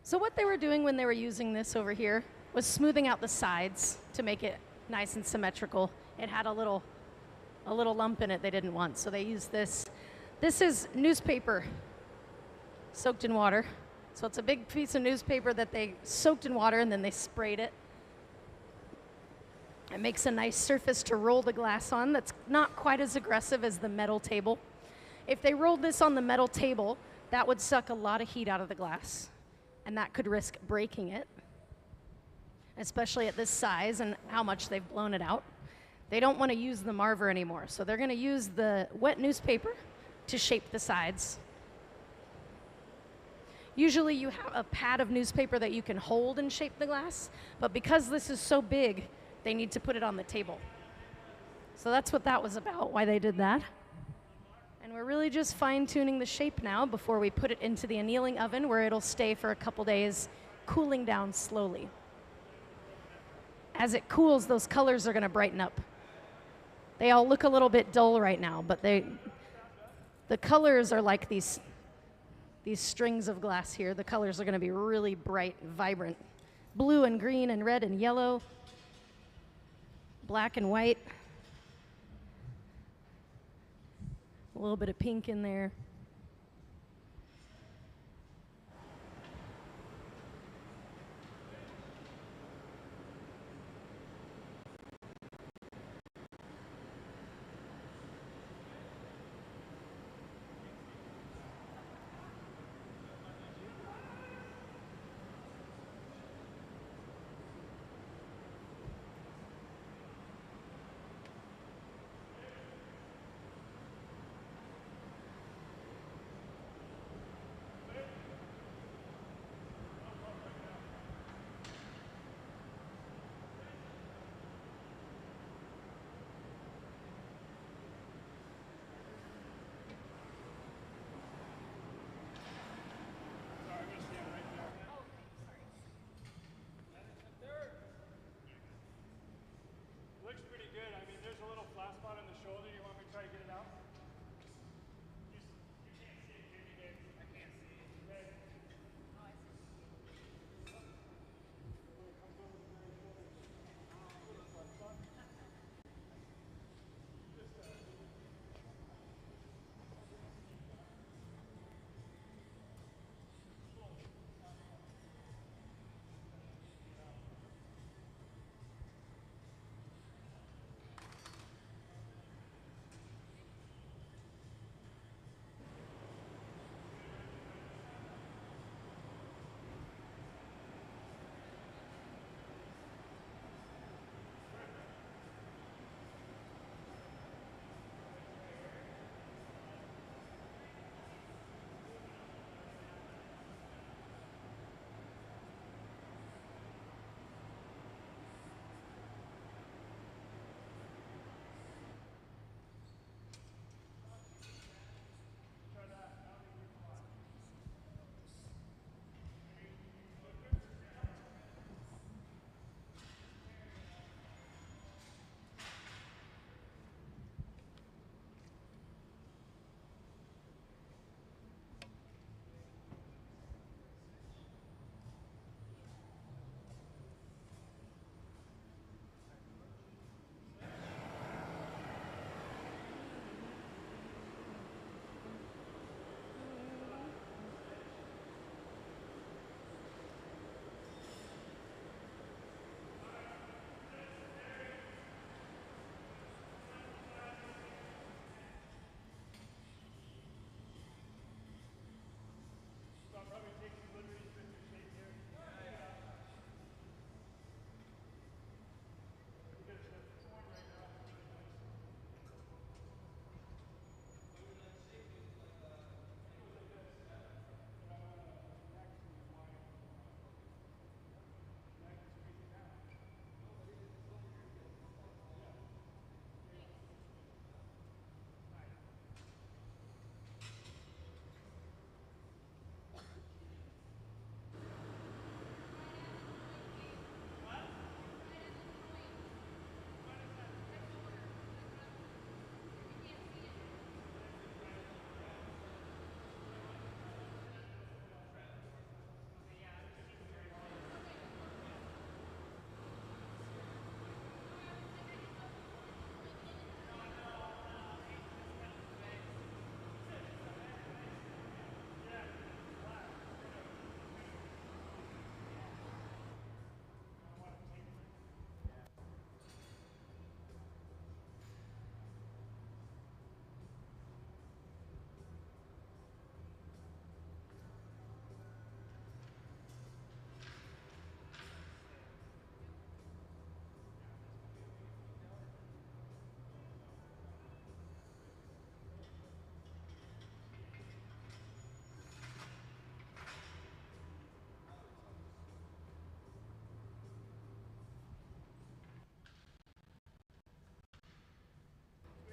So what they were doing when they were using this over here was smoothing out the sides to make it nice and symmetrical. It had a little lump in it they didn't want, so they used this. This is newspaper soaked in water. So it's a big piece of newspaper that they soaked in water and then they sprayed it. It makes a nice surface to roll the glass on that's not quite as aggressive as the metal table. If they rolled this on the metal table, that would suck a lot of heat out of the glass, and that could risk breaking it, especially at this size and how much they've blown it out. They don't want to use the marver anymore, so they're going to use the wet newspaper to shape the sides. Usually you have a pad of newspaper that you can hold and shape the glass, but because this is so big, they need to put it on the table. So that's what that was about, why they did that. And we're really just fine-tuning the shape now before we put it into the annealing oven, where it'll stay for a couple days, cooling down slowly. As it cools, those colors are going to brighten up. They all look a little bit dull right now, but the colors are like these strings of glass here. The colors are going to be really bright and vibrant. Blue and green and red and yellow, black and white. A little bit of pink in there.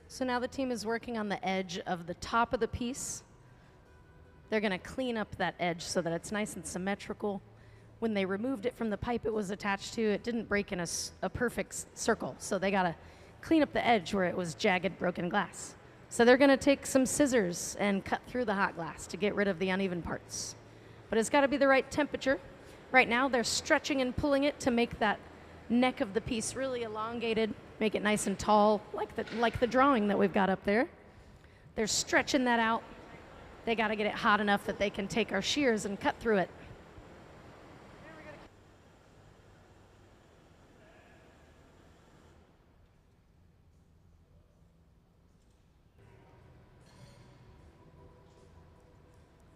So now the team is working on the edge of the top of the piece. They're going to clean up that edge so that it's nice and symmetrical. When they removed it from the pipe it was attached to, it didn't break in a perfect circle. So they got to clean up the edge where it was jagged, broken glass. So they're going to take some scissors and cut through the hot glass to get rid of the uneven parts. But it's got to be the right temperature. Right now they're stretching and pulling it to make that neck of the piece really elongated, make it nice and tall, like the drawing that we've got up there. They're stretching that out. They got to get it hot enough that they can take our shears and cut through it.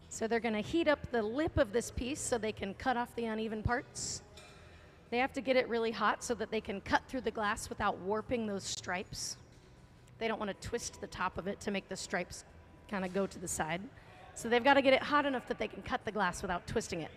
So they're going to heat up the lip of this piece so they can cut off the uneven parts. They have to get it really hot so that they can cut through the glass without warping those stripes. They don't want to twist the top of it to make the stripes kind of go to the side. So they've got to get it hot enough that they can cut the glass without twisting it.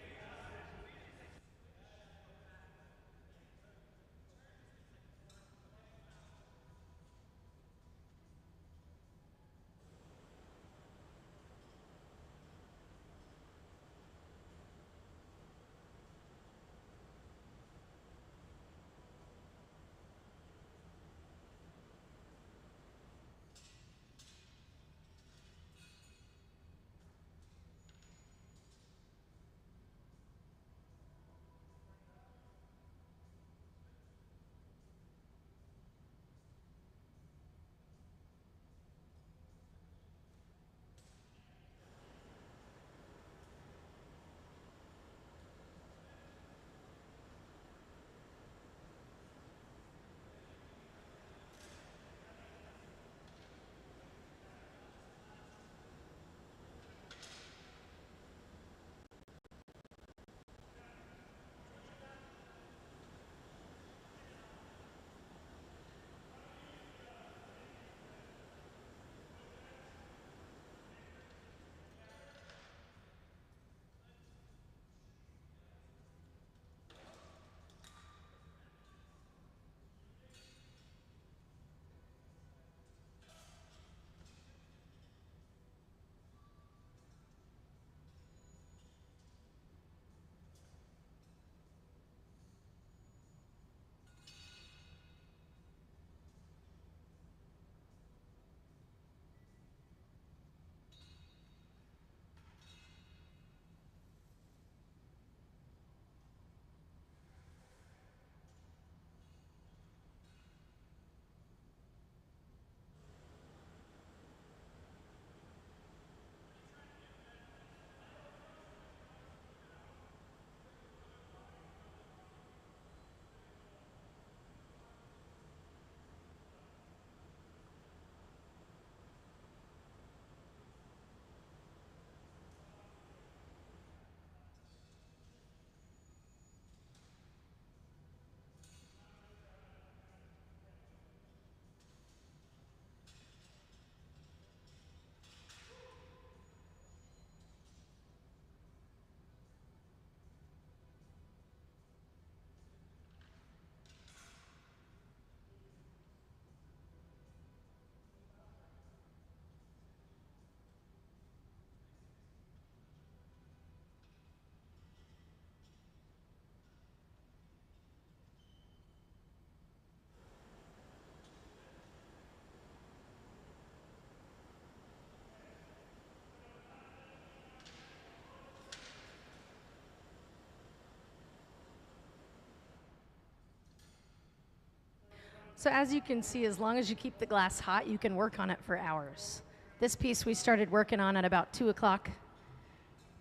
So as you can see, as long as you keep the glass hot, you can work on it for hours. This piece we started working on at about 2 o'clock,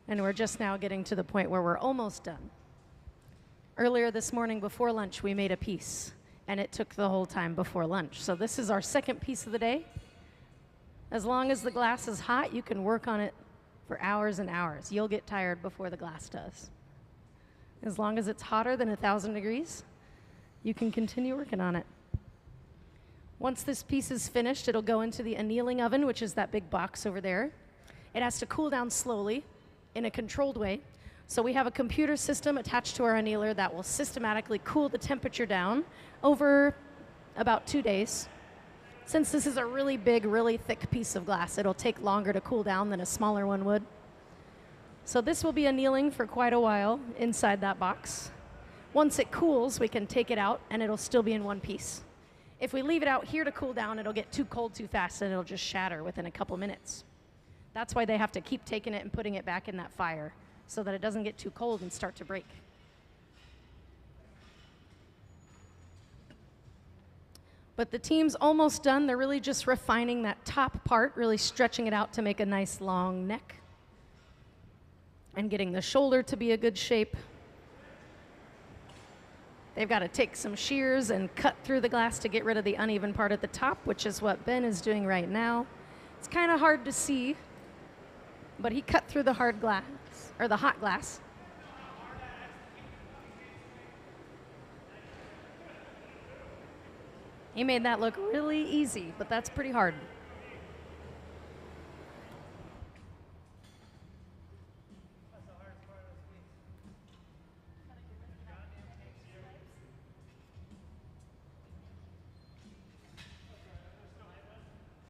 and we're just now getting to the point where we're almost done. Earlier this morning before lunch, we made a piece, and it took the whole time before lunch. So this is our second piece of the day. As long as the glass is hot, you can work on it for hours and hours. You'll get tired before the glass does. As long as it's hotter than 1,000 degrees, you can continue working on it. Once this piece is finished, it'll go into the annealing oven, which is that big box over there. It has to cool down slowly in a controlled way. So we have a computer system attached to our annealer that will systematically cool the temperature down over about 2 days Since this is a really big, really thick piece of glass, it'll take longer to cool down than a smaller one would. So this will be annealing for quite a while inside that box. Once it cools, we can take it out and it'll still be in one piece. If we leave it out here to cool down, it'll get too cold too fast and it'll just shatter within a couple minutes. That's why they have to keep taking it and putting it back in that fire so that it doesn't get too cold and start to break. But the team's almost done. They're really just refining that top part, really stretching it out to make a nice long neck and getting the shoulder to be a good shape. They've got to take some shears and cut through the glass to get rid of the uneven part at the top, which is what Ben is doing right now. It's kind of hard to see, but he cut through the hard glass, or the hot glass. He made that look really easy, but that's pretty hard.